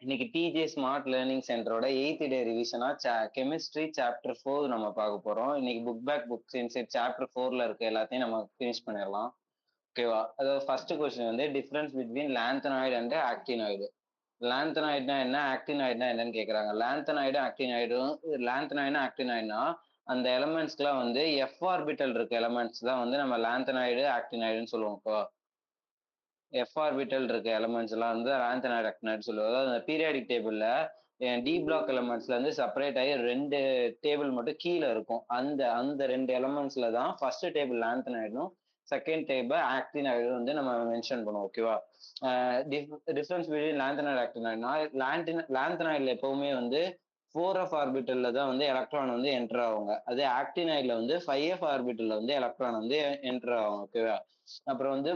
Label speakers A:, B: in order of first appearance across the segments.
A: இன்னைக்கு DJ smart learning சென்டரோட 8th day ரிவிஷனா கெமிஸ்ட்ரி சாப்டர் 4 நம்ம பார்க்க போறோம். இன்னைக்கு book back books inside chapter 4ல இருக்க எல்லாத்தையும் நம்ம ஃபினிஷ் பண்ணிடலாம். ஓகேவா? அதாவது ஃபர்ஸ்ட் கொஸ்டின் வந்து difference between lanthanoid and actinoid. லாந்தனாய்டுனா என்ன, ஆக்டினாய்டுனா என்னன்னு கேக்குறாங்க. லாந்தனாய்டுனா ஆக்டினாய்டுனா அந்த எலமெண்ட்ஸ்க்குலாம் வந்து எஃப் ஆர்பிட்டல் இருக்க எலமெண்ட்ஸ் தான் வந்து நம்ம லாந்தனாய்டு ஆக்டினாய்டுன்னு சொல்லுவோம். இப்போ எஃப் ஆர்பிட்டல் இருக்க எலமெண்ட்ஸ் எல்லாம் வந்து லாந்தனாய்டு ஆக்டினாய்டு சொல்லுவோம். அதாவது அந்த பீரியாடிக் டேபிள்ல டி பிளாக் எலமெண்ட்ஸ்ல இருந்து செப்பரேட் ஆகி 2 டேபிள் மட்டும் கீழே இருக்கும். அந்த அந்த 2 எலமெண்ட்ஸ்ல தான் ஃபர்ஸ்ட் டேபிள் லாந்தனாய்டும் செகண்ட் டேபிள் ஆக்டினாய்டும் வந்து நம்ம மென்ஷன் பண்ணுவோம். ஓகேவா? டிஃபரன்ஸ் பிட்வீன் லாந்தனாய்டு ஆக்டினாய்டுனா லாந்தனாய்டுல எப்பவுமே வந்து 4f ஆர்பிட்டல்ல தான் வந்து எலக்ட்ரான் வந்து என்டர் ஆகுங்க. அதே ஆக்டினாய்டுல வந்து 5f ஆர்பிட்டல்ல வந்து எலக்ட்ரான் வந்து என்டர் ஆகும். ஓகேவா? அப்புறம் வந்து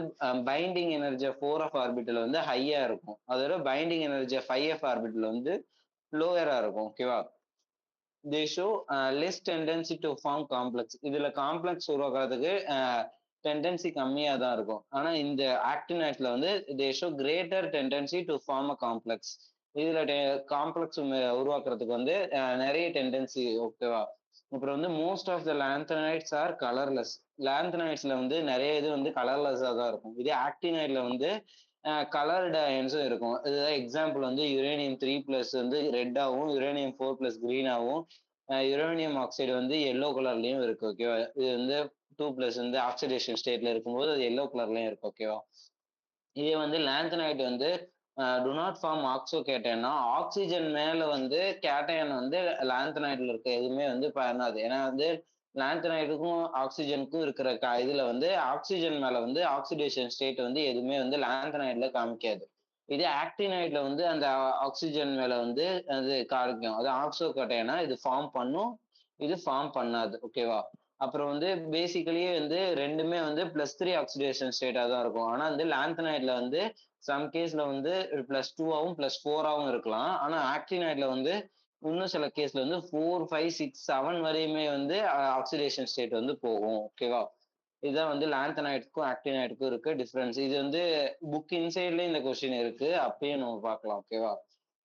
A: பைண்டிங் எனர்ஜி 4f ஆர்பிட்டல் வந்து ஹையா இருக்கும். அதோட பைண்டிங் எனர்ஜி 5f ஆர்பிட்டல் வந்து லோயரா இருக்கும். ஓகேவா? They show less tendency to form complex. இதுல காம்ப்ளெக்ஸ் உருவாக்குறதுக்கு டெண்டன்சி கம்மியா தான் இருக்கும். ஆனா இந்த ஆக்டினைட்ல வந்து they show greater tendency to form a complex. இதுல காம்ப்ளெக்ஸ் உருவாக்குறதுக்கு வந்து நிறைய டெண்டன்சி. ஓகேவா? அப்புறம் வந்து most of the lanthanides are colourless. லாந்தனைட்ஸ்ல வந்து நிறைய இது வந்து கலர்லெஸ்ஸா தான் இருக்கும். இதே ஆக்டினைட்ல வந்து கலர்டு அயன்ஸும் இருக்கும். இதுதான் எக்ஸாம்பிள் வந்து யுரேனியம் 3+ வந்து ரெட்டாகவும், யுரேனியம் 4+ கிரீனாகவும், யுரேனியம் ஆக்சைடு வந்து எல்லோ கலர்லயும் இருக்கு. ஓகேவா? இது வந்து 2+ வந்து ஆக்சிடேஷன் ஸ்டேட்ல இருக்கும்போது அது எல்லோ கலர்லயும் இருக்கு. ஓகேவா? இதே வந்து லாந்தனைட் வந்து டு நாட் ஃபார்ம் ஆக்சோ கேட்டைன்னா ஆக்சிஜன் மேல வந்து கேட்டையன் வந்து லாந்தனைட்ல இருக்க எதுவுமே வந்து பண்ணாது. ஏன்னா வந்து லாந்தனைடுக்கும் ஆக்சிஜனுக்கும் இருக்கிற இதுல வந்து ஆக்சிஜன் மேல வந்து ஆக்சிடேஷன் ஸ்டேட் வந்து எதுவுமே வந்து லாந்தனைட்ல காமிக்காது. இதே ஆக்டினைட்ல வந்து அந்த ஆக்சிஜன் மேல வந்து அது காமிக்கும். அது ஆக்சோ கேட்டையனா இது ஃபார்ம் பண்ணும், இது ஃபார்ம் பண்ணாது. ஓகேவா? அப்புறம் வந்து பேசிக்கலி வந்து ரெண்டுமே வந்து +3 ஆக்சிடேஷன் ஸ்டேட்டா தான் இருக்கும். ஆனா வந்து லாந்தனைட்ல வந்து சம் கேஸ்ல வந்து +2ஆவும் +4ஆவும் இருக்கலாம். ஆனா ஆக்டினைட்ல வந்து இன்னும் சில கேஸ்ல வந்து 4, 5, 6, 7 வரையுமே வந்து ஆக்சிடேஷன் ஸ்டேட் வந்து போகும். ஓகேவா? இதுதான் வந்து லாந்தனைட்க்கும் ஆக்டினைட்க்கும் இருக்க டிஃபரன்ஸ். இது வந்து புக் இன்சைட்ல இந்த கொஸ்டின் இருக்கு. அப்பயே நம்ம பார்க்கலாம். ஓகேவா?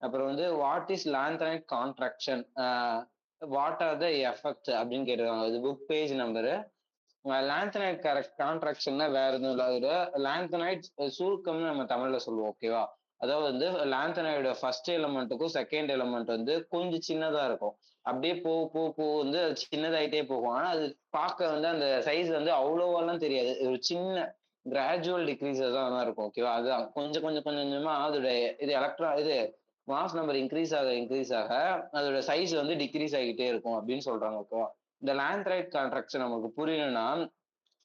A: அப்புறம் வந்து what is lanthanide contraction, what are the effect அப்படின்னு கேட்டிருக்காங்க. இது புக் பேஜ் நம்பரு. லாந்தனைட் கான்ட்ராக்ஷன்னா வேற எதுவும் இல்லை. அதோட லாந்தனைட் சுருக்கம்னு நம்ம தமிழ்ல சொல்லுவோம். ஓகேவா? அதாவது வந்து லாந்தனைடோட ஃபர்ஸ்ட் எலமெண்ட்டுக்கும் செகண்ட் எலமெண்ட் வந்து கொஞ்சம் சின்னதா இருக்கும். அப்படியே போக போக போக வந்து அது சின்னதாயிட்டே போகும். ஆனா அது பார்க்க வந்து அந்த சைஸ் வந்து அவ்வளோவெல்லாம் தெரியாது. ஒரு சின்ன கிராஜுவல் டிக்ரீஸா தான் இருக்கும். ஓகேவா? அதுதான் கொஞ்சம் கொஞ்சம் கொஞ்சம் கொஞ்சமா அதோட இது இது மாஸ் நம்பர் இன்க்ரீஸ் ஆக அதோட சைஸ் வந்து டிக்ரீஸ் ஆகிட்டே இருக்கும் அப்படின்னு சொல்றாங்க. ஓகேவா? இந்த லாந்தனைட் கான்ட்ராக்ஷன் நமக்கு புரியணும்னா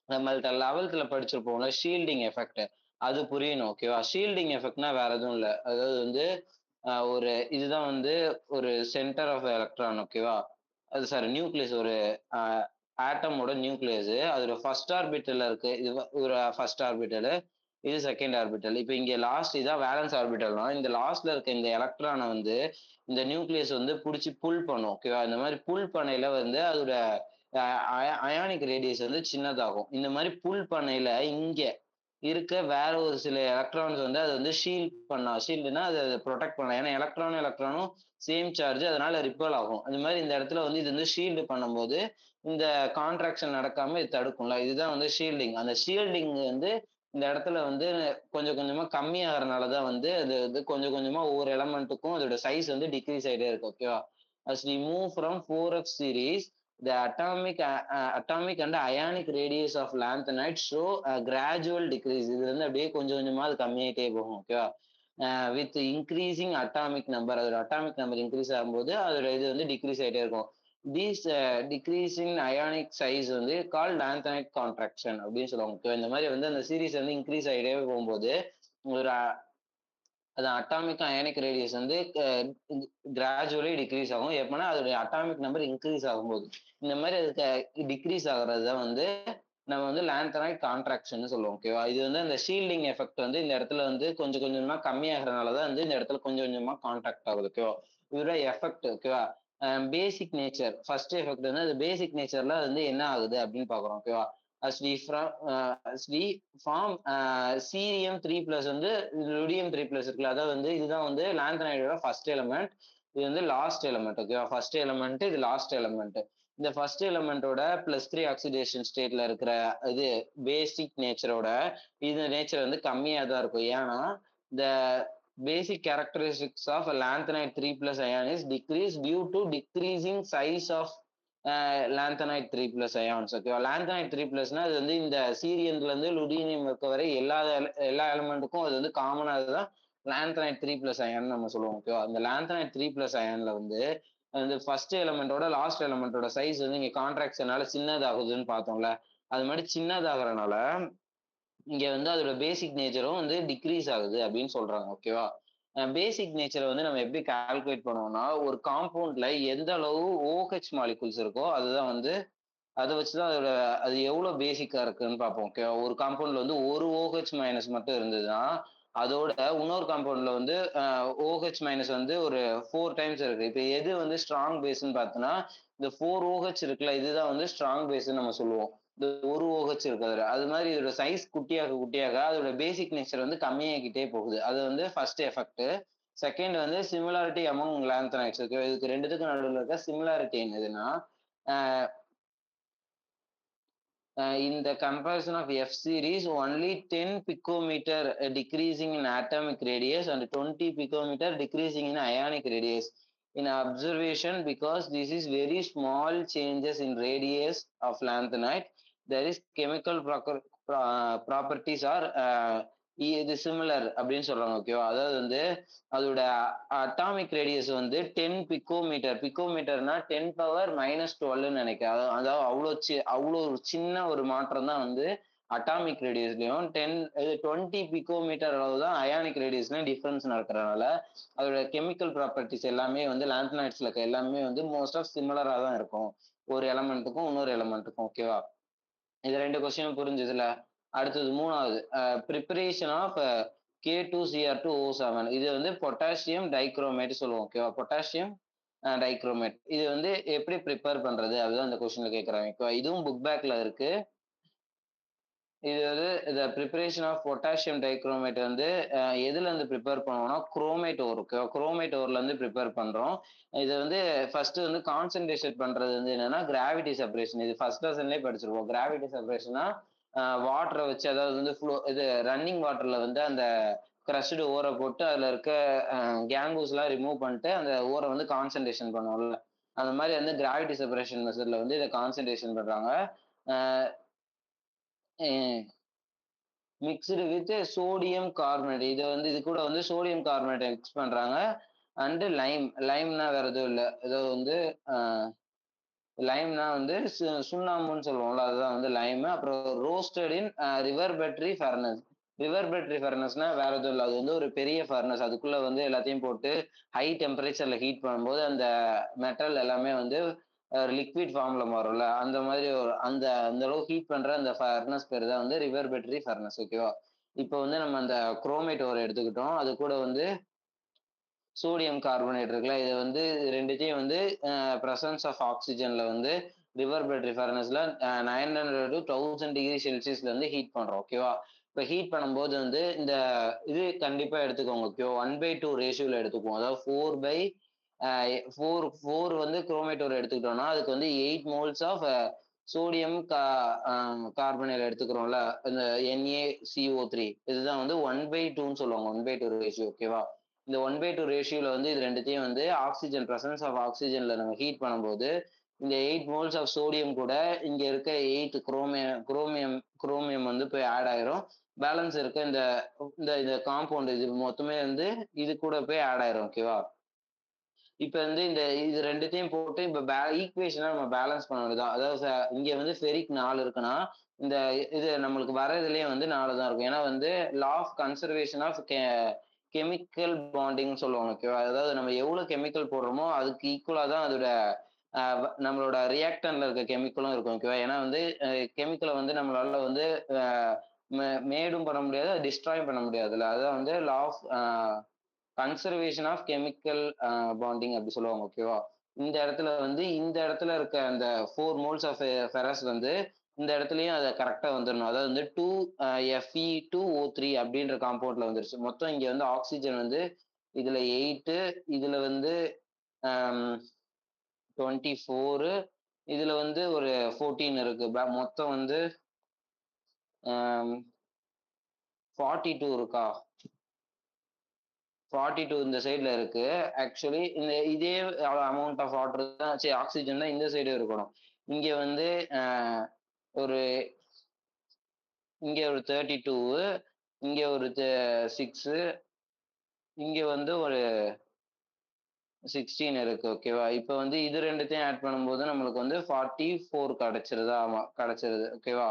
A: நம்மள்ட்ட 11th படிச்சிருப்போம்ல ஷீல்டிங் எஃபெக்ட், அது புரியணும். ஓகேவா? ஷீல்டிங் எஃபெக்ட்னா வேற எதுவும் இல்லை. அதாவது வந்து ஒரு இதுதான் வந்து ஒரு சென்டர் ஆஃப் எலக்ட்ரான். ஓகேவா? அது சாரி நியூக்ளியஸ், ஒரு ஆட்டமோட நியூக்ளியஸ். அதோட ஃபர்ஸ்ட் ஆர்பிட்டல்ல இருக்கு. இது ஒரு ஃபர்ஸ்ட் ஆர்பிட்டல், இது செகண்ட் ஆர்பிட்டல். இப்போ இங்க லாஸ்ட் இதான் வேலன்ஸ் ஆர்பிட்டல்னா இந்த லாஸ்ட்ல இருக்க இந்த எலக்ட்ரானை வந்து இந்த நியூக்ளியஸ் வந்து பிடிச்சி புல் பண்ணும். ஓகேவா? இந்த மாதிரி புல் பண்ணையில வந்து அதோட அயானிக் ரேடியஸ் வந்து சின்னதாகும். இந்த மாதிரி புல் பண்ணையில இங்க இருக்க வேற ஒரு சில எலக்ட்ரான்ஸ் வந்து அது வந்து ஷீல்டுனா அதை ப்ரொடெக்ட் பண்ணலாம். ஏன்னா எலக்ட்ரானும் சேம் சார்ஜ், அதனால ரிப்பல் ஆகும். அந்த மாதிரி இந்த இடத்துல வந்து இது வந்து ஷீல்டு பண்ணும்போது இந்த கான்ட்ராக்ஷன் நடக்காம இது தடுக்கும்ல. இதுதான் வந்து ஷீல்டிங். அந்த ஷீல்டிங் வந்து இந்த இடத்துல வந்து கொஞ்சம் கொஞ்சமா கம்மியாகிறதுனால தான் வந்து அது வந்து கொஞ்சம் கொஞ்சமா ஒவ்வொரு எலமெண்ட்டுக்கும் அதோட சைஸ் வந்து டிக்ரீஸ் ஆகிட்டே இருக்கு. ஓகேவா? As we move from 4f series, the atomic and ionic radius of lanthanide show a gradual decrease. இது வந்து அப்படியே கொஞ்சம் கொஞ்சமா அது கம்மியாயிட்டே போகும். ஓகேவா? வித் இன்க்ரீசிங் அட்டாமிக் நம்பர், அதோட அட்டாமிக் நம்பர் இன்க்ரீஸ் ஆகும்போது அதோட இது வந்து டிக்ரீஸ் ஆகிட்டே இருக்கும். தீஸ் டிக்ரீசிங் அயானிக் சைஸ் வந்து கால் லாந்தனைட் கான்ட்ராக்ஷன் அப்படின்னு சொல்லுவாங்க. ஓகேவா? இந்த மாதிரி வந்து அந்த சீரீஸ் வந்து இன்க்ரீஸ் ஆகிட்டே போகும்போது ஒரு அது அட்டாமிக் அயானிக் ரேடியஸ் வந்து கிராஜுவலி டிக்ரீஸ் ஆகும். எப்படின்னா அதோடைய அட்டாமிக் நம்பர் இன்க்ரீஸ் ஆகும்போது இந்த மாதிரி அதுக்கு டிக்ரீஸ் ஆகுறது தான் வந்து நம்ம வந்து லாந்தனைட் கான்ட்ராக்ஷன் சொல்லுவோம். ஓகேவா? இது வந்து அந்த ஷீல்டிங் எஃபெக்ட் வந்து இந்த இடத்துல வந்து கொஞ்சம் கொஞ்சமா கம்மியாகிறதுனால தான் வந்து இந்த இடத்துல கொஞ்சம் கொஞ்சமா கான்ட்ராக்ட் ஆகுது. ஓகேவா? இதோட எஃபெக்ட். ஓகேவா? பேசிக் நேச்சர் ஃபர்ஸ்ட் எஃபெக்ட் வந்து அது பேசிக் நேச்சர்ல வந்து என்ன ஆகுது அப்படின்னு பாக்குறோம். ஓகேவா? as we from as we form cerium 3 plus வந்து ருடியம் 3 plus இருக்குல்ல, அதாவது வந்து இதுதான் வந்து லாந்தனைடோட ஃபர்ஸ்ட் எலிமெண்ட், இது வந்து லாஸ்ட் எலிமெண்ட். ஓகேவா, ஃபர்ஸ்ட் எலிமெண்ட் இது லாஸ்ட் எலிமெண்ட். இந்த ஃபர்ஸ்ட் எலிமெண்டோட +3 ஆக்சிடேஷன் ஸ்டேட்ல இருக்கிற இது பேசிக் நேச்சரோட இது நேச்சர் வந்து கம்மியா தான் இருக்கும். ஏன்னா இந்த பேசிக் characteristics of lanthanide 3 plus ion is decrease due to decreasing size of lanthanide 3 plus ions. ஓகேவா, lanthanide 3 plusனா அது வந்து இந்த சீரியன்ல இருந்து லுடினியம் இருக்க வரை எல்லா எலிமெண்ட்டுக்கும் அது வந்து காமனா அதுதான் lanthanide 3 plus ion நம்ம சொல்லுவோம். ஓகேவா, இந்த lanthanide 3 plus ionல வந்து அந்த ஃபர்ஸ்ட் எலிமெண்டோட லாஸ்ட் எலிமெண்டோட சைஸ் வந்து இங்க கான்ட்ராக்ஷனால சின்னதாகுதுன்னு பார்த்தோம்ல, அது மாதிரி சின்னதாகறனால இங்க வந்து அதோட பேசிக் நேச்சரும் வந்து டிக்ரீஸ் ஆகுது அப்படின்னு சொல்றாங்க. ஓகேவா, பேசிக் நேச்சரை வந்து நம்ம எப்படி கால்குலேட் பண்ணுவோம்னா, ஒரு காம்பவுண்ட்ல எந்த அளவு OH மாலிகுல்ஸ் இருக்கோ அதுதான் வந்து அதை வச்சுதான் அதோட அது எவ்வளவு பேசிக்கா இருக்குன்னு பார்ப்போம். ஓகேவா, ஒரு காம்பவுண்ட்ல வந்து ஒரு OH மைனஸ் மட்டும் இருந்ததுன்னா அதோட இன்னொரு காம்பவுண்ட்ல வந்து OH மைனஸ் வந்து ஒரு 4 டைம்ஸ் இருக்கு. இப்போ எது வந்து ஸ்ட்ராங் பேஸ்ன்னு பார்த்தோன்னா இந்த 4 OH இருக்குல்ல, இதுதான் வந்து ஸ்ட்ராங் பேஸ்ன்னு நம்ம சொல்லுவோம். இந்த ஒரு OH இருக்கிறது அது மாதிரி இதோட சைஸ் குட்டியாக குட்டியாக அதோட பேசிக் நேச்சர் வந்து கம்மியாகிக்கிட்டே போகுது. அது வந்து ஃபர்ஸ்ட் எஃபெக்ட். செகண்ட் வந்து சிமிலாரிட்டி அமௌங் லாந்தனைட்ஸ். இதுக்கு ரெண்டுத்துக்கும் நடுவில் இருக்க சிமிலாரிட்டி என்னதுன்னா, in the comparison of F series, only 10 picometer decreasing in atomic radius and 20 picometer decreasing in ionic radius. In observation, because this is very small changes in radius of lanthanide, there is chemical properties are இது similar அப்படின்னு சொல்றாங்க. ஓகேவா, அதாவது வந்து அதோட atomic radius வந்து 10 picometre. பிகோமீட்டர்னா 10⁻−12 நினைக்கிறேன். அதாவது அவ்வளோ ஒரு சின்ன ஒரு மாற்றம் தான் வந்து அட்டாமிக் ரேடியஸ்லயும் 20 பிகோமீட்டர் அளவு தான் அயானிக் ரேடியஸ்லயும் டிஃபரன்ஸ் நடக்கிறதுனால அதோட கெமிக்கல் ப்ராப்பர்ட்டிஸ் எல்லாமே வந்து லாந்தனைட்ஸ்ல இருக்க எல்லாமே வந்து மோஸ்ட் ஆஃப் சிமிலரா தான் இருக்கும் ஒரு எலமெண்ட்டுக்கும் இன்னொரு எலமெண்ட்டுக்கும். ஓகேவா, இது 2 கொஸ்டின் புரிஞ்சதுல. அடுத்தது மூணாவது, ப்ரிப்பரேஷன் ஆஃப் K2Cr2O7. இது வந்து பொட்டாசியம் டைக்ரோமேட் சொல்லுவோம். ஓகேவா, பொட்டாசியம் டைக்ரோமேட் இது வந்து எப்படி ப்ரிப்பேர் பண்றது அதுதான் இந்த கொஸ்டின்ல கேட்கறாங்க. ஓகேவா, இதுவும் புக் பேக்ல இருக்கு. இது வந்து இந்த ப்ரிப்பரேஷன் ஆஃப் பொட்டாசியம் டைக்ரோமேட் வந்து எதுல இருந்து ப்ரிப்பேர் பண்ணுவோம்னா குரோமேட் ஓர். ஓகேவா, குரோமேட் ஓர்ல இருந்து ப்ரிப்பேர் பண்றோம். இது வந்து ஃபர்ஸ்ட் வந்து கான்சென்ட்ரேஷன் பண்றது வந்து என்னன்னா கிராவிட்டி செப்பரேஷன். இது ஃபர்ஸ்ட் லெசன்லயே படிச்சிருப்போம். கிராவிட்டி செப்பரேஷனா வாட்டரை வச்சு, அதாவது வந்து இது ரன்னிங் வாட்டர்ல வந்து அந்த கிரஷ்டு ஓரை போட்டு அதுல இருக்க கேங்கூஸ் எல்லாம் ரிமூவ் பண்ணிட்டு அந்த ஓரை வந்து கான்சென்ட்ரேஷன் பண்ணுவோம்ல, அந்த மாதிரி வந்து கிராவிட்டி செப்பரேஷன் மெத்தட்ல வந்து இதை கான்சென்ட்ரேஷன் பண்றாங்க. Mixed with sodium carbonate. இதை வந்து இது கூட வந்து சோடியம் கார்பனேட் மிக்ஸ் பண்றாங்க. அண்டு லைம்னா வேற எதுவும் இல்லை, ஏதோ வந்து லைம்னா வந்து சுண்ணாம்புன்னு சொல்லுவோம்ல, அதுதான் வந்து லைம். அப்புறம் ரோஸ்டட் இன் ரிவர்பெட்ரி ஃபர்னஸ். ரிவர்பெட்ரி ஃபர்னஸ்னா வேற எதுவும் இல்லை, அது வந்து ஒரு பெரிய ஃபர்னஸ். அதுக்குள்ள வந்து எல்லாத்தையும் போட்டு ஹை டெம்பரேச்சர்ல ஹீட் பண்ணும்போது அந்த மெட்டல் எல்லாமே வந்து லிக்விட் ஃபார்ம்ல மாறும்ல, அந்த மாதிரி ஒரு அந்த அந்த அளவு ஹீட் பண்ற அந்த ஃபர்னஸ் பேர் தான் வந்து ரிவர்பெட்ரி ஃபர்னஸ். ஓகேவா, இப்போ வந்து நம்ம அந்த குரோமேட் ஓரை எடுத்துக்கிட்டோம், அது கூட வந்து சோடியம் கார்பனேட் இருக்குல்ல, இது வந்து ரெண்டுத்தையும் வந்து பிரசன்ஸ் ஆஃப் ஆக்சிஜன்ல வந்து ரிவர்பெட்ரி ஃபர்னஸ்ல 900 to 1000 டிகிரி செல்சியஸ்ல வந்து ஹீட் பண்றோம். ஓகேவா, இப்போ ஹீட் பண்ணும்போது வந்து இந்த இது கண்டிப்பா எடுத்துக்கோங்க. ஓகே, 1/2 ரேஷியோல எடுத்துக்குவோம். அதாவது 4 வந்து குரோமேட்டோர் எடுத்துக்கிட்டோம்னா அதுக்கு வந்து 8 மோல்ஸ் ஆஃப் சோடியம் கார்பனேட் எடுத்துக்கிறோம்ல, இந்த NaCO3. இதுதான் வந்து 1/2ன்னு சொல்லுவாங்க, 1/2 ரேஷியோ. ஓகேவா, இந்த 1/2 ரேஷியோல வந்து இது ரெண்டுத்தையும் வந்து ஆக்சிஜன் பிரசன்ஸ் ஆஃப் ஆக்சிஜன்ல நம்ம ஹீட் பண்ணும்போது இந்த 8 மோல்ஸ் ஆஃப் சோடியம் கூட இங்க இருக்க 8 குரோமியம் வந்து போய் ஆட் ஆயிரும். பேலன்ஸ் இருக்க இந்த இந்த காம்பவுண்ட் இது மொத்தமே வந்து இது கூட போய் ஆட் ஆயிரும். ஓகேவா, இப்ப வந்து இந்த இது ரெண்டுத்தையும் போட்டு இப்ப ஈக்குவேஷனை நம்ம பேலன்ஸ் பண்ண வேண்டியதுதான். அதாவது இங்க வந்து ஃபெரிக் 4 இருக்குன்னா இந்த இது நம்மளுக்கு வரதுலயே வந்து 4 தான் இருக்கும். ஏன்னா வந்து law of conservation of chemical bonding சொல்லுவாங்க. ஓகேவா, அதாவது நம்ம எவ்வளவு கெமிக்கல் போடுறோமோ அதுக்கு ஈக்குவலா தான் அதோட நம்மளோட ரியாக்டன்ல இருக்க கெமிக்கலும் இருக்கும். ஓகேவா, ஏன்னா வந்து கெமிக்கலை வந்து நம்மளால வந்து மேடும் பண்ண முடியாது, டிஸ்ட்ராயும் பண்ண முடியாதுல்ல, அதான் வந்து law of conservation of chemical bonding அப்படி சொல்லுவாங்க. ஓகேவா, இந்த இடத்துல வந்து இந்த இடத்துல இருக்க அந்த 4 மோல்ஸ் ஆஃப் ஃபெரஸ் வந்து இந்த இடத்துலயும் அத கரெக்ட்டா வந்துரணும். அதாவது வந்து 2 Fe2O3 அப்படின்ற காம்பவுண்ட்ல வந்துருச்சு. மொத்தம் இங்க வந்து ஆக்ஸிஜன் வந்து இதுல 8 இதுல வந்து அம் 24 இதுல வந்து ஒரு 14 இருக்கு. மொத்தம் வந்து அம் 42 இருக்கா? 42 இந்த சைடுல இருக்கு. ஆக்சுவலி இதே அமௌண்ட் ஆஃப் வாட்டர் தான் ஆக்ஸிஜன் தான் இந்த சைடு இருக்கணும். இங்க வந்து அ ஒரு இங்க ஒரு 32 இங்க ஒரு 6 இங்க வந்து ஒரு 16 இருக்கு. ஓகேவா? இப்ப வந்து இது 2த்தையும் ஆட் பண்ணும்போது நம்மளுக்கு வந்து 44 கிடைச்சிருதா? ஆமா, கிடைச்சிருது. ஓகேவா?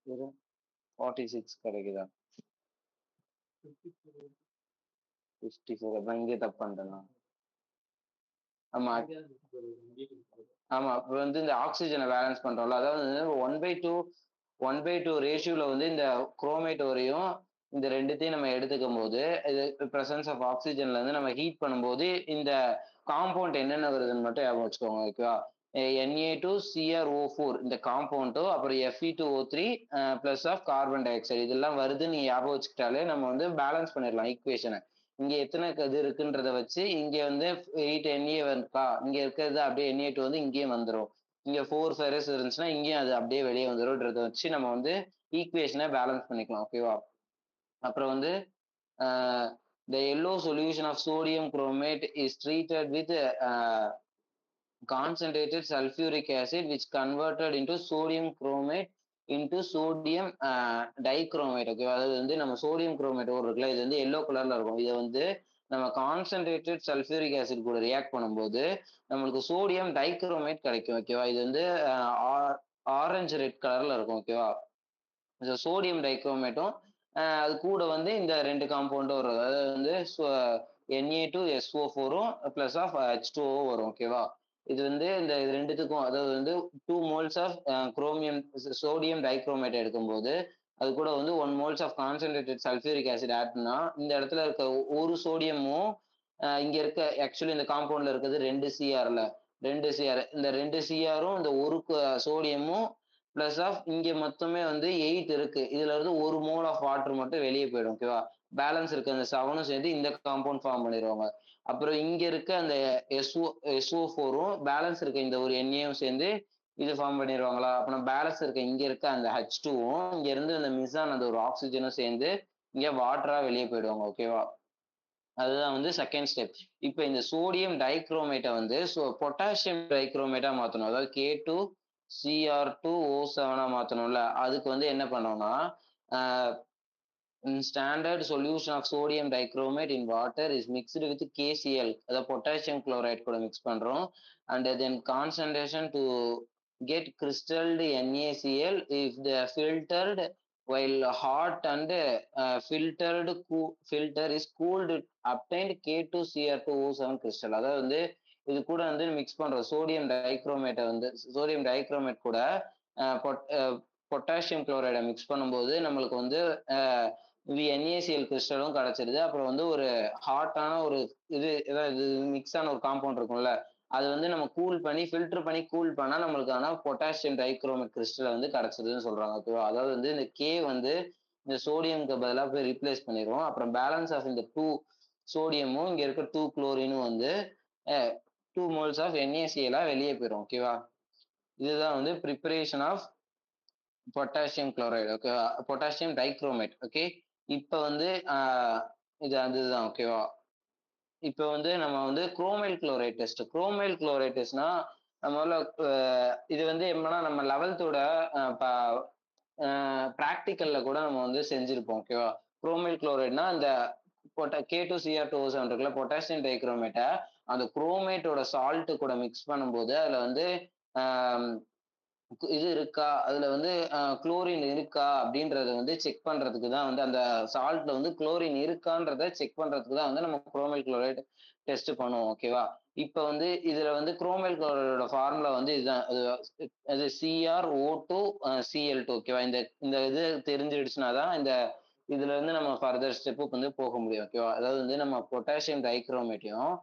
A: இரு 46 கிடைக்குதா? 54 அதான் இங்கே தப்பு பண்ணிட்டேனா? ஆமா. ஆமா. இப்ப வந்து இந்த ஆக்ஸிஜன பேலன்ஸ் பண்றோம்ல. அதாவது 1/2 1/2 ரேஷியோல வந்து இந்த குரோமேட் வரையும் இந்த 2த்தையும் நம்ம எடுத்துக்கும்போது, இது பிரசன்ஸ் ஆஃப் ஆக்ஸிஜன்ல இருந்து நம்ம ஹீட் பண்ணும்போது, இந்த காம்பவுண்ட் என்னென்ன வருதுன்னு மட்டும் ஞாபகம் வச்சுக்கோங்க. ஓகேவா? Na2CrO4 இந்த காம்பவுண்டும், அப்புறம் Fe2O3 plus of carbon dioxide இதெல்லாம் வருதுன்னு நீ ஞாபகம் வச்சுக்கிட்டாலே நம்ம வந்து பேலன்ஸ் பண்ணிடலாம் ஈக்குவேஷன. இங்க எத்தனை இது இருக்குன்றத வச்சு இங்க வந்து 8 Na இருக்கா? இங்க இருக்கிறது அப்படியே Na2 வந்து இங்கேயும் வந்துரும். இங்க 4 ஃபெரஸ் இருந்துச்சுன்னா, இங்கேயும் அது அப்படியே வெளிய வந்துரும்ன்றத வச்சு நம்ம வந்து ஈக்குவேஷன பேலன்ஸ் பண்ணிக்கலாம். ஓகேவா? அப்புறம் வந்து அ the yellow solution of sodium chromate is treated with concentrated sulfuric acid which converted into sodium chromate into sodium dichromate. ஓகேவா? அதாவது வந்து நம்ம சோடியம் குரோமேட் ஒரு இருக்குல்ல, இது வந்து எல்லோ கலர்ல இருக்கும். இத வந்து நம்ம கான்சன்ட்ரேட்டட் சல்ஃபியூரிக் ஆசிட் கூட ரியாக்ட் பண்ணும்போது நம்மளுக்கு சோடியம் டைக்ரோமேட் கிடைக்கும். ஓகேவா? இது வந்து ஆரஞ்சு ரெட் கலர்ல இருக்கும். ஓகேவா? இந்த சோடியம் டைக்ரோமேட்டும் அது கூட வந்து இந்த 2 காம்பவுண்டும் வரும். அதாவது வந்து Na2SO4ம் பிளஸ் ஆஃப் H2O வரும். ஓகேவா? இது வந்து இந்த 2த்துக்கும் அதாவது வந்து 2 moles of chromium sodium dichromate எடுக்கும்போது அது கூட வந்து 1 moles of concentrated sulphuric acid add பண்ணா இந்த இடத்துல இருக்க ஒரு சோடியமும் இங்க இருக்க ஆக்சுவலி இந்த காம்பவுண்ட்ல இருக்கிறது 2 சிஆர்ல 2 சிஆர் இந்த 2 சிஆரும் இந்த ஒரு சோடியமும் பிளஸ் ஆஃப் இங்க மொத்தமே வந்து 8 இருக்கு. இதுல இருந்து 1 மோல் ஆஃப் வாட்டர் மட்டும் வெளிய போயிடும். ஓகேவா? பேலன்ஸ் இருக்க அந்த 7ம் சேர்ந்து இந்த காம்பவுண்ட் ஃபார்ம் பண்ணிருவாங்க. அப்புறம் இங்க இருக்க அந்த SO4ம் பேலன்ஸ் இருக்க இந்த ஒரு NAவும் சேர்ந்து இது ஃபார்ம் பண்ணிருவாங்களா? அப்புறம் பேலன்ஸ் இருக்க இங்க இருக்க அந்த H2வும் இங்க இருந்து அந்த மிஸ் ஆன அந்த ஒரு ஆக்ஸிஜனும் சேர்ந்து இங்க வாட்டரா வெளிய போயிடுவாங்க. ஓகேவா? அதுதான் வந்து செகண்ட் ஸ்டெப். இப்ப இந்த சோடியம் டைக்ரோமேட்ட வந்து பொட்டாசியம் டைக்ரோமேட்டா மாத்தணும். அதாவது K2Cr2O7 மாத்தணும்ல. அதுக்கு வந்து என்ன பண்ணோம்னா, அ standard solution of sodium dichromate in water is mixed with KCl அதாவது potassium chloride கூட mix பண்றோம். And then concentration to get crystalled NaCl if the filtered while hot and filter is cooled obtained K2Cr2O7 crystal. அதாவது வந்து இது கூட வந்து mix பண்றோம். Sodium dichromate கூட பொட்டாசியம் குளோரைடை மிக்ஸ் பண்ணும்போது நம்மளுக்கு வந்து இது NaCl கிறிஸ்டலும் கிடைச்சிருது. அப்புறம் வந்து ஒரு ஹாட்டான ஒரு இது மிக்ஸ் ஆன ஒரு காம்பவுண்ட் இருக்கும்ல, அது வந்து நம்ம கூல் பண்ணி ஃபில்டர் பண்ணி கூல் பண்ணா நம்மளுக்கு ஆனா பொட்டாசியம் டைக்ரோமேட் கிறிஸ்டல் வந்து கிடைச்சதுன்னு சொல்றாங்க. ஓகேவா? அதாவது வந்து இந்த K வந்து இந்த சோடியம்க்கு பதிலா போய் ரீப்ளேஸ் பண்ணிரும். அப்புறம் பேலன்ஸ் ஆஃப் இந்த 2 சோடியமும் இங்க இருக்க 2 குளோரினும் வந்து 2 மோல்ஸ் ஆஃப் NaCl வெளியே போயிரும். ஓகேவா? இதுதான் வந்து பிரிப்பரேஷன் ஆஃப் பொட்டாசியம் குளோரைடு. ஓகேவா? Potassium dichromate. ஓகே. இப்ப வந்து இது அதுதான். ஓகேவா? இப்ப வந்து நம்ம வந்து chromyl chloride test. Chromyl chloride டெஸ்ட்னா நம்மளால இது வந்து எப்படின்னா நம்ம 11த்தோட ப பிராக்டிக்கல்ல கூட நம்ம வந்து செஞ்சிருப்போம். ஓகேவா? குரோமைல் குளோரைட்னா அந்த K2Cr2O7 இருக்குல்ல, பொட்டாசியம் டைக்ரோமேட்ட அந்த குரோமேட்டோட சால்ட் கூட மிக்ஸ் பண்ணும்போது அதுல வந்து ஆஹ் இது இருக்கா அதுல வந்து குளோரின் இருக்கா அப்படின்றத வந்து செக் பண்றதுக்கு தான் வந்து அந்த சால்ட்ல வந்து குளோரின் இருக்கான்றத செக் பண்றதுக்கு தான் வந்து நம்ம குரோமைல் குளோரைட் டெஸ்ட் பண்ணுவோம். ஓகேவா? இப்ப வந்து இதுல வந்து குரோமைல் குளோரைடோட ஃபார்முலா வந்து இதுதான். அது CrO2Cl2. ஓகேவா? இந்த இந்த இது தெரிஞ்சிடுச்சுன்னா தான் இந்த இதுல இருந்து நம்ம ஃபர்தர் ஸ்டெப்புக்கு வந்து போக முடியும். ஓகேவா? அதாவது வந்து நம்ம பொட்டாசியம் டைக்ரோமேட்டையும்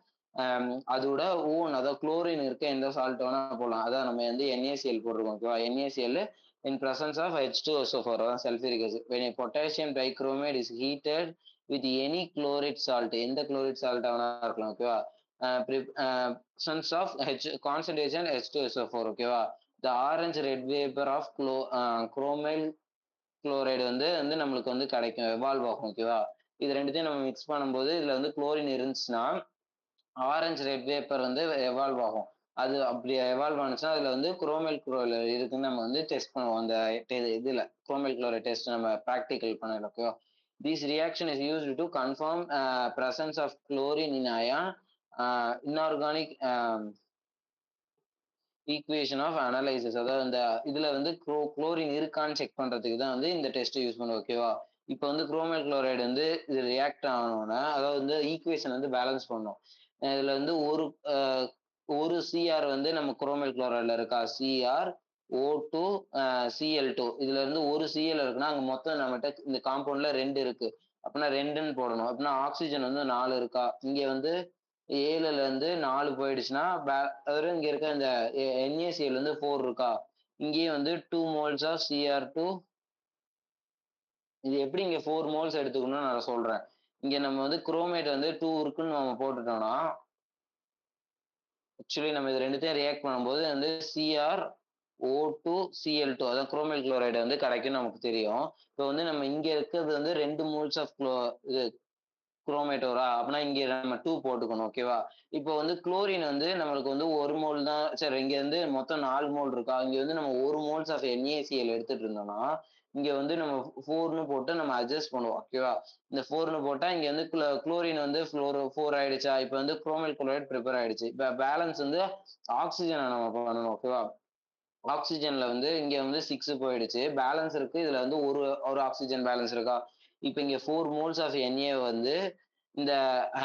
A: அதோட ஓன் அதாவது குளோரின் இருக்க எந்த சால்ட் வேணா போடலாம். அதான் நம்ம வந்து NaCl போட்டிருக்கோம். ஓகேவா? NaCl in presence of H2SO4 அதான் sulfuric acid. When a potassium dichromate is heated with any chloride salt, எந்த chloride salt வேணா இருக்கலாம் ஓகேவா, presence of concentration H2SO4 ஓகேவா, the orange red vapor of chromyl chloride வந்து வந்து நம்மளுக்கு வந்து கிடைக்கும், எவால்வ் ஆகும் ஓகேவா. இது ரெண்டுத்தையும் நம்ம மிக்ஸ் பண்ணும்போது இதுல வந்து குளோரின் இருந்துச்சுன்னா ஆரஞ்சு ரெட் வேப்பர் வந்து எவால்வ் ஆகும். அது அப்படி எவால்வ் ஆனுச்சுன்னா அதுல வந்து குரோமைல் குளோரைடு இருக்குன்னு நம்ம வந்து டெஸ்ட் பண்ணுவோம். அந்த இதுல குரோமைல் குளோரைடு டெஸ்ட் நம்ம ப்ராக்டிக்கல் பண்ணல ஓகேவா. This reaction is used to confirm presence of chlorine in ion inorganic equation of analysis. அதாவது இந்த இதுல வந்து குளோரின் இருக்கான்னு செக் பண்றதுக்கு தான் வந்து இந்த டெஸ்ட் யூஸ் பண்ணுவோம் ஓகேவா. இப்போ வந்து குரோமைல் குளோரைடு வந்து இது ரியாக்ட் ஆகணும்னா அதாவது வந்து ஈக்குவேஷன் வந்து பேலன்ஸ் பண்ணும். இதுல வந்து ஒரு சிஆர் வந்து நம்ம குரோமைல் குளோரைட்ல இருக்கா, சிஆர் O2 Cl2, இதுல இருந்து ஒரு சிஎல் இருக்குன்னா அங்க மொத்தம் நம்மகிட்ட இந்த காம்பவுண்ட்ல 2 இருக்கு அப்படின்னா 2ன்னு போடணும். அப்படின்னா ஆக்சிஜன் வந்து 4 இருக்கா, இங்க வந்து 7ல இருந்து 4 போயிடுச்சுன்னா அதாவது இங்க இருக்க இந்த NaCl வந்து 4 இருக்கா, இங்கேயும் வந்து 2 moles ஆஃப் Cr2. இது எப்படி இங்க 4 moles எடுத்துக்கணும்னு நான் சொல்றேன். இங்க நம்ம வந்து குரோமேட் வந்து 2 இருக்குன்னு நம்ம போட்டுட்டோம்னா ஆக்சுவலி நம்ம இது ரெண்டுத்தையும் ரியாக்ட் பண்ணும்போது வந்து CrO2 Cl2 அதான் குரோமைல் குளோரைடு வந்து கிடைக்கும் நமக்கு தெரியும். இப்போ வந்து நம்ம இங்க இருக்கிறது வந்து 2 moles ஆஃப் இது குரோமேட்டோரா அப்படின்னா இங்க நம்ம 2 போட்டுக்கணும் ஓகேவா. இப்போ வந்து குளோரின் வந்து நம்மளுக்கு வந்து 1 மோல் தான், சரி இங்க வந்து மொத்தம் 4 மோல் இருக்கா, இங்க வந்து நம்ம 1 moles ஆஃப் NaCl எடுத்துட்டு இருந்தோம்னா இங்க வந்து நம்ம 4ன்னு போட்டு நம்ம அட்ஜஸ்ட் பண்ணுவோம் ஓகேவா. இந்த 4ன்னு போட்டா இங்க வந்து குளோரின் வந்து 4 ஆயிடுச்சா, இப்போ வந்து குரோமைல் குளோரைட் ப்ரிப்பேர் ஆயிடுச்சு. இப்போ பேலன்ஸ் வந்து ஆக்சிஜனை நம்ம பண்ணணும் ஓகேவா. ஆக்சிஜன்ல வந்து இங்க வந்து 6 போயிடுச்சு, பேலன்ஸ் இருக்கு. இதுல வந்து ஒரு ஒரு ஆக்சிஜன் பேலன்ஸ் இருக்கா. இப்போ இங்க 4 moles ஆஃப் Na வந்து இந்த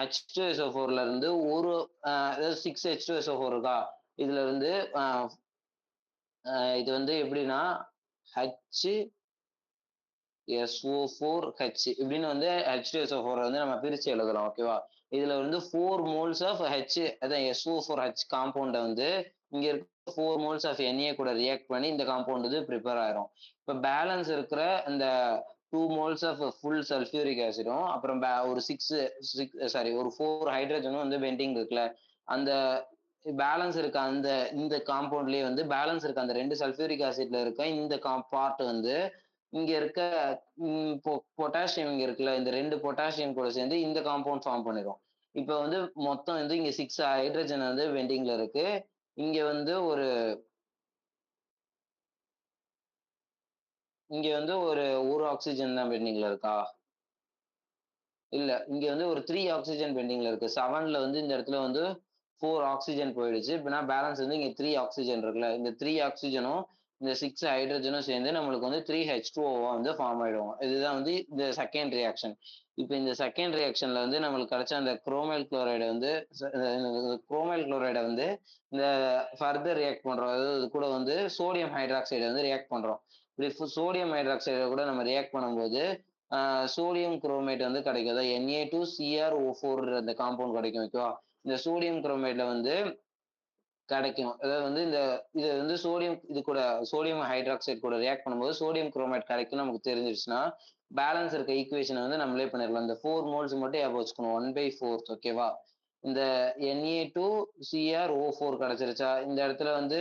A: H2SO4ல இருந்து ஒரு அதாவது 6 H2SO4 இருக்கா, இதுல இருந்து இது வந்து எப்படின்னா HSO4H இப்படின்னு வந்து H2SO4 வந்து நம்ம பிரிச்சு எழுதலாம் ஓகேவா. இதுல வந்து 4 moles ஆஃப் H அதான் SO4H காம்பவுண்ட வந்து இங்க இருக்க 4 moles ஆஃப் Na கூட ரியாக்ட் பண்ணி இந்த காம்பவுண்ட் வந்து ப்ரிப்பேர் ஆயிரும். இப்போ பேலன்ஸ் இருக்கிற இந்த 2 moles ஆஃப் ஃபுல் சல்ஃபியூரிக் ஆசிடும் அப்புறம் ஒரு 6 ஒரு 4 ஹைட்ரஜனும் வந்து பெண்டிங் இருக்குல்ல, அந்த பேலன்ஸ் இருக்க அந்த இந்த காம்பவுண்ட்லயே வந்து பேலன்ஸ் இருக்க அந்த 2 சல்ஃபியூரிக் ஆசிட்ல இருக்க இந்த பார்ட் வந்து இங்க இருக்க பொட்டாசியம் இங்க இருக்குல்ல, இந்த 2 பொட்டாசியம் கூட சேர்ந்து இந்த காம்பவுண்ட் ஃபார்ம் பண்ணிடும். இப்போ வந்து மொத்தம் வந்து இங்க 6 ஹைட்ரஜன் வந்து பெண்டிங்ல இருக்கு. இங்க வந்து ஒரு ஒரு ஆக்சிஜன் தான் பெண்டிங்ல இருக்கா, இல்ல இங்க வந்து ஒரு 3 ஆக்சிஜன் பெண்டிங்ல இருக்கு. 7ல வந்து இந்த இடத்துல வந்து 4 ஆக்சிஜன் போயிடுச்சு. இப்பனா பேலன்ஸ் வந்து இங்க 3 ஆக்சிஜன் இருக்குல்ல, இந்த 3 ஆக்சிஜனும் இந்த 6 ஹைட்ரஜனும் சேர்ந்து நம்மளுக்கு வந்து 3H2O வந்து ஃபார்ம் ஆயிடும். இதுதான் வந்து இந்த செகண்ட் ரியாக்ஷன். இப்போ இந்த செகண்ட் ரியாக்ஷன்ல வந்து நம்மளுக்கு கிடைச்ச அந்த குரோமைல் குளோரைடு வந்து குரோமைல் குளோரைடை வந்து இந்த ஃபர்தர் ரியாக்ட் பண்றோம். அதாவது இது கூட வந்து சோடியம் ஹைட்ராக்சைடு வந்து ரியாக்ட் பண்றோம். இப்படி சோடியம் ஹைட்ராக்சைடை கூட நம்ம ரியாக்ட் பண்ணும்போது சோடியம் குரோமேட் வந்து கிடைக்கும். அதாவது Na2CrO4 அந்த காம்பவுண்ட் கிடைக்கும் ஓகேவா. இந்த சோடியம் குரோமேட்ல வந்து கிடைக்கும். அதாவது வந்து இந்த இது வந்து சோடியம் இது கூட சோடியம் ஹைட்ராக்சைடு கூட ரியாக்ட் பண்ணும்போது சோடியம் குரோமேட் கிடைக்கும் நமக்கு தெரிஞ்சிருச்சுன்னா பேலன்ஸ் இருக்க ஈக்குவேஷனை வந்து நம்மளே பண்ணிடலாம். இந்த 4 moles மட்டும் ஞாபகம் வச்சுக்கணும், 1/4 ஓகேவா. இந்த Na2CrO4 கிடைச்சிருச்சா, இந்த இடத்துல வந்து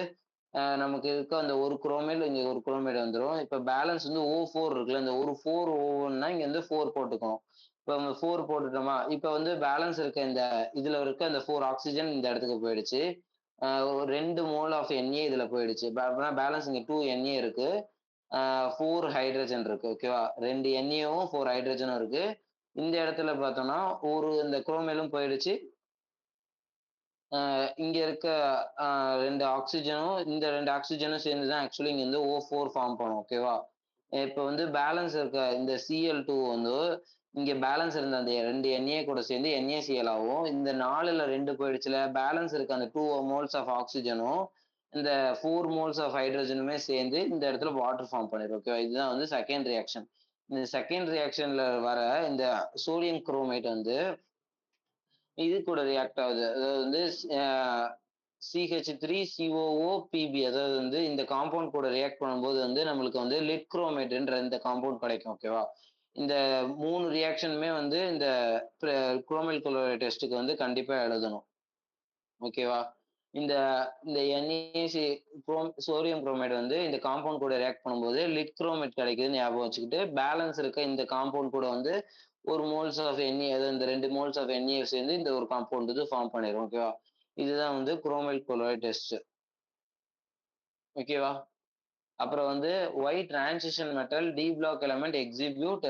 A: நமக்கு இருக்க அந்த ஒரு குரோமைல் இங்க ஒரு குரோமைடு வந்துடும். இப்போ பேலன்ஸ் வந்து O4 இருக்குல்ல, இந்த ஒரு 4 O1னா இங்க வந்து 4 போட்டுக்கணும். இப்போ நம்ம 4 போட்டுட்டோமா, இப்போ வந்து பேலன்ஸ் இருக்க இந்த இதுல இருக்க அந்த 4 ஆக்சிஜன் இந்த இடத்துக்கு போயிடுச்சு. ஒரு 2 மோல் ஆஃப் Na இதுல போயிடுச்சு. பேலன்ஸ் இங்க 2 Na இருக்கு, 4 ஹைட்ரஜன் இருக்கு ஓகேவா. 2 Naவும் 4 ஹைட்ரஜனும் இருக்கு. இந்த இடத்துல பார்த்தோம்னா ஒரு இந்த குரோமைலும் போயிடுச்சு. இங்க இருக்க 2 ஆக்சிஜனும் இந்த 2 ஆக்சிஜனும் சேர்ந்து தான் ஆக்சுவலி இங்க வந்து O4 ஃபார்ம் பண்ணும் ஓகேவா. இப்போ வந்து பேலன்ஸ் இருக்க இந்த Cl2 வந்து இங்க பேலன்ஸ் இருந்த அந்த 2 Na கூட சேர்ந்து NaCl ஆகும். இந்த 4ல 2 போயிடுச்சுல, பேலன்ஸ் இருக்க அந்த 2 moles ஆஃப் ஆக்சிஜனும் இந்த 4 moles ஆஃப் ஹைட்ரஜனுமே சேர்ந்து இந்த இடத்துல வாட்டர் ஃபார்ம் பண்ணிடும் ஓகேவா. இதுதான் வந்து செகண்ட் ரியாக்ஷன். இந்த செகண்ட் ரியாக்ஷன்ல வர இந்த சோடியம் குரோமேட் வந்து இது கூட ரியாக்ட் ஆகுது. அதாவது வந்து CH3COO PB, அதாவது இந்த காம்பவுண்ட் கூட ரியாக்ட் பண்ணும்போது நம்மளுக்கு லிட் குரோமேட்ன்ற இந்த காம்பவுண்ட் கிடைக்கும். ஓகேவா? இந்த 3 ரியாக்ஷனுமே இந்த குரோமைல் குளோரைட் டெஸ்ட்டுக்கு கண்டிப்பா எழுதணும். ஓகேவா? இந்த இந்த NaC சோடியம் குரோமைடு இந்த காம்பவுண்ட் கூட ரியாக்ட் பண்ணும்போது லிட் குரோமேட் கிடைக்குதுன்னு ஞாபகம் வச்சுக்கிட்டு, பேலன்ஸ் இருக்க இந்த காம்பவுண்ட் கூட 1 மோல்ஸ் ஆஃப் Na, அதாவது இந்த 2 மோல்ஸ் ஆஃப் NaF சேர்ந்து இந்த ஒரு காம்பவுண்ட் ஃபார்ம் பண்ணிரும். ஓகேவா? இதுதான் குரோமைல் குளோரைட் டெஸ்ட். ஓகேவா? அப்புறம் why transition metal d block element execute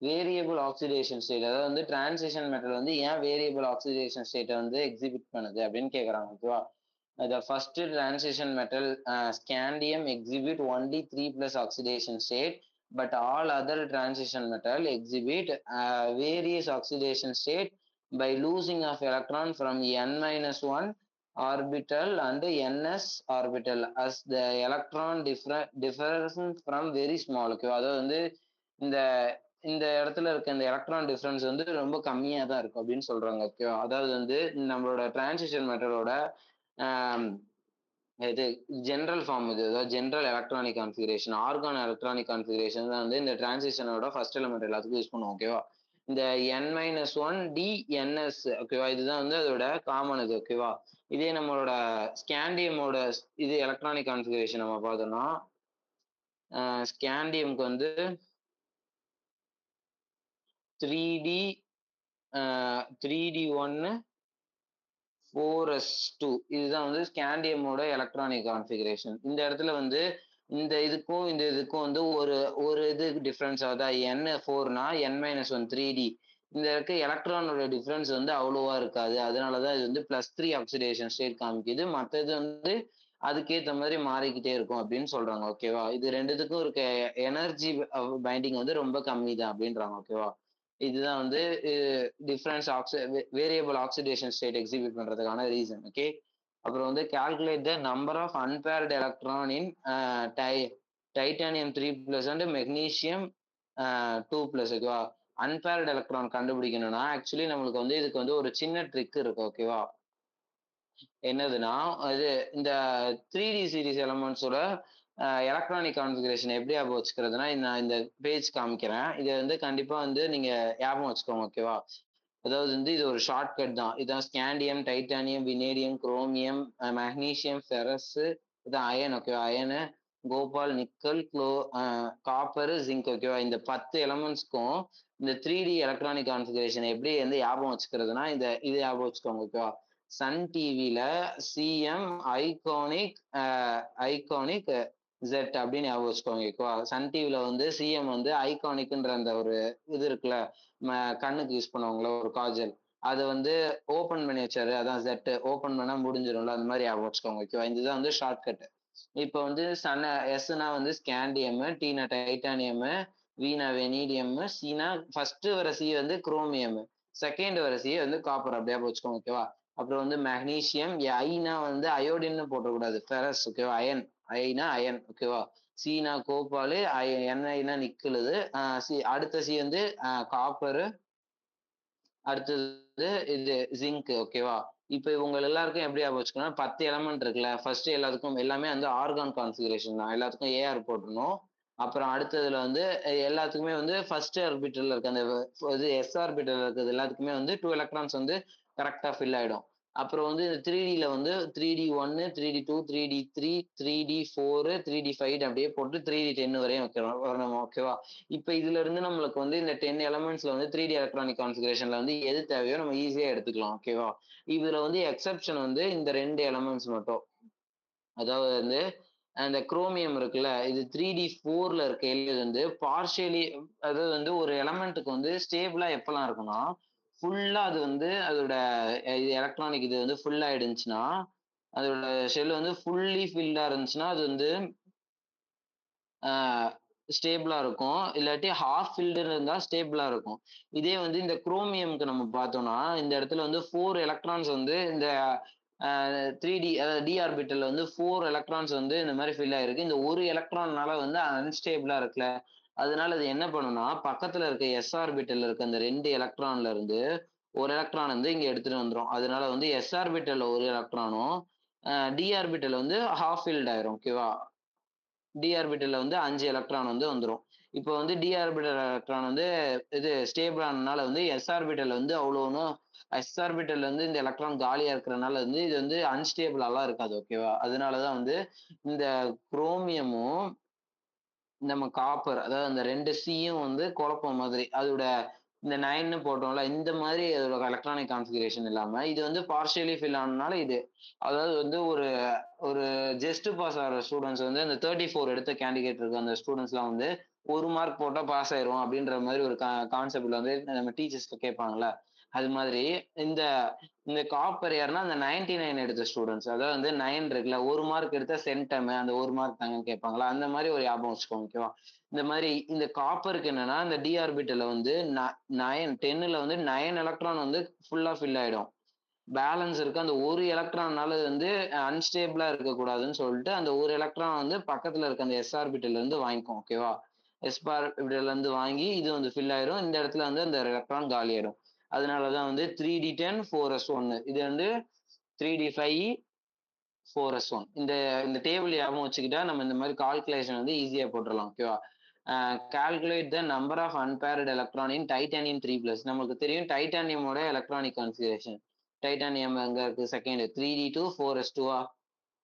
A: variable oxidation state, அதாவது டிரான்சிஷன் மெட்டல் ஏன் வேரியபிள் ஆக்சிடேஷன் ஸ்டேட்டை எக்ஸிபிட் பண்ணுது அப்படின்னு கேட்குறாங்க. ஓகேவா? The first transition metal scandium exhibit only 3+ oxidation state, but all other transition metal exhibit various oxidation state by losing of electron from n-1 orbital and ns orbital as the electron differs from very small. Okay, அதாவது இந்த இந்த இடத்துல இருக்க இந்த electron difference ரொம்ப கம்மியா தான் இருக்கும் அப்படின்னு சொல்றாங்க. ஓகேவா? அதாவது நம்மளோட டிரான்சிஷன் மெட்டலோட இது ஜென்ரல் ஃபார்ம், அதாவது general electronic configuration, argon electronic configuration தான் இந்த டிரான்சிஷனோட ஃபர்ஸ்ட் எலிமெண்ட் எல்லாத்துக்கும் யூஸ் பண்ணுவோம். ஓகேவா? இந்த n-1 DNS, ஓகேவா, இதுதான் அதோட காமன் இது. ஓகேவா? இதே நம்மளோட ஸ்கேண்டியமோட இது எலக்ட்ரானிக் கான்ஃபிகரேஷன் நம்ம பார்த்தோம்னா, ஸ்கேண்டியம்க்கு 3D 3D1 4s2, இதுதான் ஸ்கேண்டியமோட எலக்ட்ரானிக் கான்ஃபிகரேஷன். இந்த இடத்துல இந்த இதுக்கும் ஒரு ஒரு இது டிஃபரன்ஸ், அதாவது N4னா n-1 3D, இந்த இருக்க எலக்ட்ரானோட டிஃபரன்ஸ் அவ்வளோவா இருக்காது. அதனாலதான் இது +3 ஆக்சிடேஷன் ஸ்டேட் காமிக்குது. மற்றது அதுக்கேற்ற மாதிரி மாறிக்கிட்டே இருக்கும் அப்படின்னு சொல்றாங்க. ஓகேவா? இது ரெண்டுத்துக்கும் இருக்க எனர்ஜி பைண்டிங் ரொம்ப கம்மி தான் அப்படின்றாங்க. ஓகேவா? இதுதான் difference variable oxidation state exhibit பண்றதுக்கான ரீசன். ஓகே, அப்புறம் calculate the number of unpaired electron in titanium 3+ and magnesium 2+. ஓகேவா? அன்பேர்டு எலக்ட்ரான் கண்டுபிடிக்கணும்னா ஆக்சுவலி நம்மளுக்கு இதுக்கு ஒரு சின்ன ட்ரிக் இருக்கு. ஓகேவா? என்னதுன்னா, அது இந்த 3D சீரிஸ் எலமெண்ட்ஸோட எலக்ட்ரானிக் கான்ஃபிகரேஷன் எப்படி ஞாபகம் வச்சுக்கிறதுனா, நான் இந்த பேஜ் காமிக்கிறேன். இதை கண்டிப்பா நீங்க ஞாபகம் வச்சுக்கோங்க. ஓகேவா? அதாவது இது ஒரு ஷார்ட்கட் தான். இதான் scandium, titanium, vanadium, chromium, magnesium, ferrous, இதான் அயன். ஓகேவா? Iron, cobalt, nickel, copper, zinc. ஓகேவா? இந்த 10 எலமெண்ட்ஸ்க்கும் இந்த 3D எலக்ட்ரானிக் கான்ஃபிகரேஷன் எப்படி ஞாபகம் வச்சுக்கிறதுனா, இது ஞாபகம் வச்சுக்கோங்க. ஓகேவா? சன் டிவில சிஎம் ஐகானிக் ஜெட் அப்படின்னு ஞாபகம் வச்சுக்கோங்க. ஓகேவா? சன் டிவில சிஎம் ஐகானிக்ன்ற அந்த ஒரு இது இருக்குல்ல, கண்ணுக்கு யூஸ் பண்ணுவாங்களா ஒரு காஜல், அதை ஓபன் பண்ணி வச்சாரு, அதான் ஜெட். ஓபன் பண்ணா முடிஞ்சிடும்ல, அந்த மாதிரி ஞாபகம் வச்சுக்கோங்க. ஓகேவா? இதுதான் ஷார்ட்கட். இப்போ சன் எஸ்னா ஸ்கேண்டியம், டீனா டைட்டானியம், வீனா வெனீடியம், சீனா ஃபர்ஸ்ட் வர சி குரோமியம், செகண்ட் வர சி காப்பர். அப்படியே வச்சுக்கோங்க. ஓகேவா? அப்புறம் மேக்னீசியம், ஐனா அயோடின்னு போட்டக்கூடாது, ஃபெரஸ். ஓகேவா? அயன், ஐனா அயன். ஓகேவா? சீனா கோபாலு, என்ஐனா நிக்கலுது, அடுத்த சி காப்பரு, அடுத்தது இது ஜிங்க். ஓகேவா? இப்ப இவங்க எல்லாருக்கும் எப்படி வச்சுக்கணும், 10 எலமெண்ட் இருக்குல்ல, ஃபர்ஸ்ட் எல்லாத்துக்கும் எல்லாமே ஆர்கான் கான்ஃபிகரேஷன் தான், எல்லாத்துக்கும் ஏஆர் போட்டுருணும். அப்புறம் அடுத்ததுல எல்லாத்துக்குமே ஃபர்ஸ்ட் ஆர்பிட்டல் இருக்க அந்த இது எஸ் ஆர்பிட்டல் இருக்கிறது எல்லாத்துக்குமே 2 எலக்ட்ரான்ஸ் கரெக்டா ஃபில் ஆயிடும். அப்புறம் இந்த 3Dல 3D1, 3D2, 3D3, 3D4, 3D5 அப்படியே போட்டு 3D10 வரையும் வரணும். ஓகேவா? இப்ப இதுல இருந்து நம்மளுக்கு இந்த 10 எலமெண்ட்ஸ்ல 3D எலக்ட்ரானிக் கான்ஃபிகரேஷன்ல எது தேவையோ நம்ம ஈஸியா எடுத்துக்கலாம். ஓகேவா? இதுல எக்ஸெப்ஷன் இந்த 2 எலமெண்ட்ஸ் மட்டும். அதாவது அந்த குரோமியம் இருக்குல்ல, இது 3D4ல இருக்க பார்ஷியலி, அதாவது ஒரு எலமெண்ட்டுக்கு ஸ்டேபிளா எப்பெல்லாம் இருக்கும்னா, ஃபுல்லா அது அதோட எலக்ட்ரானிக் இது ஃபுல் ஆயிடுச்சுன்னா, அதோட ஷெல் ஃபுல்லி ஃபில்டா இருந்துச்சுன்னா அது ஸ்டேபிளா இருக்கும். இல்லாட்டி ஹாஃப் ஃபில்டு இருந்தா ஸ்டேபிளா இருக்கும். இதே இந்த குரோமியம்க்கு நம்ம பார்த்தோம்னா, இந்த இடத்துல 4 எலக்ட்ரான்ஸ் இந்த 3D, அதாவது டி ஆர்பிட்டல்ல 4 எலக்ட்ரான்ஸ் இந்த மாதிரி ஃபில் ஆயிருக்கு. இந்த ஒரு எலக்ட்ரான்னால அன்ஸ்டேபிளா இருக்குல்ல, அதனால அது என்ன பண்ணும்னா, பக்கத்துல இருக்க எஸ் ஆர்பிட்டல்ல இருக்க அந்த 2 எலக்ட்ரான்ல இருந்து ஒரு எலக்ட்ரான் வந்து இங்க எடுத்துட்டு வந்துரும். அதனால வந்து s ஆர்பிட்டல்ல ஒரு எலக்ட்ரானும், d ஆர்பிட்டல் வந்து ஹால்ஃப் ஃபில்ட் ஆயிரும். ஓகேவா? d ஆர்பிட்டல்ல வந்து 5 எலக்ட்ரான் வந்து வந்துரும். இப்போ வந்து d ஆர்பிட்டல் எலக்ட்ரான் வந்து இது ஸ்டேபிள் ஆனனால வந்து s ஆர்பிட்டல் வந்து அவ்வளோ ஒண்ணும் s ஆர்பிட்டல்ல வந்து இந்த எலக்ட்ரான் காலியா இருக்கிறனால வந்து இது வந்து அன்ஸ்டேபிளாலாம் இருக்காது. ஓகேவா? அதனால தான் வந்து இந்த குரோமியமும் நம்ம காப்பர் அதாவது அந்த 2 சியும் வந்து குழப்பம் மாதிரி. அதோட இந்த 9ன்னு போட்டோம்ல, இந்த மாதிரி அதோட எலக்ட்ரானிக் கான்ஃபிகரேஷன் இல்லாம, இது வந்து பார்ஷியலி ஃபில் ஆனனால இது. அதாவது வந்து ஒரு ஒரு ஜஸ்ட் பாஸ் ஆகுற ஸ்டூடண்ட்ஸ் வந்து அந்த 34 எடுத்த கேண்டிடேட் இருக்க அந்த ஸ்டூடண்ட்ஸ்லாம் வந்து 1 மார்க் போட்டா பாஸ் ஆயிருவோம் அப்படின்ற மாதிரி ஒரு கான்செப்ட்ல வந்து நம்ம டீச்சர்ஸ்ட்ட கேட்பாங்கல்ல. அது மாதிரி இந்த இந்த காப்பர் யாருன்னா அந்த 99 எடுத்த ஸ்டூடண்ட்ஸ். அதாவது வந்து 9 இருக்குல்ல, 1 மார்க் எடுத்தா சென்டம் அந்த 1 மார்க் தாங்கன்னு கேட்பாங்கல்ல. அந்த மாதிரி ஒரு ஞாபகம் வச்சுக்கோங்க. ஓகேவா? இந்த மாதிரி இந்த காப்பருக்கு என்னன்னா, இந்த டி ஆர்பிட்டல்ல வந்து 10ல வந்து 9 எலக்ட்ரான் வந்து ஃபுல்லா ஃபில் ஆயிடும். பேலன்ஸ் இருக்கு. அந்த ஒரு எலக்ட்ரான்னால வந்து அன்ஸ்டேபிளா இருக்கக்கூடாதுன்னு சொல்லிட்டு, அந்த ஒரு எலக்ட்ரான் வந்து பக்கத்துல இருக்க அந்த எஸ் ஆர்பிட்டல்ல இருந்து வாங்கிக்கும். ஓகேவா? எஸ் ஆர்பிட்டல்ல இருந்து வாங்கி இது வந்து ஃபில் ஆயிரும். இந்த இடத்துல வந்து அந்த எலக்ட்ரான் காலியாயிடும். அதனால தான் வந்து 3d10 4s1 இது வந்து 3d5 4s1 இந்த இந்த டேபிள் ஞாபகம் வச்சுக்கிட்டா நம்ம இந்த மாதிரி கால்குலேஷன் வந்து ஈஸியா போட்டுடலாம். ஓகேவா? Calculate the number of unpaired electron in titanium 3+. நமக்கு தெரியும் டைட்டானியமோட எலக்ட்ரானிக் கான்ஃபிகரேஷன். டைட்டானியம் எங்க இருக்கு? Second 3d2 4s2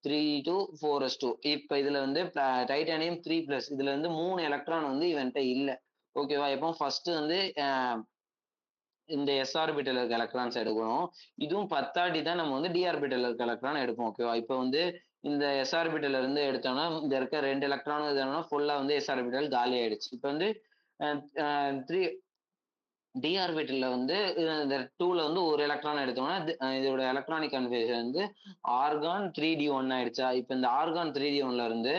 A: 3d2 4s2. இப்ப இதுல வந்து டைட்டானியம் 3+. இதுல வந்து 3 எலக்ட்ரான் வந்து இவன்ட்ட இல்ல. ஓகேவா? இப்போ ஃபர்ஸ்ட் வந்து இந்த எஸ் ஆர்பிட்டல் இருக்க எலக்ட்ரான்ஸ் எடுக்கணும். இதுவும் 10 தான் நம்ம வந்து டி ஆர்பிட்டல் இருக்க எலக்ட்ரான் எடுப்போம். ஓகேவா? இப்போ வந்து இந்த எஸ் ஆர்பிட்டல்ல இருந்து எடுத்தோம்னா, இந்த இருக்க 2 எலக்ட்ரானும் இதனா ஃபுல்லா வந்து எஸ் ஆர்பிட்டல் காலி ஆயிடுச்சு. இப்போ வந்து அ அ 3 டி ஆர்பிட்டல்ல வந்து இந்த 2ல வந்து ஒரு எலக்ட்ரான் எடுத்தோம்னா, இதோட எலக்ட்ரானிக் கன்ஃபிகரேஷன் வந்து ஆர்கான் 3d1 ஆயிடுச்சா? இப்போ இந்த ஆர்கான் 3d1ல இருந்து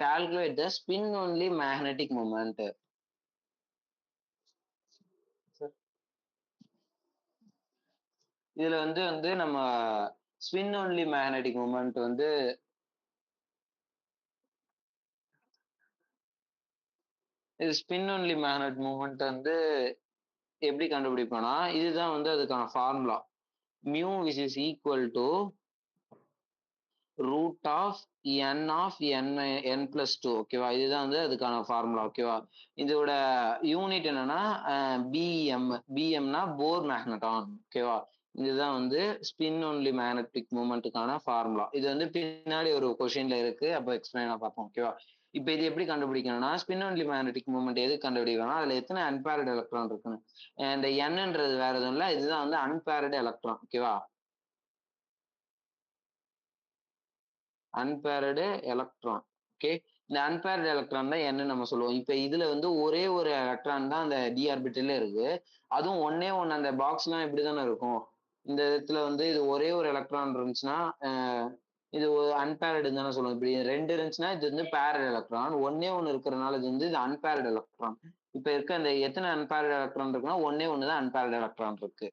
A: கால்குலேட் த ஸ்பின் ஒன்லி மேக்னெட்டிக் மொமெண்ட். இதுல வந்து வந்து நம்ம ஸ்பின் ஒன்லி மேக்னெட்டிக் மூமெண்ட் வந்து இது ஸ்பின் ஒன்லி மேக்னெட் மூமெண்ட் வந்து எப்படி கண்டுபிடிப்போம்னா, இதுதான் வந்து அதுக்கான formula. Mu which is equal to root of n plus two. ஓகேவா? இதுதான் வந்து அதுக்கான ஃபார்முலா. ஓகேவா? இதோட யூனிட் என்னன்னா பிஎம். பிஎம்னா போர் மேக்னட்டான். ஓகேவா? இதுதான் வந்து ஸ்பின் ஒன்லி மேக்னெட்டிக் மூமெண்ட்டுக்கான ஃபார்முலா. இது வந்து பின்னாடி ஒரு கொஸ்டின்ல இருக்கு. அப்போ எக்ஸ்பிளைனா பார்ப்போம். ஓகேவா? இப்போ இது எப்படி கண்டுபிடிக்கணும்னா, ஸ்பின் ஒன்லி மேக்னெட்டிக் மூமெண்ட் எது கண்டுபிடிக்கணும்னா, அதுல எத்தனை அன்பேர்டு எலக்ட்ரான் இருக்குன்னு. இந்த என்னன்றது வேற எதுவும் இல்லை. இதுதான் வந்து அன்பேர்டு எலக்ட்ரான். ஓகேவா? Unpaired electron. ஓகே. இந்த அன்பேர்டு எலக்ட்ரான் தான் என்ன நம்ம சொல்லுவோம். இப்ப இதுல வந்து ஒரே ஒரு எலக்ட்ரான் தான் அந்த டி ஆர்பிட்டல்ல இருக்கு. அதுவும் ஒண்ணே ஒண்ணு அந்த பாக்ஸ்லாம் இப்படிதானே இருக்கும். இந்த இடத்துல வந்து இது ஒரே ஒரு எலக்ட்ரான் இருந்துச்சுன்னா, இது ஒரு அன்பேர்டுன்னு தானே சொல்லுவோம். இப்படி 2 இருந்துச்சுன்னா இது வந்து பேர்டு எலக்ட்ரான். ஒண்ணே ஒண்ணு இருக்கிறனால இது வந்து இது அன்பேர்டு எலக்ட்ரான். இப்ப இருக்க அந்த எத்தனை அன்பேர்டு எலக்ட்ரான் இருக்குன்னா, ஒண்ணே ஒண்ணு தான் அன்பேர்டு எலக்ட்ரான் இருக்கு.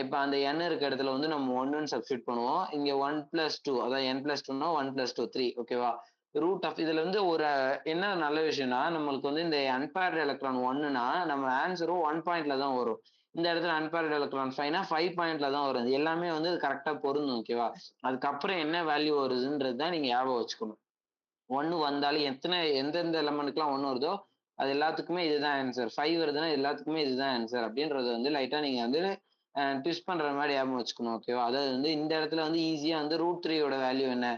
A: இப்ப அந்த n இருக்க இடத்துல வந்து நம்ம 1ன்னு சப்ஸ்டியூட் பண்ணுவோம். இங்க 1+2 அதாவது n+2ன்னா 1+2 3. ஓகேவா? ரூட் ஆஃப் இதுல வந்து ஒரு என்ன நல்ல விஷயம்னா, நம்மளுக்கு வந்து இந்த அன்பேர்டு எலக்ட்ரான் 1ன்னா நம்ம ஆன்ஸரும் 1 பாயிண்ட்ல தான் வரும். இந்த இடத்துல அன்பேர்டு எலக்ட்ரான் 5னா 5 பாயிண்ட்ல தான் வரும். இது எல்லாமே வந்து கரெக்ட்டா பொருந்தும். ஓகேவா? அதுக்கப்புறம் என்ன வேல்யூ வருதுன்றது தான் நீங்க ஞாபகம் வச்சுக்கணும். 1 வந்தாலும் எந்தெந்த எலமெண்ட்க்குலாம் 1 வருதோ, அது எல்லாத்துக்குமே இதுதான் ஆன்ஸர். 5 வருதுன்னா எல்லாத்துக்குமே இதுதான் ஆன்ஸர் அப்படின்றத வந்து லைட்டா நீங்க வந்து ட்விஸ்ட் பண்ற மாரி ஞாபகம் வச்சுக்கணும். ஓகேவா? அதாவது வந்து இந்த இடத்துல வந்து ஈஸியா வந்து √3 யோட வேல்யூ என்ன?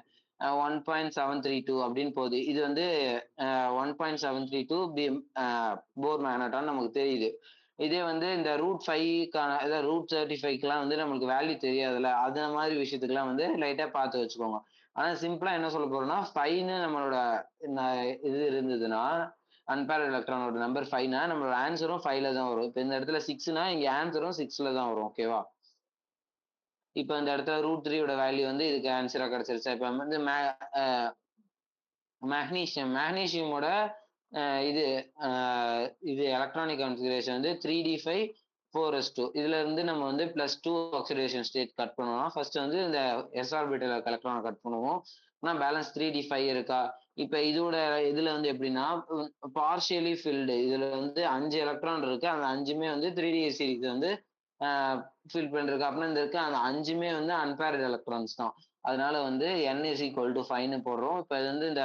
A: 1.732 அப்படின்னு போகுது. இது வந்து 1.732 போர் மேக்னட்டான்னு நமக்கு தெரியுது. இதே வந்து இந்த √5க்கான அதாவது √35க்குலாம் வந்து நம்மளுக்கு வேல்யூ தெரியாதுல்ல. அந்த மாதிரி விஷயத்துக்குலாம் வந்து லைட்டா பார்த்து வச்சுக்கோங்க. ஆனா சிம்பிளா என்ன சொல்ல போறோம்னா, 5ன்னு நம்மளோட ந இது இருந்ததுன்னா, அன்பேர்டு எலக்ட்ரானோட நம்பர் 5னா நம்மளோட ஆன்ஸரும் 5ல தான் வரும். இப்ப இந்த இடத்துல 6னா இங்க ஆன்ஸரும் 6ல தான் வரும். ஓகேவா? இப்ப இந்த இடத்துல √3 யோட வேல்யூ வந்து இதுக்கு ஆன்ஸரா கிடைச்சிருச்சா? இப்ப வந்து அ மேக்னீசியமோட அ இது அ இது எலக்ட்ரானிக் கான்ஃபிகரேஷன் வந்து 3d5 4s2. இதுல இருந்து நம்ம வந்து +2 ஆக்சிடேஷன் ஸ்டேட் கட் பண்ணோம்னா, ஃபர்ஸ்ட் வந்து இந்த s ஆர்பிட்டல் எலக்ட்ரான கட் பண்ணுவோம். ஆனா பேலன்ஸ் 3d5 இருக்கா? இப்ப இதோட இதுல வந்து எப்படின்னா, பார்ஷியலி ஃபில்டு இதுல வந்து 5 எலக்ட்ரான் இருக்கு. அந்த 5மே வந்து 3d சீரிஸ் வந்து ஃபில் பண்ணிருக்கு. அப்புறம் இந்த இருக்க அந்த 5மே வந்து அன்பேர்டு எலக்ட்ரான்ஸ் தான். அதனால வந்து n இஸ் ஈக்குவல் டூ 5ன்னு போடுறோம். இப்ப இது வந்து இந்த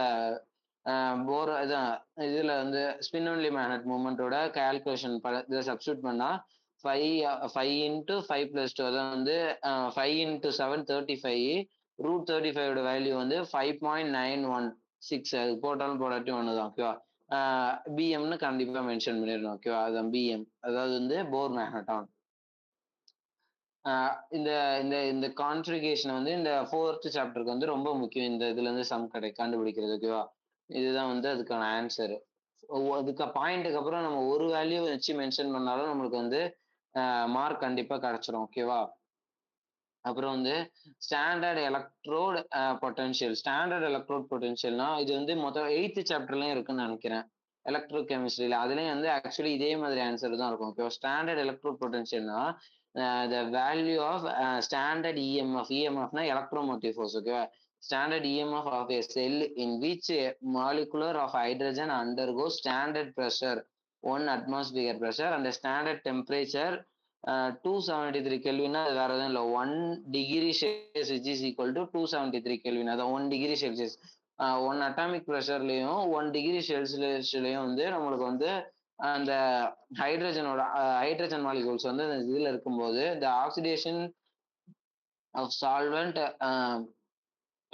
A: போர் இதான் இதுல வந்து ஸ்பின் ஒன்லி மேக்னெட் மூவ்மெண்ட்டோட கால்குலேஷன் இத சப்ஸ்டிட்யூட் பண்ணா 5 இன்டு 5 பிளஸ் 2 அதான் வந்து 5 இன்டு 7 35 ரூட் 35 ஓட வேல்யூ வந்து 5.916 அது போட்டாலும் போடாட்டியும் ஒண்ணுதான் ஓகேவா. பிஎம்னு கண்டிப்பா மென்ஷன் பண்ணிடணும் ஓகேவா. அதுதான் பிஎம், அதாவது வந்து போர் மேக்னட்டான். இந்த இந்த இந்த கான்ஃபிகரேஷன் வந்து இந்த 4th சாப்டருக்கு வந்து ரொம்ப முக்கியம். இந்த இதுல இருந்து சம் கண்டுபிடிக்கிறது ஓகேவா. இதுதான் வந்து அதுக்கான ஆன்சர். அதுக்கு பாயிண்ட்டுக்கு அப்புறம் நம்ம ஒரு வேல்யூ வச்சு மென்ஷன் பண்ணாலும் நம்மளுக்கு வந்து மார்க் கண்டிப்பா கிடைச்சிரும் ஓகேவா. அப்புறம் வந்து standard electrode potential. Standard electrode பொட்டன்ஷியல்னா இது வந்து மொத்தம் 8th சாப்டர்லயும் இருக்குன்னு நினைக்கிறேன். எலக்ட்ரோ கெமிஸ்ட்ரியில அதுலயும் வந்து ஆக்சுவலி இதே மாதிரி ஆன்சர் தான் இருக்கும் ஓகேவா. ஸ்டாண்டர்ட் எலக்ட்ரோட் பொட்டன்ஷியல்னா the value of standard EMF. EMFனா electromotive force ஓகேவா. Standard EMF of a cell in which a molecular of hydrogen undergoes standard pressure 1 atmosphere pressure and a standard temperature 273 கெல்வின்னா அது வேற எதுவும் இல்லை 1 degree Celsius which is equal to 273 kelvin. அதான் 1 degree Celsius 1 atomic ப்ரெஷர்லையும் 1 degree செல்சியஸ்லையும் வந்து நம்மளுக்கு வந்து அந்த hydrogen molecules வந்து இதுல இருக்கும்போது the oxidation of solvent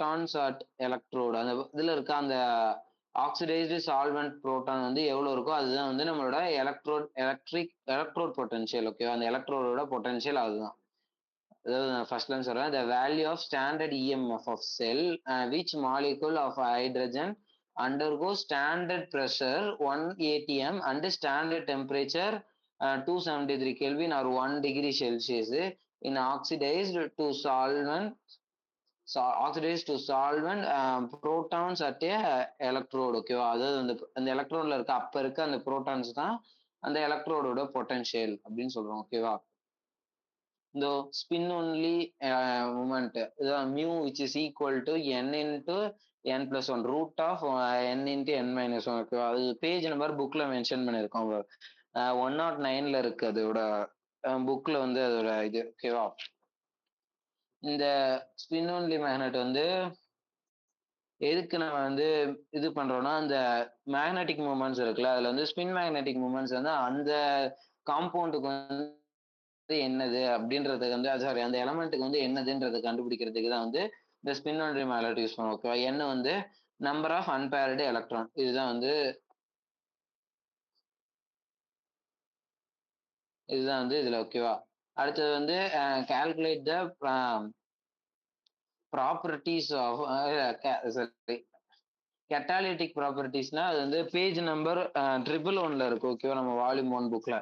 A: protons at electrode அந்த இதுல இருக்க அந்த ஆக்சிடைஸ்டு சால்வெண்ட் புரோட்டான் வந்து எவ்வளவு இருக்கோ அதுதான் வந்து நம்மளோட எலக்ட்ரோட் பொட்டன்ஷியல் ஓகேவா. அந்த எலக்ட்ரோடோட பொட்டன்ஷியல் அதுதான். அதாவது நான் ஃபர்ஸ்ட்ல சொல்றேன் the value of standard EMF of cell which molecule of hydrogen undergoes standard pressure 1 atm and standard temperature 273 Kelvin or 1 degree Celsius in oxidized to solvent protons at a electrode ஓகேவா. அதாவது அந்த எலக்ட்ரோட்ல இருக்க அப்ப இருக்க அந்த புரோட்டான்ஸ் தான் அந்த எலக்ட்ரோடோட potential அப்படின்னு சொல்றோம் ஓகேவா. இந்த ஸ்பின் ஒன்லி மூமெண்ட் இதான் mu which is equal to n into n plus 1 root of n into n minus 1 ஓகேவா. அது பேஜ் நம்பர் புக்ல மென்ஷன் பண்ணியிருக்கோம் 109ல இருக்கு அதோட புக்ல வந்து அதோட இது ஓகேவா. இந்த ஸ்பின் ஒன்லி மேக்னெட் வந்து எதுக்கு நம்ம வந்து இது பண்றோம்னா அந்த மேக்னெட்டிக் மூமெண்ட்ஸ் இருக்குல்ல அதுல வந்து ஸ்பின் மேக்னெட்டிக் மூமெண்ட்ஸ் வந்து அந்த காம்பவுண்டுக்கு வந்து என்னது அப்படின்றதுக்கு வந்து சாரி அந்த எலமெண்ட்டுக்கு வந்து என்னதுன்றதை கண்டுபிடிக்கிறதுக்கு தான் வந்து இந்த ஸ்பின் ஒன்லி மேக்னெட் யூஸ் பண்ணுவோம் ஓகேவா. என்ன வந்து நம்பர் ஆஃப் அன்பேர்டு எலக்ட்ரான் இதுதான் வந்து இதுல ஓகேவா. அடுத்தது வந்து calculate the properties of sorry catalytic ப்ராப்பர்ட்டிஸ்னா அது வந்து பேஜ் நம்பர் 111ல இருக்கு ஓகேவா. நம்ம வால்யூம் 1 புக்ல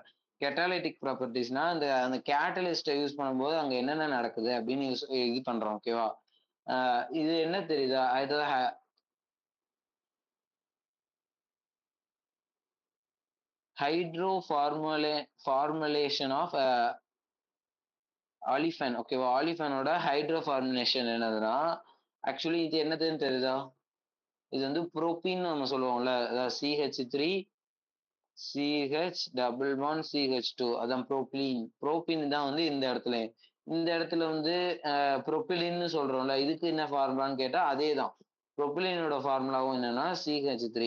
A: கெட்டாலிட்டிக் ப்ராப்பர்ட்டிஸ்னா அந்த அந்த கேட்டலிஸ்ட்டை யூஸ் பண்ணும்போது அங்க என்னென்ன நடக்குது அப்படின்னு இது பண்றோம் ஓகேவா. இது என்ன தெரியுதா ஹைட்ரோ ஃபார்முலேஷன் ஆஃப் ஆலிஃபன் ஓகேவா. ஆலிஃபனோட ஹைட்ரோ ஃபார்முலேஷன் என்னதுன்னா ஆக்சுவலி இது என்னதுன்னு தெரியுதா. இது வந்து புரோப்பீன் நம்ம சொல்லுவோம்ல அதாவது CH3 CH+1CH2 அதான் புரோப்பீன் தான் வந்து இந்த இடத்துல வந்து புரோப்பிலின்னு சொல்றோம்ல இதுக்கு என்ன ஃபார்முலான்னு கேட்டா அதே தான். புரோப்பிலினோட ஃபார்முலாவும் என்னன்னா CH3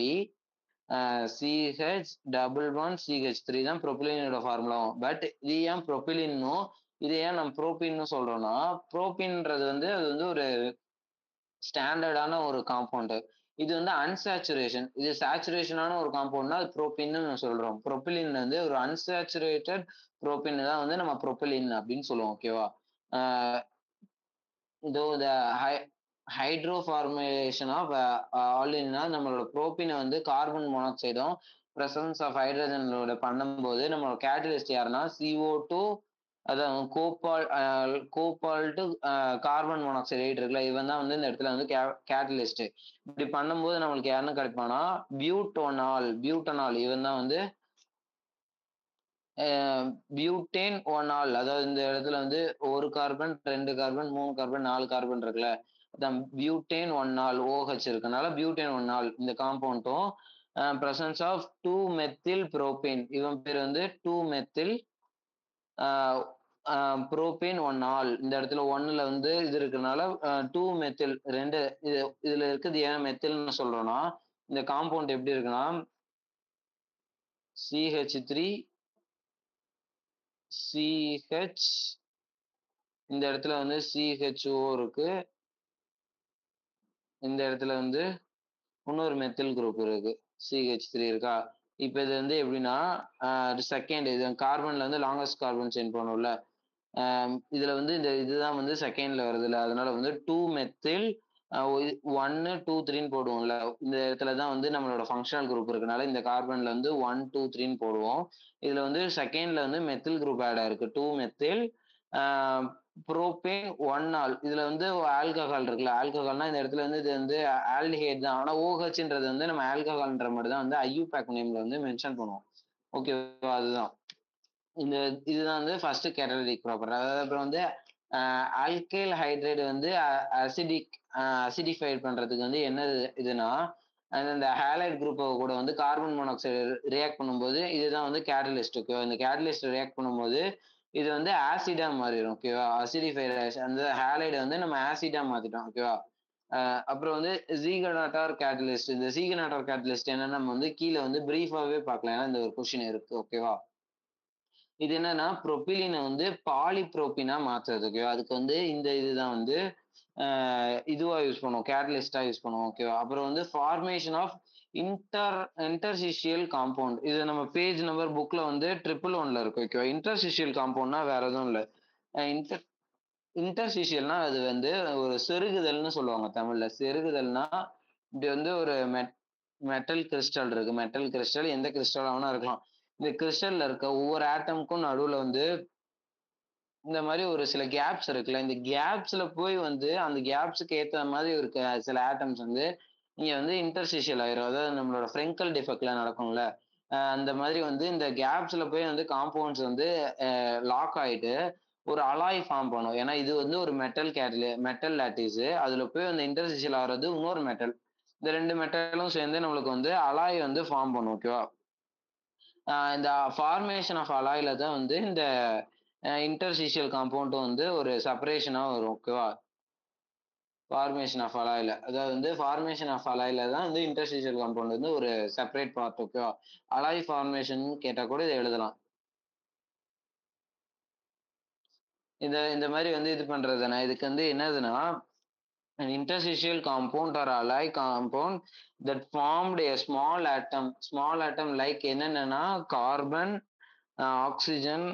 A: CH+1CH3 தான் புரோப்பிலினோட ஃபார்முலாவும். பட் இது ஏன் புரோப்பிலின்னும் இது ஏன் நம்ம புரோப்பீன்னு சொல்றோம்னா புரோப்பீன்ன்றது வந்து அது வந்து ஒரு ஸ்டாண்டர்டான ஒரு காம்பவுண்டு. இது வந்து அன்சாச்சுரேஷன். இது சேச்சுரேஷனான ஒரு காம்பவுண்ட்னா அது புரோப்பின்னு சொல்றோம். புரோப்பிலின் வந்து ஒரு அன்சாச்சுரேட்டட் புரோப்பின் தான் வந்து நம்ம புரோப்பிலின் அப்படின்னு சொல்லுவோம் ஓகேவா. இதோ இந்த ஹைட்ரோ ஃபார்முலேஷன் ஆஃப் ஆலின்னா நம்மளோட புரோப்பினை வந்து கார்பன் மோனாக்சைடும் பிரசன்ஸ் ஆஃப் ஹைட்ரஜனோட பண்ணும்போது நம்மளோட கேட்டலிஸ்ட் யாருன்னா CO2 அதான் கோபால்ட் கார்பன் மோனாக்சைடு இருக்குல்ல இவன் தான் வந்து இந்த இடத்துல வந்து கேட்டலிஸ்ட். இப்படி பண்ணும்போது நம்மளுக்கு யாருன்னு கிடைப்பானா பியூட்டனால் இவன் தான் வந்து பியூட்டேன் 1 அதாவது இந்த இடத்துல வந்து 1 கார்பன் 2 கார்பன் 3 கார்பன் 4 கார்பன் இருக்குல்ல அதான் பியூட்டேன் 1 OH இருக்கனால பியூட்டேன் 1 இந்த காம்பவுண்டும் பிரசன்ஸ் ஆஃப் 2 மெத்தில் புரோப்பேன் இவன் பேர் வந்து 2 மெத்தில் புரோபேன் 1 ஆல் இந்த இடத்துல 1ல வந்து இது இருக்கனால 2 மெத்தில் 2 இதுல இருக்குது ஏன் மெத்தில்னு சொல்றோம்னா, இந்த காம்பவுண்ட் எப்படி இருக்குன்னா, CH3 CH இந்த இடத்துல வந்து CHO இருக்கு. இந்த இடத்துல வந்து இன்னொரு மெத்தில் குரூப் இருக்கு. CH3 இருக்கா? இப்ப இது வந்து எப்படின்னா, செகண்ட் இது கார்பன்ல வந்து லாங்கஸ்ட் கார்பன் செயின் பண்ணும்ல. இதுல வந்து இந்த இதுதான் வந்து செகண்ட்ல வருதுல்ல. அதனால வந்து 2 மெத்தில் 1, 2, 3ன்னு போடுவோம்ல. இந்த இடத்துல தான் வந்து நம்மளோட ஃபங்ஷனல் குரூப் இருக்கனால இந்த கார்பன்ல வந்து 1, 2, 3ன்னு போடுவோம். இதுல வந்து செகண்ட்ல வந்து மெத்தில் குரூப் ஆட் ஆயிருக்கு. 2 மெத்தில் அ புரோபேன் 1 ஆல். இதுல வந்து ஆல்கஹால் இருக்குல்ல. ஆல்கஹால்னா இந்த இடத்துல வந்து இது வந்து ஆல்டிஹைட் தான். ஆனா OHன்றது வந்து நம்ம ஆல்கஹால்ன்ற மாரி தான் வந்து IUPAC நேம்ல வந்து மென்ஷன் பண்ணுவோம். ஓகேவா? அதுதான். இந்த இதுதான் வந்து ஃபர்ஸ்ட் கேட்டலிட்டிக் ப்ராப்பர்ட்டி. அதாவது அப்புறம் வந்து ஆல்கைல் ஹைட்ரைடு வந்து அசிடிஃபைட் பண்றதுக்கு வந்து என்ன இதுன்னா, இந்த ஹாலைட் குரூப் கூட வந்து கார்பன் மோனாக்சைடு ரியாக்ட் பண்ணும்போது இதுதான் வந்து கேட்டலிஸ்ட். ஓகேவா? இந்த கேட்டலிஸ்ட் ரியாக்ட் பண்ணும்போது இது வந்து ஆசிடா மாறிடும். ஓகேவா? அசிடிஃபைட் அந்த ஹாலைடு வந்து நம்ம ஆசிடா மாத்திட்டோம். ஓகேவா? அப்புறம் வந்து ஜீகனாட்டார் கேட்டலிஸ்ட். இந்த ஜீகனாட்டார் கேட்டலிஸ்ட் என்னன்னு நம்ம வந்து கீழ வந்து பிரீஃபாவே பார்க்கலாம். ஏன்னா இந்த ஒரு கொஸ்டின் இருக்கு. ஓகேவா? இது என்னன்னா புரோபிலீனை வந்து பாலிப்ரோபினா மாத்துறது. ஓகேவா? அதுக்கு வந்து இந்த இதுதான் வந்து இதுவா யூஸ் பண்ணுவோம். கேட்டலிஸ்டா யூஸ் பண்ணுவோம். ஓகேவா? அப்புறம் வந்து ஃபார்மேஷன் ஆஃப் இன்டர்ஸ்டிஷியல் காம்பவுண்ட். இது நம்ம பேஜ் நம்பர் புக்ல வந்து 111ல இருக்கு. ஓகேவா? இன்டர்ஸ்டிஷியல் காம்பவுண்ட்னா வேற எதுவும் இல்ல. இன்டர் இன்டர்ஸ்டிஷியல்னா அது வந்து ஒரு செருகுதல்னு சொல்லுவாங்க தமிழ்ல. செருகுதல்னா இப்படி வந்து ஒரு மெட்டல் கிறிஸ்டல் இருக்கு. மெட்டல் கிறிஸ்டல் எந்த கிறிஸ்டல் வேணா இருக்கலாம். இந்த கிறிஸ்டல்ல இருக்க ஒவ்வொரு ஆட்டம்க்கும் நடுவுல வந்து இந்த மாதிரி ஒரு சில கேப்ஸ் இருக்குல்ல. இந்த கேப்ஸ்ல போய் வந்து அந்த கேப்ஸ்க்கு ஏத்த மாதிரி இருக்க சில ஆட்டம்ஸ் வந்து இங்க வந்து இன்டர்ஸ்டிஷியல் ஆயிரும். அதாவது நம்மளோட ஃப்ரெங்கல் டிஃபெக்ட்ல நடக்கும்ல. அந்த மாதிரி வந்து இந்த கேப்ஸ்ல போய் வந்து காம்பவுண்ட்ஸ் வந்து லாக் ஆயிட்டு ஒரு அலாய் ஃபார்ம் பண்ணும். ஏன்னா இது வந்து ஒரு மெட்டல் லாட்டிஸ். அதுல போய் அந்த இன்டர்ஸ்டிஷியல் ஆகிறது இன்னொரு மெட்டல். இந்த 2 மெட்டலும் சேர்ந்து நம்மளுக்கு வந்து அலாய் வந்து ஃபார்ம் பண்ணும். ஓகேவா? இந்த ஃபார்மேஷன் ஆஃப் அலாய்ல தான் வந்து இந்த இன்டர்ஸ்டிஷியல் காம்பவுண்ட் வந்து ஒரு செப்பரேஷனா வரும். ஓகேவா? ஃபார்மேஷன் ஆஃப் அலாய்ல. அதாவது வந்து ஃபார்மேஷன் ஆஃப் அலாய்ல தான் வந்து இன்டர்ஸ்டிஷியல் காம்பவுண்ட் வந்து ஒரு செப்பரேட் பார்ட். ஓகேவா? அலாய் ஃபார்மேஷன் கேட்டா கூட இதை எழுதலாம். இந்த மாதிரி வந்து இது பண்றதுனா இதுக்கு வந்து என்னதுன்னா an interstitial compound or alloy compound that formed a small atom like என்னென்னன்னா கார்பன் ஆக்சிஜன்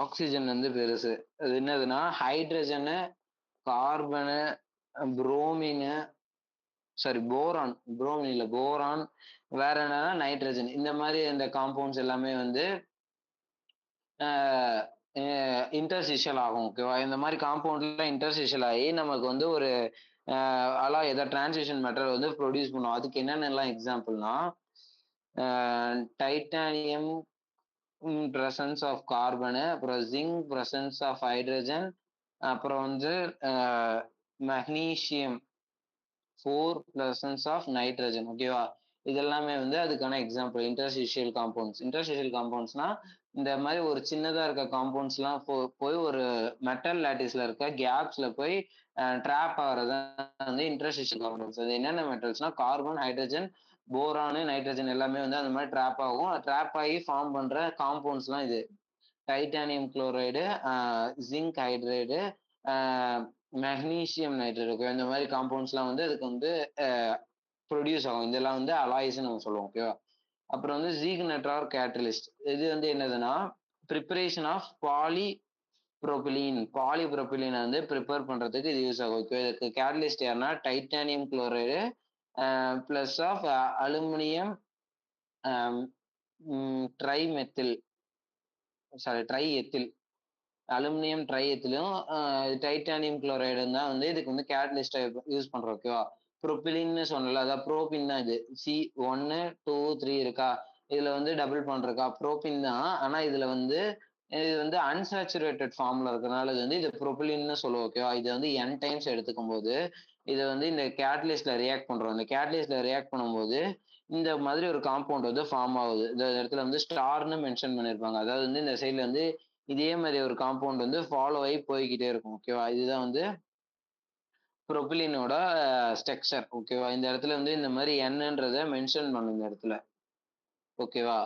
A: ஆக்சிஜன் வந்து பெருசு. அது என்னதுன்னா ஹைட்ரஜனு கார்பனு புரோமினு புரோமின் இல்ல போரான் வேற என்னன்னா நைட்ரஜன். இந்த மாதிரி இந்த காம்பவுண்ட்ஸ் எல்லாமே வந்து இன்டர்ஸ்டிஷியல் ஆகும். ஓகேவா? இந்த மாதிரி காம்பவுண்ட்ல இன்டர்ஸ்டிஷியல் ஆகி நமக்கு வந்து ஒரு அலாய் ஏதாவது டிரான்சிஷன் மெட்டல் வந்து ப்ரொடியூஸ் பண்ணும். அதுக்கு என்னென்னலாம் எக்ஸாம்பிள்னா டைட்டானியம் பிரசன்ஸ் ஆஃப் கார்பனு, அப்புறம் ஜிங்க் பிரசன்ஸ் ஆஃப் ஹைட்ரஜன், அப்புறம் வந்து மெக்னீசியம் 4 பிரசன்ஸ் ஆஃப் நைட்ரஜன். ஓகேவா? இது எல்லாமே வந்து அதுக்கான எக்ஸாம்பிள் இன்டர்ஸ்டிஷியல் காம்பவுண்ட்ஸ். இன்டர்ஸ்டிஷியல் காம்பவுண்ட்ஸ்னா இந்த மாதிரி ஒரு சின்னதா இருக்க காம்பவுண்ட்ஸ்லாம் போய் ஒரு மெட்டல் லாட்டிஸ்ல இருக்க கேப்ஸ்ல போய் ட்ராப் ஆகிறது வந்து இன்டர்ஸ்டிஷியல் காம்பவுண்ட்ஸ். அது என்னென்ன மெட்டல்ஸ்னா கார்பன், ஹைட்ரஜன், போரானு, நைட்ரஜன் எல்லாமே வந்து அந்த மாதிரி ட்ராப் ஆகும். ட்ராப் ஆகி ஃபார்ம் பண்ற காம்பவுண்ட்ஸ்லாம் இது titanium chloride, zinc hydride, magnesium nitrate. இந்த மாதிரி காம்பவுண்ட்ஸ்லாம் வந்து அதுக்கு வந்து ப்ரொடியூஸ் ஆகும். இதெல்லாம் வந்து அலாய்ஸ்ன்னு நம்ம சொல்லுவோம். ஓகேவா? அப்புறம் வந்து ஜீக்னெட்டார் கேட்டலிஸ்ட். இது வந்து என்னதுன்னா ப்ரிப்பரேஷன் ஆஃப் பாலிப்ரோபிலீன் வந்து ப்ரிப்பேர் பண்றதுக்கு இது யூஸ் ஆகும். ஓகே, இதுக்கு கேட்டலிஸ்ட் யாருன்னா titanium chloride plus of aluminium trimethyl triethyl aluminium tri எத்திலும் டைட்டானியம் குளோரைடும் தான் வந்து இதுக்கு வந்து கேட்டலிஸ்டா யூஸ் பண்றோம். ஓகேவா? ப்ரொபிலின்னு சொன்னல, அதான் ப்ரோபின் தான். இது C1 2 3 இருக்கா, இதுல வந்து டபுள் பாண்ட் இருக்கா, ப்ரோபின் தான். ஆனா இதுல வந்து இது வந்து அன்சாச்சுரேட்டட் ஃபார்ம்ல இருக்கனால இது வந்து இது ப்ரொபிலின்னு சொல்லுவோம். ஓகேவா? இது வந்து n டைம்ஸ் எடுத்துக்கும் போது இதை வந்து இந்த கேட்டலிஸ்ட்ல ரியாக்ட் பண்றோம். இந்த கேட்டலிஸ்ட்ல ரியாக்ட் பண்ணும்போது இந்த மாதிரி ஒரு காம்பவுண்ட் வந்து ஃபார்ம் ஆகுது. இந்த இடத்துல வந்து ஸ்டார்ன்னு மென்ஷன் பண்ணியிருப்பாங்க. அதாவது வந்து இந்த சைடுல வந்து இதே மாரி ஒரு காம்பவுண்ட் வந்து ஃபாலோ ஆயி போய்க்கிட்டே இருக்கும். ஓகேவா? இதுதான் வந்து புரோபிலீனோட ஸ்ட்ரக்சர். ஓகேவா? இந்த இடத்துல வந்து இந்த மாரி Nன்றத மென்ஷன் பண்ணும் இந்த இடத்துல. ஓகேவா?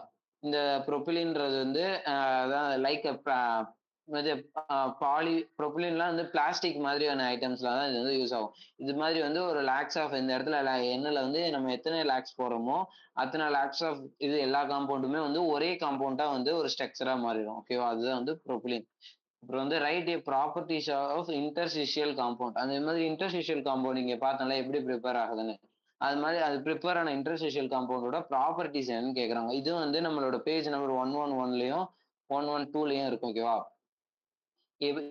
A: இந்த புரோபிலீன்றது வந்து அதான் லைக் அ ப இது புரோபிலீன்லாம் வந்து பிளாஸ்டிக் மாதிரியான ஐட்டம்ஸ்ல தான் இது வந்து யூஸ் ஆகும். இது மாதிரி வந்து ஒரு லாக்ஸ் ஆஃப் இந்த இடத்துல எண்ணுல வந்து நம்ம எத்தனை லாக்ஸ் போடுறோமோ, அத்தனை லாக்ஸ் ஆஃப் இது எல்லா காம்பவுண்டுமே வந்து ஒரே காம்பவுண்டா வந்து ஒரு ஸ்ட்ரக்சரா மாறிடும். ஓகேவா? அதுதான் வந்து புரோபிலீன். அப்புறம் வந்து write a properties of interstitial compound. அந்த மாதிரி இன்டர்ஸ்டிஷியல் காம்பவுண்ட் நீங்க பார்த்தோம்ல எப்படி ப்ரிப்பேர் ஆகுதுன்னு. அது மாதிரி அது ப்ரிப்பேர் ஆன இன்டர்ஸ்டிஷியல் காம்பவுண்டோட ப்ராப்பர்ட்டீஸ் என்னன்னு கேட்குறாங்க. இது வந்து நம்மளோட பேஜ் நம்பர் 111லயும் 112லயும் இருக்கும். ஓகேவா?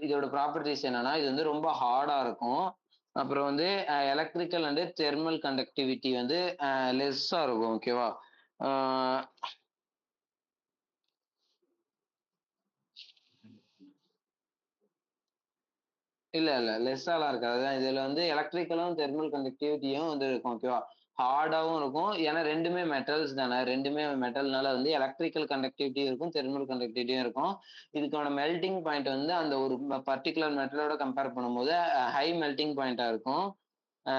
A: இதோட ப்ராப்பர்ட்டீஸ் என்னன்னா, இது வந்து ரொம்ப ஹார்டா இருக்கும். அப்புறம் வந்து எலக்ட்ரிக்கல் அண்ட் தெர்மல் கண்டக்டிவிட்டி வந்து லெஸ்ஸா இருக்கும். ஓகேவா? ஆ இல்ல, இல்ல. லெஸ்ஸாலாம் இருக்காது. இதுல வந்து எலக்ட்ரிக்கலும், தெர்மல் கண்டக்டிவிட்டியும் வந்து இருக்கும். ஓகேவா? ஹார்டாவும் இருக்கும். ஏன்னா 2மே மெட்டல்ஸ் தானே. 2மே மெட்டல்னால வந்து எலக்ட்ரிக்கல் கண்டக்டிவிட்டியும் இருக்கும், தெர்மல் கண்டக்டிவிட்டியும் இருக்கும். இதுக்கான மெல்டிங் பாயிண்ட் வந்து அந்த ஒரு பர்ட்டிகுலர் மெட்டலோட கம்பேர் பண்ணும்போது ஹை மெல்டிங் பாயிண்ட்டா இருக்கும். அ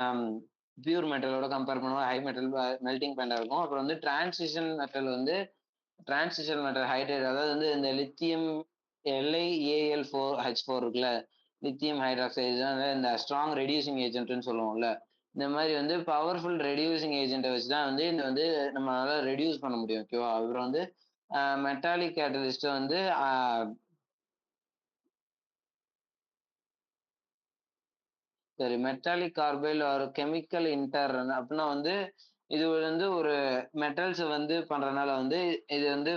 A: அம் பியூர் மெட்டலோட கம்பேர் பண்ணும்போது ஹை மெல்டிங் பாயிண்ட்டா இருக்கும். அப்புறம் வந்து டிரான்சிஷன் மெட்டல் ஹைட்ரைடு அதாவது வந்து இந்த லித்தியம் LiAl4H4 இருக்குல்ல. லித்தியம் ஹைட்ராக்சைடு தான் இந்த ஸ்ட்ராங் ரெடியூசிங் ஏஜென்ட்ன்னு சொல்லுவோம்ல. இந்த மாதிரி வந்து பவர்ஃபுல் ரெடியூசிங் ஏஜென்ட்ட வச்சு தான் வந்து இந்த வந்து நம்மளால ரெடியூஸ் பண்ண முடியும். ஓகேவா? அப்புறம் வந்து மெட்டாலிக் கேட்டலிஸ்ட்ட வந்து சரி மெட்டாலிக் கார்பைல் ஒரு கெமிக்கல் இன்டர் அப்படின்னா வந்து இது வந்து ஒரு மெட்டல்ஸ் வந்து பண்றதுனால வந்து இது வந்து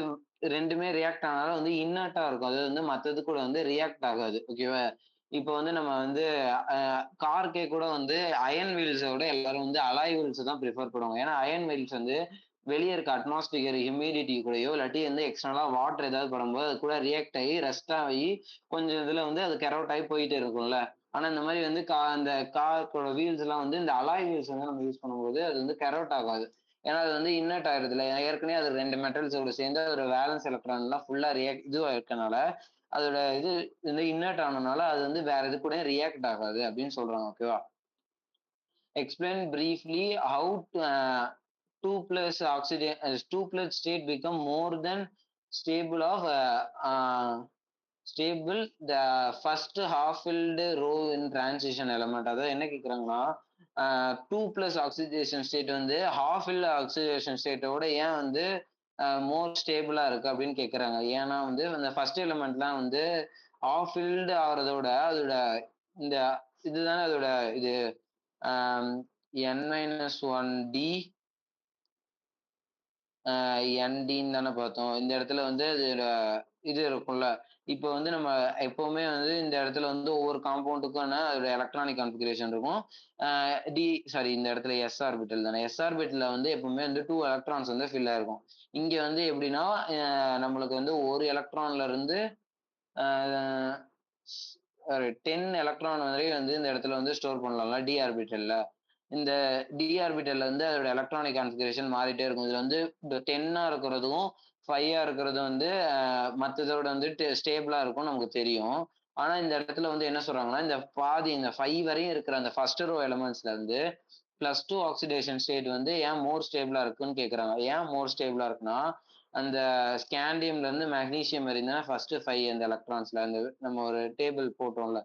A: 2மே ரியாக்ட் ஆனாலும் வந்து இன்னர்ட்டா இருக்கும். அதாவது வந்து மத்தது கூட வந்து ரியாக்ட் ஆகாது. ஓகேவா? இப்போ வந்து நம்ம வந்து காருக்கே கூட வந்து அயர்ன் வீல்ஸ விட எல்லாரும் வந்து அலாய் வீல்ஸ் தான் பிரிஃபர் பண்ணுவாங்க. ஏன்னா அயர்ன் வீல்ஸ் வந்து வெளிய இருக்க அட்மாஸ்பியர் ஹியூமிடிட்டி கூடயோ இல்லாட்டி வந்து எக்ஸ்டர்னலா வாட்டர் ஏதாவது படும்போது அது கூட ரியாக்ட் ஆகி ரஸ்ட் ஆகி கொஞ்சம் இதுல வந்து அது கெரோட் ஆகி போயிட்டே இருக்கும்ல. ஆனா இந்த மாதிரி வந்து அந்த காரோட வீல்ஸ் எல்லாம் வந்து இந்த அலாய் வீல்ஸ் வந்து நம்ம யூஸ் பண்ணும்போது அது வந்து கெரோட் ஆகாது. ஏன்னா அது வந்து இன்னர்ட் ஆயிருதுல. ஏற்கனவே அது 2 மெட்டல்ஸோட சேர்ந்து ஒரு வேலன்ஸ் எலக்ட்ரான் எல்லாம் ஃபுல்லா இதுவா இருக்கனால அதோட இது வந்து இன்னர்ட் ஆனனால அது வந்து வேற இது கூட ரியாக்ட் ஆகாது அப்படின்னு சொல்றாங்க. ஓகேவா? Explain briefly how 2 plus oxidation 2 plus state become more than stable of stable the first half filled row in transition element. அதாவது என்ன கேக்குறாங்கன்னா 2 plus oxidation state வந்து half filled oxidation state ஓட ஏன் வந்து மோர் ஸ்டேபிளா இருக்கு அப்படின்னு கேக்குறாங்க. ஏன்னா வந்து அந்த ஃபர்ஸ்ட் எலிமெண்ட்லாம் வந்து half filled ஆகுறதோட அதோட இந்த இதுதானே அதோட இது N-1D NDன்னு தானே பார்த்தோம். இந்த இடத்துல வந்து அதோட இது இருக்கும்ல. இப்போ வந்து நம்ம எப்பவுமே வந்து இந்த இடத்துல வந்து ஒவ்வொரு காம்பவுண்டுக்கான அதோட எலக்ட்ரானிக் கான்ஃபிகரேஷன் இருக்கும். அ டி சாரி இந்த இடத்துல எஸ் ஆர்பிட்டல் தானே. எஸ் ஆர்பிட்டல்ல வந்து எப்பவுமே வந்து 2 எலக்ட்ரான்ஸ் வந்து ஃபில் ஆயிருக்கும். இங்க வந்து எப்படின்னா, நம்மளுக்கு வந்து ஒரு எலக்ட்ரான்ல இருந்து அ ஒரு 10 எலக்ட்ரான் வரை வந்து இந்த இடத்துல வந்து ஸ்டோர் பண்ணலாம்ல டி ஆர்பிட்டல்ல. இந்த டி ஆர்பிட்டல்ல வந்து அதோட எலக்ட்ரானிக் கான்ஃபிகரேஷன் மாறிட்டே இருக்கும். இதுல வந்து இந்த 10ஆ இருக்கிறதும், 5ஆ இருக்கிறதும் வந்து மத்ததோட வந்து ஸ்டேபிளா இருக்கும்னு நமக்கு தெரியும். ஆனா இந்த இடத்துல வந்து என்ன சொல்றாங்கன்னா, இந்த பாதி இந்த 5 வரையும் இருக்கிற அந்த ஃபர்ஸ்ட் ரோ எலிமெண்ட்ஸ்ல இருந்து +2 ஆக்சிடேஷன் ஸ்டேட் வந்து ஏன் மோர் ஸ்டேபிளா இருக்குன்னு கேட்கறாங்க. ஏன் மோர் ஸ்டேபிளா இருக்குன்னா, அந்த ஸ்கேண்டியம்ல இருந்து மெக்னீசியம் வரையும் தானே ஃபர்ஸ்ட் 5 அந்த எலக்ட்ரான்ஸ்ல அந்த நம்ம ஒரு டேபிள் போட்டோம்ல.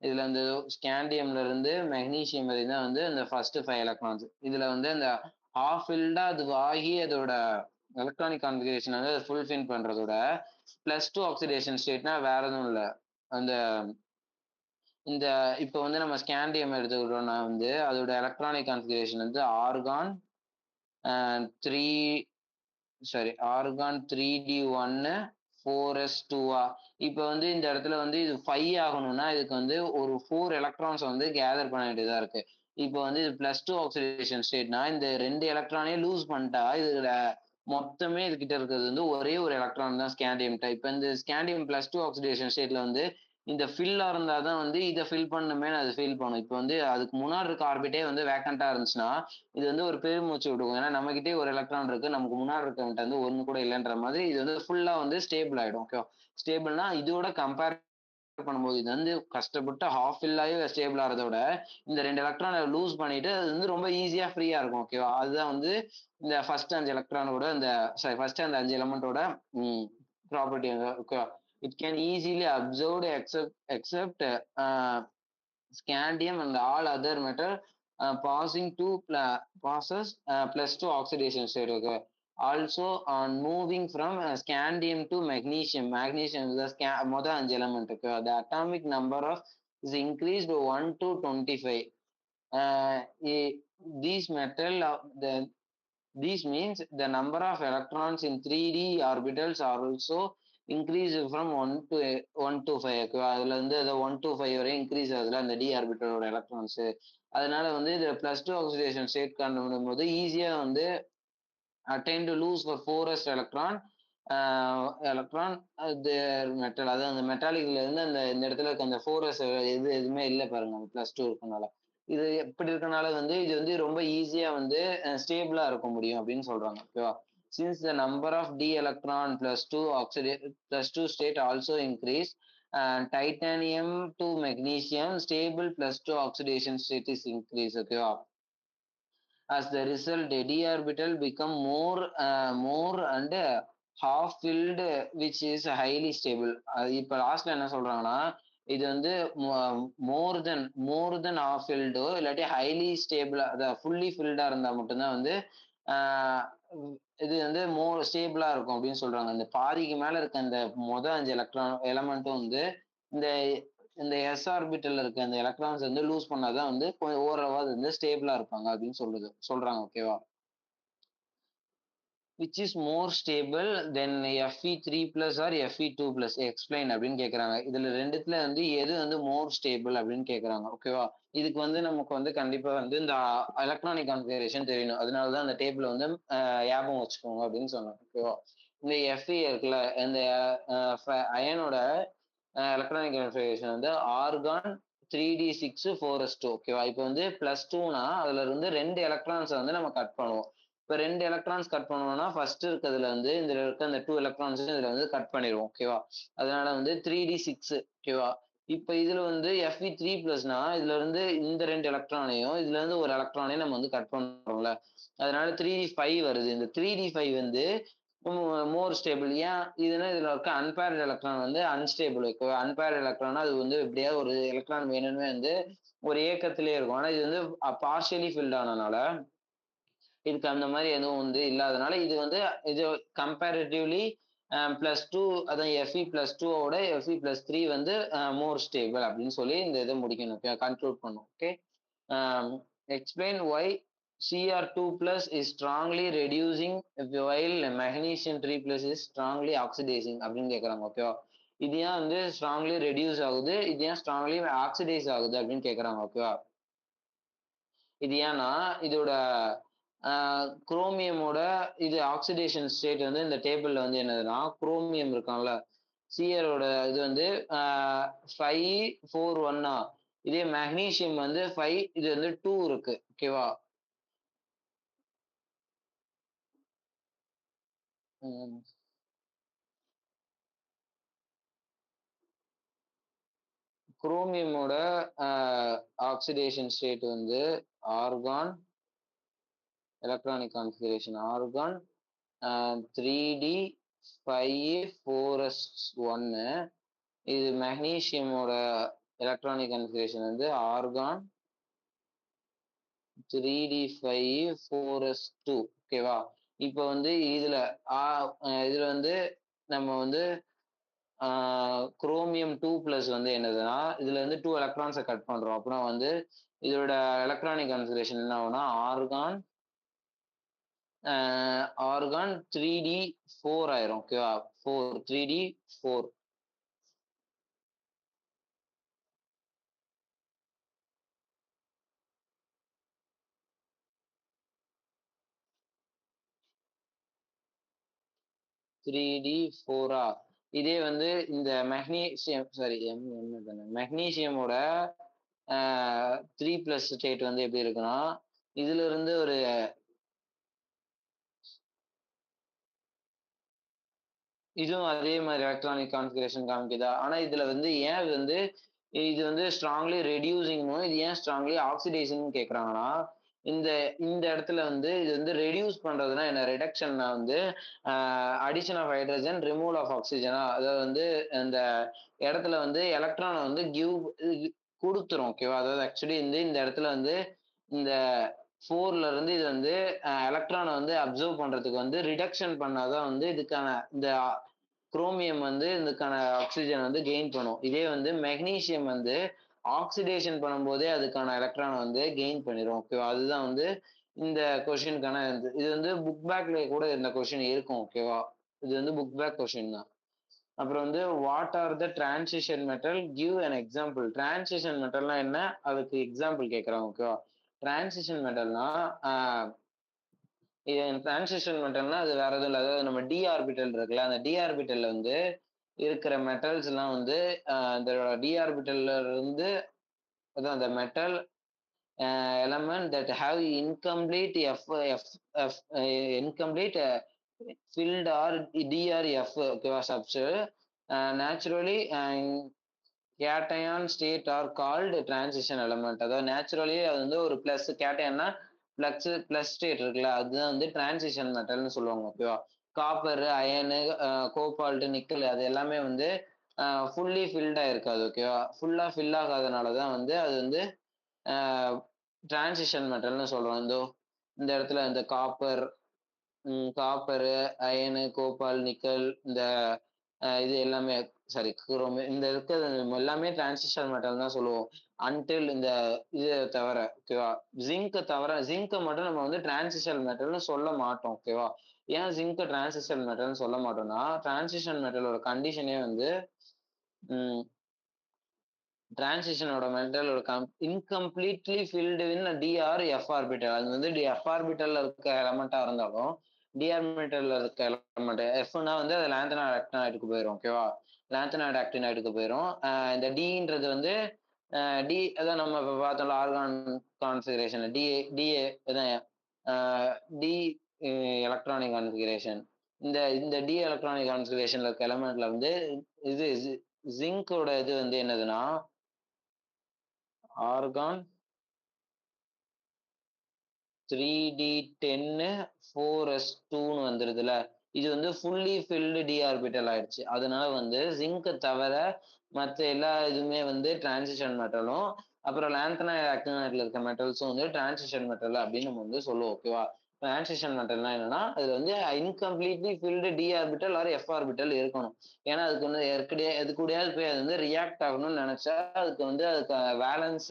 A: இதுல இந்த ஸ்கேண்டியம்ல இருந்து மெக்னீசியம் வரையும் தான் வந்து இந்த ஃபர்ஸ்ட் 5 எலக்ட்ரான்ஸ். இதுல வந்து அந்த ஹாஃப் ஃபில்டா அது ஆகி அதோட எலக்ட்ரானிக் கான்ஃபிகரேஷன் வந்து ஃபுல்ஃபில் பண்றதோட +2 ஆக்சிடேஷன் ஸ்டேட்னா வேற எதுவும் இல்ல. அந்த இந்த இப்போ வந்து நம்ம ஸ்கேண்டியம் எடுத்துக்கிட்டோம்னா வந்து அதோட எலக்ட்ரானிக் கான்ஃபிகரேஷன் வந்து argon 3 sorry argon 3D1 4s2 இப்போ வந்து இந்த இடத்துல வந்து இது 5 ஆகணும்னா இதுக்கு வந்து ஒரு 4 எலக்ட்ரான்ஸ் வந்து கேதர் பண்ண வேண்டியதா இருக்கு. இப்போ வந்து இது +2 ஆக்சிடேஷன் ஸ்டேட்னா இந்த 2 எலக்ட்ரானே லூஸ் பண்ணிட்டா இதுல மொத்தமே இதுகிட்ட இருக்கிறது வந்து ஒரே ஒரு எலக்ட்ரான் தான் ஸ்கேண்டியம் டைப். இந்த ஸ்கேண்டியம் +2 ஆக்சிடேஷன் ஸ்டேட்ல வந்து இந்த ஃபில்லா இருந்தா தான் வந்து இத ஃபில் பண்ணணுமேன்னு அது ஃபில் பண்ணும். இப்ப வந்து அதுக்கு முன்னாடி இருக்க ஆர்பிட்டே வந்து வேக்கன்ட்டா இருந்துச்சுன்னா, இது வந்து ஒரு பெருமூச்சு விடுக்கும். ஏன்னா நம்மகிட்டயே ஒரு எலக்ட்ரான் இருக்கு. நமக்கு முன்னாடி இருக்கவன்ட்ட வந்து 1 கூட இல்லன்ற மாதிரி இது வந்து ஃபுல்லா வந்து ஸ்டேபிள் ஆயிடும். ஓகேவா? ஸ்டேபிள்னா இதோட கம்பேர் பண்ணும்போது இது வந்து கஷ்டப்பட்டு ஹால்ஃப் ஃபில் ஆயி ஸ்டேபிள் ஆறத விட, இந்த 2 எலக்ட்ரான லூஸ் பண்ணிட்டு அது வந்து ரொம்ப ஈஸியா ஃப்ரீயா இருக்கும். ஓகேவா? அதுதான் வந்து இந்த ஃபர்ஸ்ட் 5 எலக்ட்ரானோட இந்த ஃபர்ஸ்ட் அந்த 5 எலமென்ட்டோட ம் ப்ராப்பர்ட்டி ஓகேவா? It can easily absorb except scandium and all other metal passing to passes plus to oxidation state. Okay. Also on moving from scandium to magnesium. Magnesium is the mother அஞ்சு element. Okay. The atomic number of is increased to 1 to 25. Uh, these metal the this means the number of electrons in 3D orbitals are also increased from 1 to 5. ஓகேவா? அதுல இருந்து அது 1 to 5 வரை increase ஆகுதுல அந்த D ஆர்பிட்டலோட electrons. அதனால வந்து இது plus two oxidation state காணும் போது ஈஸியா வந்து attain to lose for forest electron metal அதாவது அந்த மெட்டாலிக்ல இருந்து அந்த இந்த இடத்துல இருக்க அந்த ஃபோரஸ் எதுவுமே இல்லை பாருங்க பிளஸ் டூ இருக்கனால. இது எப்படி இருக்கனால வந்து இது வந்து ரொம்ப ஈஸியா வந்து ஸ்டேபிளா இருக்க முடியும் அப்படின்னு சொல்றாங்க. ஓகேவா? Since the number of d electron plus two state also increase titanium to magnesium stable plus two oxidation state is increase. ஓகேவா? As the result, the d orbital become more and half filled, which is highly stable. இப்ப லாஸ்ட்ல என்ன சொல்றாங்கன்னா இது வந்து மோர் தென் half filled இல்லாட்டி highly ஸ்டேபிளா அதாவது fully ஃபில்டா இருந்தா மட்டும்தான் வந்து ஆஹ் இது வந்து மோர் ஸ்டேபிளா இருக்கும் அப்படின்னு சொல்றாங்க. இந்த பாதிக்கு மேல இருக்க இந்த அஞ்சு எலமெண்ட்டும் வந்து இந்த இந்த எஸ் ஆர்பிட்டல்ல இருக்க அந்த எலக்ட்ரான்ஸ் வந்து லூஸ் பண்ணாதான் வந்து கொஞ்சம் ஓரளவாவது வந்து ஸ்டேபிளா இருப்பாங்க அப்படின்னு சொல்றாங்க. ஓகேவா? Which is more stable than Fe3+ or Fe2+ explain அப்படின்னு கேட்கறாங்க. இதுல ரெண்டுத்துல வந்து எது வந்து மோர் ஸ்டேபிள் அப்படின்னு கேட்கறாங்க. ஓகேவா? இதுக்கு வந்து நமக்கு வந்து கண்டிப்பா வந்து இந்த எலக்ட்ரானிக் கான்ஃபிகரேஷன் தெரியணும். அதனாலதான் அந்த டேபிள் வந்து ஞாபகம் வச்சுக்கோங்க அப்படின்னு சொன்னாங்க. ஓகேவா? இந்த Fe இருக்குல்ல இந்த அயனோட எலக்ட்ரானிக் கான்ஃபிகரேஷன் வந்து ஆர்கான் 3d6 4s2. ஓகேவா? இப்போ வந்து +2னா அதுல இருந்து 2 எலக்ட்ரான்ஸ் வந்து நம்ம கட் பண்ணுவோம். இப்போ 2 எலக்ட்ரான்ஸ் கட் பண்ணணும்னா ஃபர்ஸ்ட் இருக்கிறதுல வந்து இதுல இருக்க அந்த 2 எலக்ட்ரான்ஸ் இதுல வந்து கட் பண்ணிடுவோம். ஓகேவா? அதனால வந்து 3d6. ஓகேவா? இப்போ இதுல வந்து Fe3+னா இதுல இருந்து இந்த 2 எலக்ட்ரானையும் இதுல இருந்து ஒரு எலக்ட்ரானையும் நம்ம வந்து கட் பண்றோம்ல. அதனால 3d5 வருது. இந்த 3d5 வந்து மோர் ஸ்டேபிள். ஏன் இதுனா இதுல இருக்க அன்பேர்டு எலக்ட்ரான் வந்து அன்ஸ்டேபிள். ஓகேவா? அன்பேர்டு எலக்ட்ரானா அது வந்து எப்படியாவது ஒரு எலக்ட்ரான் வேணும்னு வந்து ஒரு ஏக்கத்திலே இருக்கும். ஆனா இது வந்து பார்ஷியலி ஃபில்ட் ஆனனால இதுக்கு அந்த மாதிரி எதுவும் வந்து இல்லாதனால இது வந்து இது கம்பேரிட்டிவ்லி +2 அதான் Fe+2ஓட Fe+3 வந்து மோர் ஸ்டேபிள் அப்படின்னு சொல்லி இந்த இதை முடிக்கணும். கன்க்ளூட் பண்ணும். Okay. Explain Y Cr2+ is strongly reducing while magnesium 3+ is strongly oxidizing அப்படின்னு கேட்குறாங்க. ஓகேவா? இது ஏன் வந்து ஸ்ட்ராங்லி ரெடியூஸ் ஆகுது, இது ஏன் ஸ்ட்ராங்லி ஆக்சிடைஸ் ஆகுது அப்படின்னு கேட்குறாங்க. ஓகேவா? இது ஏன்னா இதோட குரோமியமோட இது ஆக்சிடேஷன் ஸ்டேட் வந்து இந்த டேபிள்ல வந்து என்னதுன்னா குரோமியம் இருக்கான்ல சிஆரோட இது வந்து 5 4 1 இதே மேக்னீசியம் வந்து 5 இது வந்து 2 இருக்கு. ஓகேவா? குரோமியமோட ஆக்சிடேஷன் ஸ்டேட் வந்து argon electronic configuration argon 3d5 4s1. இது மெக்னீசியமோட எலக்ட்ரானிக் கான்ஃபிகரேஷன் வந்து ஆர்கான் 3d5 4s2. ஓகேவா? இப்போ வந்து இதுல வந்து நம்ம வந்து குரோமியம் 2+ வந்து என்னதுன்னா இதுல இருந்து 2 எலக்ட்ரான்ஸை கட் பண்றோம். அப்புறம் வந்து இதோட எலக்ட்ரானிக் கான்ஃபிகரேஷன் என்ன ஆகும்னா ஆர்கான் 3d4 ஆயிரும். ஓகேவா? 3d4. த்ரீ டி ஃபோரா இதே வந்து இந்த மெக்னீசியம் சாரி மெக்னீசியமோட 3+ ஸ்டேட் வந்து எப்படி இருக்குன்னா, இதுல இருந்து ஒரு இதுவும் அதே மாரி எலக்ட்ரானிக் கான்ஃபிகரேஷன் காமிக்குதா? ஆனா இதுல வந்து ஏன் இது வந்து ஸ்ட்ராங்லி ரெட்யூசிங்கும், இது ஏன் ஸ்ட்ராங்லி ஆக்ஸிடைசிங்ன்னு கேட்குறாங்கன்னா, இந்த இந்த இடத்துல வந்து இது வந்து ரெட்யூஸ் பண்றதுன்னா என்ன? ரிடக்ஷன்னா வந்து a addition of hydrogen, removal of ஆக்ஸிஜனா அதாவது வந்து அந்த இடத்துல வந்து எலக்ட்ரான வந்து குடுத்துரும். ஓகேவா? அதாவது ஆக்சுவலி வந்து இந்த இடத்துல வந்து இந்த 4ல இருந்து இது வந்து எலக்ட்ரான வந்து அப்சர்வ் பண்றதுக்கு வந்து ரிடக்ஷன் பண்ணா தான் வந்து இதுக்கான இந்த குரோமியம் வந்து இதுக்கான ஆக்ஸிஜன் வந்து கெயின் பண்ணும். இதே வந்து மெக்னீசியம் வந்து ஆக்ஸிடேஷன் பண்ணும்போதே அதுக்கான எலக்ட்ரான வந்து கெயின் பண்ணிரும். ஓகேவா? அதுதான் வந்து இந்த கொஸ்டினுக்கான இது வந்து புக் பேக்ல கூட இந்த கொஸ்டின் இருக்கும். ஓகேவா? இது வந்து புக் பேக் கொஸ்டின் தான். அப்புறம் வந்து what are the transition metal? Give an example. Transition மெட்டல்னா என்ன? அதுக்கு எக்ஸாம்பிள் கேட்குறாங்க. ஓகேவா? டிரான்சிஷன் மெட்டல்னா ஆ டிரான்சிஷன் மெட்டல்னா அது வேற எதுவும் இல்ல. அதாவது நம்ம டி ஆர்பிட்டல் இருக்குல்ல, அந்த டி ஆர்பிட்டல்ல வந்து இருக்கிற மெட்டல்ஸ்லாம் வந்து இதோட டி ஆர்பிட்டல்ல இருந்து அதான் அந்த metal element that have incomplete incomplete filled or DRF ஓகேவா substrate naturally cation state are called transition element. அதாவது நேச்சுரலி அது வந்து ஒரு பிளஸ் கேட்டயான்னா பிளஸ் ஸ்டேட் இருக்குல்ல, அதுதான் வந்து டிரான்சிஷன் மெட்டல்னு சொல்லுவாங்க. ஓகேவா? காப்பர், அயனு, கோபால்ட், நிக்கல் அது எல்லாமே வந்து ஃபுல்லி ஃபில்டா இருக்காது. ஓகேவா? ஃபுல்லா ஃபில் ஆகாதனால தான் வந்து அது வந்து டிரான்சிஷன் மெட்டல்னு சொல்றோம். இந்த இடத்துல இந்த காப்பரு, அயனு, கோபால், நிக்கல் இந்த இது எல்லாமே சாரி குரோம் இந்த இருக்கிறது எல்லாமே டிரான்சிஷன் மெட்டல் தான் சொல்லுவோம். அன்டில் இந்த இத தவிர ஓகேவா? ஜிங்க்க மட்டும் நம்ம வந்து டிரான்சிஷன் மெட்டல்னு சொல்ல மாட்டோம். ஓகேவா? ஏன் ஜிங்க்க டிரான்சிஷன் மெட்டல்னு சொல்ல மாட்டோம்னா, டிரான்சிஷன் மெட்டலோட கண்டிஷனே வந்து ம் டிரான்சிஷனோட மெட்டலோட incompletely filled in d or f orbital. அது வந்து எஃப் ஆர்பிட்டல்ல இருக்க எலமெண்டா இருந்தாலும், டி ஆர்பிட்டல்ல இருக்க எலமெண்ட் எஃப்னா வந்து அது லாந்தனைடு ஆக்டினைடுக்கு போயிரும். ஓகேவா? லாந்தனைடு ஆக்டினைடுக்கு போயிரும். இந்த டின்றது வந்து டி அதான் நம்ம இப்ப பார்த்தோம்ல ஆர்கான் கான்ஃபிகரேஷன் டிஏ அதான் டி எலக்ட்ரானிக் கான்ஃபிகரேஷன். இந்த டி எலக்ட்ரானிக் கான்ஃபிகரேஷன்ல இருக்க எலமெண்ட்ல வந்து இது ஜிங்கோட இது வந்து என்னதுன்னா ஆர்கான் 3D10 4s2ன்னு வந்துருதுல. இது வந்து ஃபுல்லி ஃபில்டு டி ஆர்பிட்டல் ஆயிடுச்சு. அதனால வந்து ஜிங்க்க தவிர மத்த எல்லா இதுவுமே வந்து டிரான்சிஷன் மெட்டலும், அப்புறம் லாந்தனைடு ஆக்டினைட்ல இருக்க மெட்டல்ஸும் வந்து டிரான்சிஷன் மெட்டல் அப்படின்னு நம்ம வந்து சொல்லுவோம். ஓகேவா? டிரான்சிஷன் மெட்டல்னா என்னன்னா, அதுல வந்து incompletely filled d orbital or f orbital இருக்கணும். ஏன்னா அதுக்கு வந்து எது கூடயாவது போய் அது வந்து ரியாக்ட் ஆகணும்னு நினைச்சா அதுக்கு வேலன்ஸ்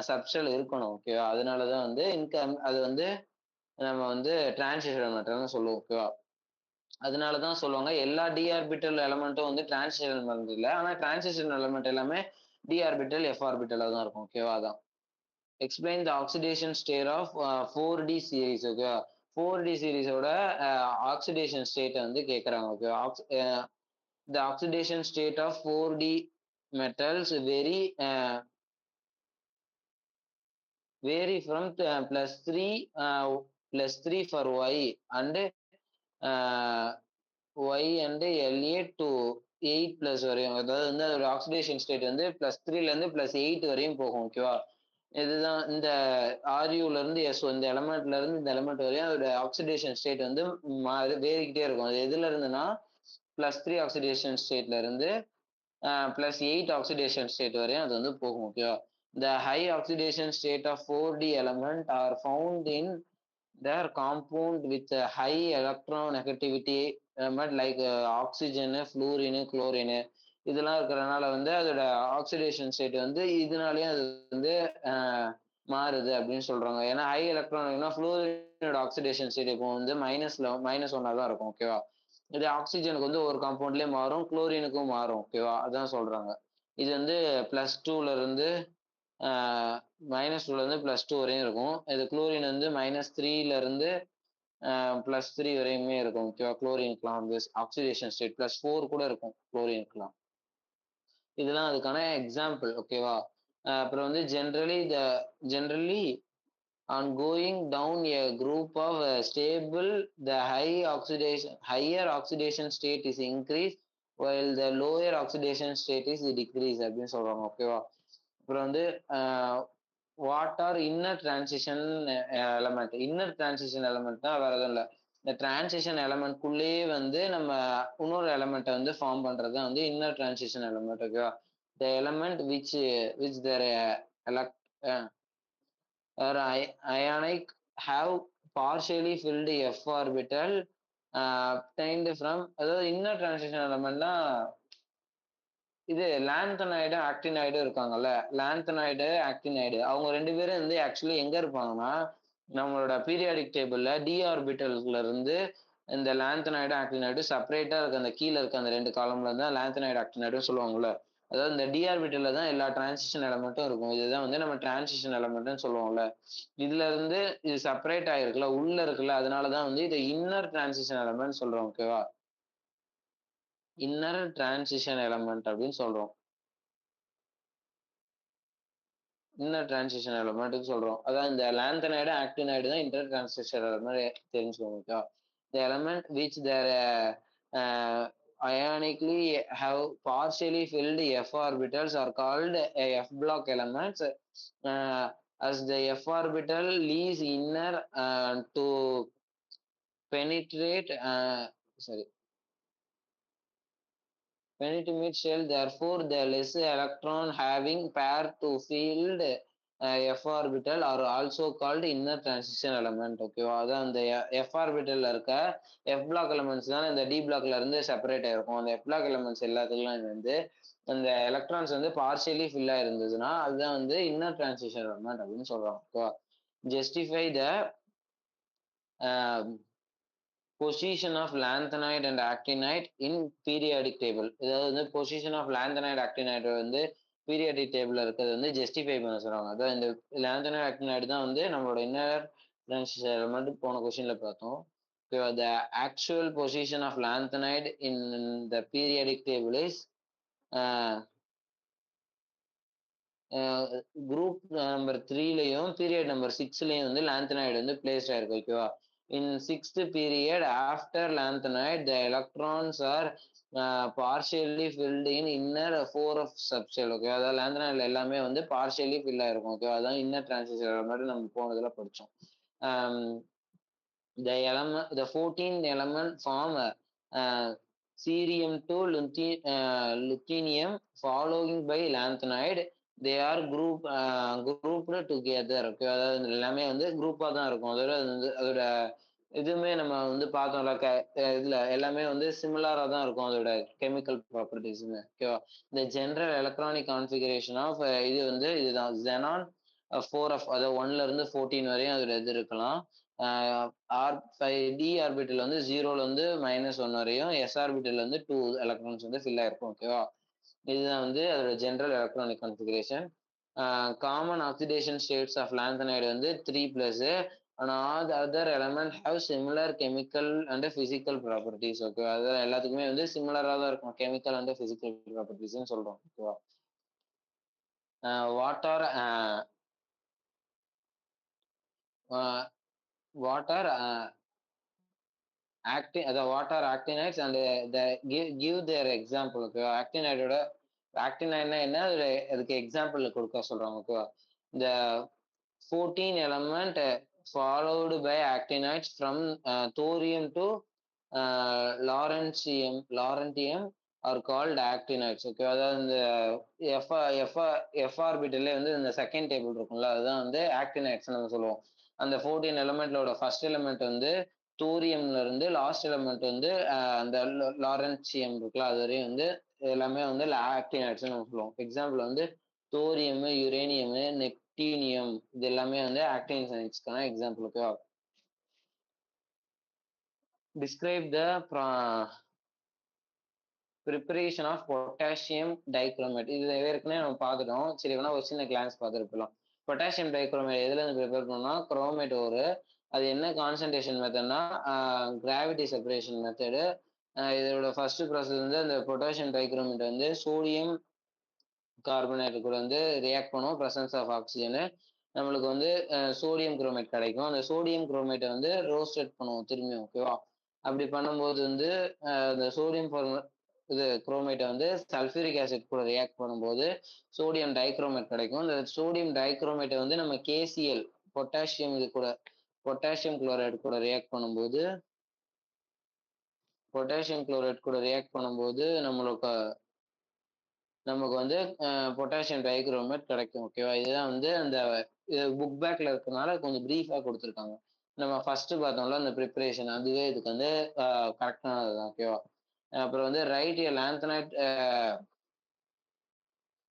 A: சப்ஷல் இருக்கணும். ஓகேவா? அதனால தான் வந்து அது வந்து நம்ம வந்து டிரான்சிஷன் மெட்டல்னு சொல்லுவோம். ஓகேவா? அதனால தான் சொல்லுவாங்க எல்லா டி ஆர்பிட்டல் எலமெண்ட்டும் வந்து டிரான்சிஷன் எலமெண்ட் இல்ல. ஆனா டிரான்சிஷன் எலமெண்ட் எல்லாமே டி ஆர்பிட்டல், எஃப் ஆர்பிட்டல்ல தான் இருக்கும். ஓகேவா? அதான். Explain the oxidation state of 4D series. ஓகேவா? 4D சீரிஸோட ஆக்சிடேஷன் ஸ்டேட்ட வந்து கேட்கறாங்க. ஓகேவா? The oxidation state of 4D metals vary from +3 for Y and Y and LA to 8+ வரையும். அதாவது வந்து அதோட ஆக்சிடேஷன் ஸ்டேட் வந்து +3ல இருந்து +8 வரையும் போகும். ஓகேவா? இதுதான் இந்த RUல இருந்து SO இந்த எலமெண்ட்ல இருந்து இந்த எலமெண்ட் வரையும் அதோட ஆக்சிடேஷன் ஸ்டேட் வந்து வேறிக்கிட்டே இருக்கும். அது எதுல இருந்துன்னா +3 ஆக்சிடேஷன் ஸ்டேட்ல இருந்து +8 ஆக்சிடேஷன் ஸ்டேட் வரையும் அது வந்து போகும். ஓகேவா? The high oxidation state of 4D element are found in their compound with a high electronegativity element like oxygen, fluorine, chlorine இதெல்லாம் இருக்கிறதுனால வந்து அதோட ஆக்சிடேஷன் ஸ்டேட் வந்து இதனாலயும் அது வந்து மாறுது அப்படின்னு சொல்றாங்க. ஏன்னா ஹை எலக்ட்ரானிக்னா ஃப்ளூரினோட ஆக்சிடேஷன் ஸ்டேட் இப்போ வந்து -1 தான் இருக்கும். ஓகேவா? இது ஆக்சிஜனுக்கு வந்து ஒரு காம்பவுண்ட்லயே மாறும், குளோரினுக்கும் மாறும். ஓகேவா? அதான் சொல்றாங்க. இது வந்து +2ல இருந்து -2ல இருந்து +2 வரையும் இருக்கும். இது குளோரின் வந்து -3ல இருந்து +3 வரையுமே இருக்கும் ஓகேவா? குளோரினுக்குலாம் வந்து ஆக்சிடேஷன் ஸ்டேட் +4 கூட இருக்கும் குளோரினுக்குலாம். இதெல்லாம் அதுக்கான எக்ஸாம்பிள் ஓகேவா? அப்புறம் வந்து generally on going down a group of stable, the higher oxidation state is increased while the lower oxidation state is decreased அப்படின்னு சொல்றாங்க ஓகேவா? அப்புறம் வந்து what R inner transition element. Inner transition element தான் வேற எதுவும் இல்லை. இந்த டிரான்சிஷன் எலமெண்ட்குள்ளேயே வந்து நம்ம இன்னொரு எலமெண்ட்டை வந்து ஃபார்ம் பண்றது தான் வந்து இன்னர் டிரான்சிஷன் எலமெண்ட் ஓகேவா? The element which their elect or ionic have partially filled f orbital obtained from, அதாவது இன்னர் டிரான்சிஷன் எலமெண்ட்னா இது லாந்தனைடு ஆக்டினைடு இருக்காங்கல்ல, லாந்தனைடு ஆக்டினைடு அவங்க 2 பேரும் வந்து ஆக்சுவலி எங்க இருப்பாங்கன்னா நம்மளோட பீரியாடிக் டேபிள்ல டி ஆர்பிட்டல்ல இருந்து இந்த லாந்தனைடு ஆக்டினைடு செப்பரேட்டா இருக்க அந்த கீழே இருக்க அந்த 2 காலம்ல இருந்தா லாந்தனைடு ஆக்டினைடு சொல்லுவாங்கல்ல. அதாவது இந்த டி ஆர்பிட்டல்ல தான் எல்லா டிரான்சிஷன் எலமெண்ட்டும் இருக்கும். இதுதான் வந்து நம்ம டிரான்சிஷன் எலமெண்ட்னு சொல்லுவோம்ல. இதுல இருந்து இது செப்பரேட் ஆயிருக்குல்ல, உள்ள இருக்குல்ல, அதனாலதான் வந்து இது இன்னர் டிரான்சிஷன் எலமெண்ட் சொல்றோம் ஓகேவா? இன்னர் டிரான்சிஷன் எலமெண்ட் அப்படின்னு சொல்றோம். இன்னர் டிரான்சிஷன் எலமெண்ட்னு சொல்றோம். அதான் இந்த லாந்தனைடு ஆக்டினைடு தான் இன்னர் டிரான்சிஷன் எலமெண்ட் தெரிஞ்சுக்கோங்க ஓகேவா? The element which their ionically have partially filled f orbitals are called f block elements. As the f orbital leaves inner to penetrate penultimate shell, therefore the less electron having pair to field f orbital are also called inner transition element ஓகேவா? அதான் அந்த f orbitalல இருக்க f block elements தான் இந்த d blockல இருந்து separate ஆயிருக்கும். அந்த f block elements எல்லாத்துக்கும் வந்து அந்த எலக்ட்ரான்ஸ் வந்து பார்ஷியலி ஃபில் ஆயிருந்ததுன்னா அதுதான் வந்து இன்னர் டிரான்சிஷன் எலமெண்ட் அப்படின்னு சொல்றாங்க ஓகேவா? Justify the position of lanthanide and actinide in periodic table. இதாவது வந்து பொசிஷன் ஆஃப் லாந்தனைடு ஆக்டினைடு வந்து பீரியாடிக் டேபிள்ல இருக்கிறது வந்து ஜஸ்டிஃபை பண்ண சொல்றாங்க. அதான் இந்த லாந்தனைடு ஆக்டினைடு தான் வந்து நம்மளோட இன்னர் டிரான்சிஷன் எலமெண்ட் போன கொஸ்டின்ல பார்த்தோம். The actual position of lanthanide in the periodic table is group number 3லயும் period number 6லயும் வந்து lanthanide வந்து placed ஆயிருக்கு ஓகேவா? In 6th period after lanthanide the electrons are partially filled in inner 4 of subshell okay. அதாவது lanthanide எல்லாமே வந்து partially fill ஆயிருக்கும் ஓகேவா? அதான் இன்னர் டிரான்சிஷன் எலமெண்ட் நம்ம போனதுல படிச்சோம். The 14 element form cerium to lutetium following by lanthanide. They are grouped together okay. அதாவது எல்லாமே வந்து குரூப்பா தான் இருக்கும். அதோட இதுவுமே நம்ம வந்து பார்த்தோம்ல இதுல எல்லாமே வந்து சிமிலரா தான் இருக்கும் அதோட கெமிக்கல் ப்ராப்பர்ட்டிஸ்மே ஓகேவா? இந்த ஜெனரல் எலக்ட்ரானிக் கான்ஃபிகரேஷன் ஆஃப் இது வந்து இதுதான் xenon 4f, அதாவது 1ல இருந்து 14 வரையும் அதோட இது இருக்கலாம். டி ஆர்பிட்டல் வந்து 0ல இருந்து -1 வரையும், எஸ் ஆர்பிட்டல் வந்து 2 எலக்ட்ரான்ஸ் வந்து ஃபில் ஆயிருக்கும் ஓகேவா? இதுதான் வந்து அதோட general electronic configuration. Common oxidation states of lanthanide வந்து 3+, and all the other elements have similar chemical and physical properties okay. அதான் எல்லாத்துக்குமே வந்து சிமிலரா தான் இருக்கும் கெமிக்கல் அண்ட் பிசிக்கல் ப்ராப்பர்ட்டிஸ்ன்னு சொல்றோம் ஓகேவா? what are actinides and give their example ஓகேவா? ஆக்டினைடோட ஆக்டினைட்னா என்ன, அதுக்கு எக்ஸாம்பிள் கொடுக்க சொல்றாங்க ஓகேவா? இந்த 14 element followed by actinides from thorium to lawrentium are called actinides okay. அதாவது இந்த எஃப் ஆர்பிட்டல்லே வந்து இந்த செகண்ட் டேபிள் இருக்கும்ல, அதுதான் வந்து ஆக்டினைட்ஸ் நம்ம சொல்லுவோம். அந்த 14 எலமெண்ட்லோட ஃபர்ஸ்ட் எலமெண்ட் வந்து தோரியம்ல இருந்து லாஸ்ட் எலமெண்ட் வந்து அந்த லாரன்சியம் இருக்குல்ல, அது வரையும் வந்து எல்லாமே வந்து ஆக்டினைட்ஸ் நம்ம சொல்லுவோம். எக்ஸாம்பிள் வந்து தோரியம், யுரேனியம், நெப்டினியம் இது எல்லாமே வந்து ஆக்டினைட்ஸ்க்கான எக்ஸாம்பிள் ஓகேவா? Describe the preparation of potassium dichromate. இது ஏற்கனவே நம்ம பார்த்துட்டோம். சரி வேணா ஒரு சின்ன கிளான்ஸ் பார்த்துருக்கலாம். பொட்டாசியம் டைக்ரோமேட் எதுல இருந்து ப்ரிப்பேர் பண்ணோம்னா குரோமேட் ஒரு அது என்ன கான்சன்ட்ரேஷன் மெத்தட்னா கிராவிட்டி செப்பரேஷன் மெத்தடு. இதோட ஃபர்ஸ்ட் ப்ராசஸ் வந்து அந்த பொட்டாசியம் டைக்ரோமேட் வந்து சோடியம் கார்பனேட் கூட வந்து ரியாக்ட் பண்ணும் பிரசன்ஸ் ஆஃப் ஆக்சிஜனு. நம்மளுக்கு வந்து சோடியம் குரோமேட் கிடைக்கும். அந்த சோடியம் குரோமேட்டை வந்து ரோஸ்டட் பண்ணுவோம் திரும்பியும், ஓகேவா? அப்படி பண்ணும்போது வந்து இந்த சோடியம் இது குரோமேட்டை வந்து சல்ஃபியூரிக் ஆசிட் கூட ரியாக்ட் பண்ணும்போது சோடியம் டைக்ரோமேட் கிடைக்கும். இந்த சோடியம் டைக்ரோமேட்டை வந்து நம்ம கேசிஎல் பொட்டாசியம் இது கூட பொட்டாசியம் குளோரைடு கூட ரியாக்ட் பண்ணும்போது நம்மளுக்கு நமக்கு வந்து பொட்டாசியம் டைக்ரோமேட் கிடைக்கும், ஓகேவா? இதுதான் வந்து அந்த புக் பேக்ல இருக்கனால கொஞ்சம் ப்ரீஃபா கொடுத்துருக்காங்க. நம்ம ஃபர்ஸ்ட் பார்த்தோம்ல அந்த ப்ரிப்பரேஷன், அதுவே இதுக்கு வந்து கரெக்டானதுதான், ஓகேவா? அப்புறம் வந்து write a lanthanide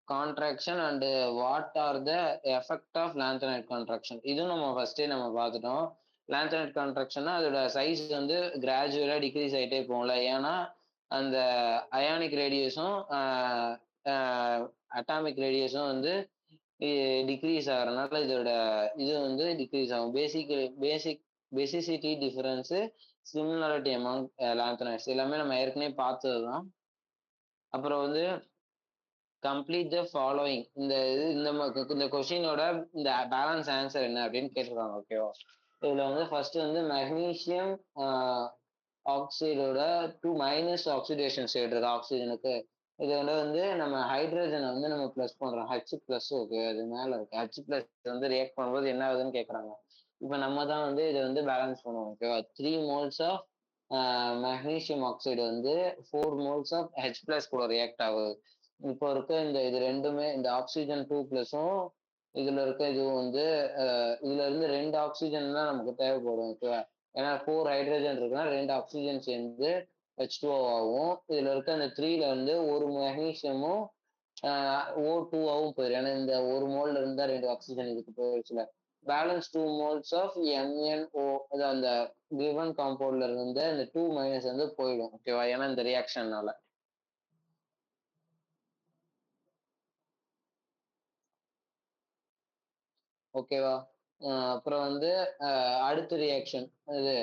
A: contraction and what are the effect of lanthanide contraction, இதுவும் நம்ம ஃபர்ஸ்டே நம்ம பார்த்துட்டோம். லாந்தனைட் கான்ட்ராக்ஷன்னா அதோட சைஸ் வந்து கிராஜுவலா டிக்ரீஸ் ஆகிட்டே போகல, ஏன்னா அந்த அயானிக் ரேடியஸும் அட்டாமிக் ரேடியஸும் வந்து டிக்ரீஸ் ஆகிறனால இதோட இது வந்து டிக்ரீஸ் ஆகும். பேசிசிட்டி டிஃபரன்ஸு, சிமிலாரிட்டி அமாங் லாந்தனைட்ஸ் எல்லாமே நம்ம ஏற்கனவே பார்த்தது தான். அப்புறம் வந்து கம்ப்ளீட் த ஃபாலோயிங், இந்த கொஸ்டினோட இந்த பேலன்ஸ் ஆன்சர் என்ன அப்படின்னு கேட்டிருக்காங்க, ஓகேவா? இதுல வந்து ஃபர்ஸ்ட் வந்து மெக்னீசியம் ஆக்சைடோட 2- ஆக்சிடேஷன் ஸ்டேட் இருக்கு ஆக்சிஜனுக்கு. இது வந்து நம்ம ஹைட்ரஜனை வந்து நம்ம ப்ளஸ் பண்றோம், H+, ஓகே? அது மேல இருக்கு H+ வந்து ரியாக்ட் பண்ணும்போது என்ன ஆகுதுன்னு கேட்குறாங்க. இப்போ நம்ம தான் வந்து இதை வந்து பேலன்ஸ் பண்ணுவோம், ஓகேவா? 3 moles ஆஃப் மெக்னீசியம் ஆக்சைடு வந்து 4 moles ஆஃப் H+ கூட ரியாக்ட் ஆகுது. இப்போ இருக்க இது ரெண்டுமே, இந்த ஆக்சிஜன் 2+ம் இதுல இருக்க இதுவும் வந்து இதுல இருந்து 2 ஆக்சிஜன் தான் நமக்கு தேவைப்படும், ஓகேவா? ஏன்னா 4 ஹைட்ரஜன் இருக்குன்னா 2 ஆக்சிஜன் சேர்ந்து H2O ஆகும். இதுல இருக்க அந்த 3ல வந்து ஒரு மெக்னீசியமும் O2ஆவும் போயிடும், ஏன்னா இந்த ஒரு மோல்ல இருந்தா 2 ஆக்சிஜன் இதுக்கு போயிடுச்சுல. பேலன்ஸ் 2 moles ஆஃப் MnO, அது அந்த கிவன் காம்பவுண்ட்ல இருந்து இந்த 2- வந்து போயிடும், ஓகேவா? ஏன்னா இந்த ரியாக்ஷன்னால, ஓகேவா? அப்புறம் வந்து அடுத்த ரியாக்ஷன் இது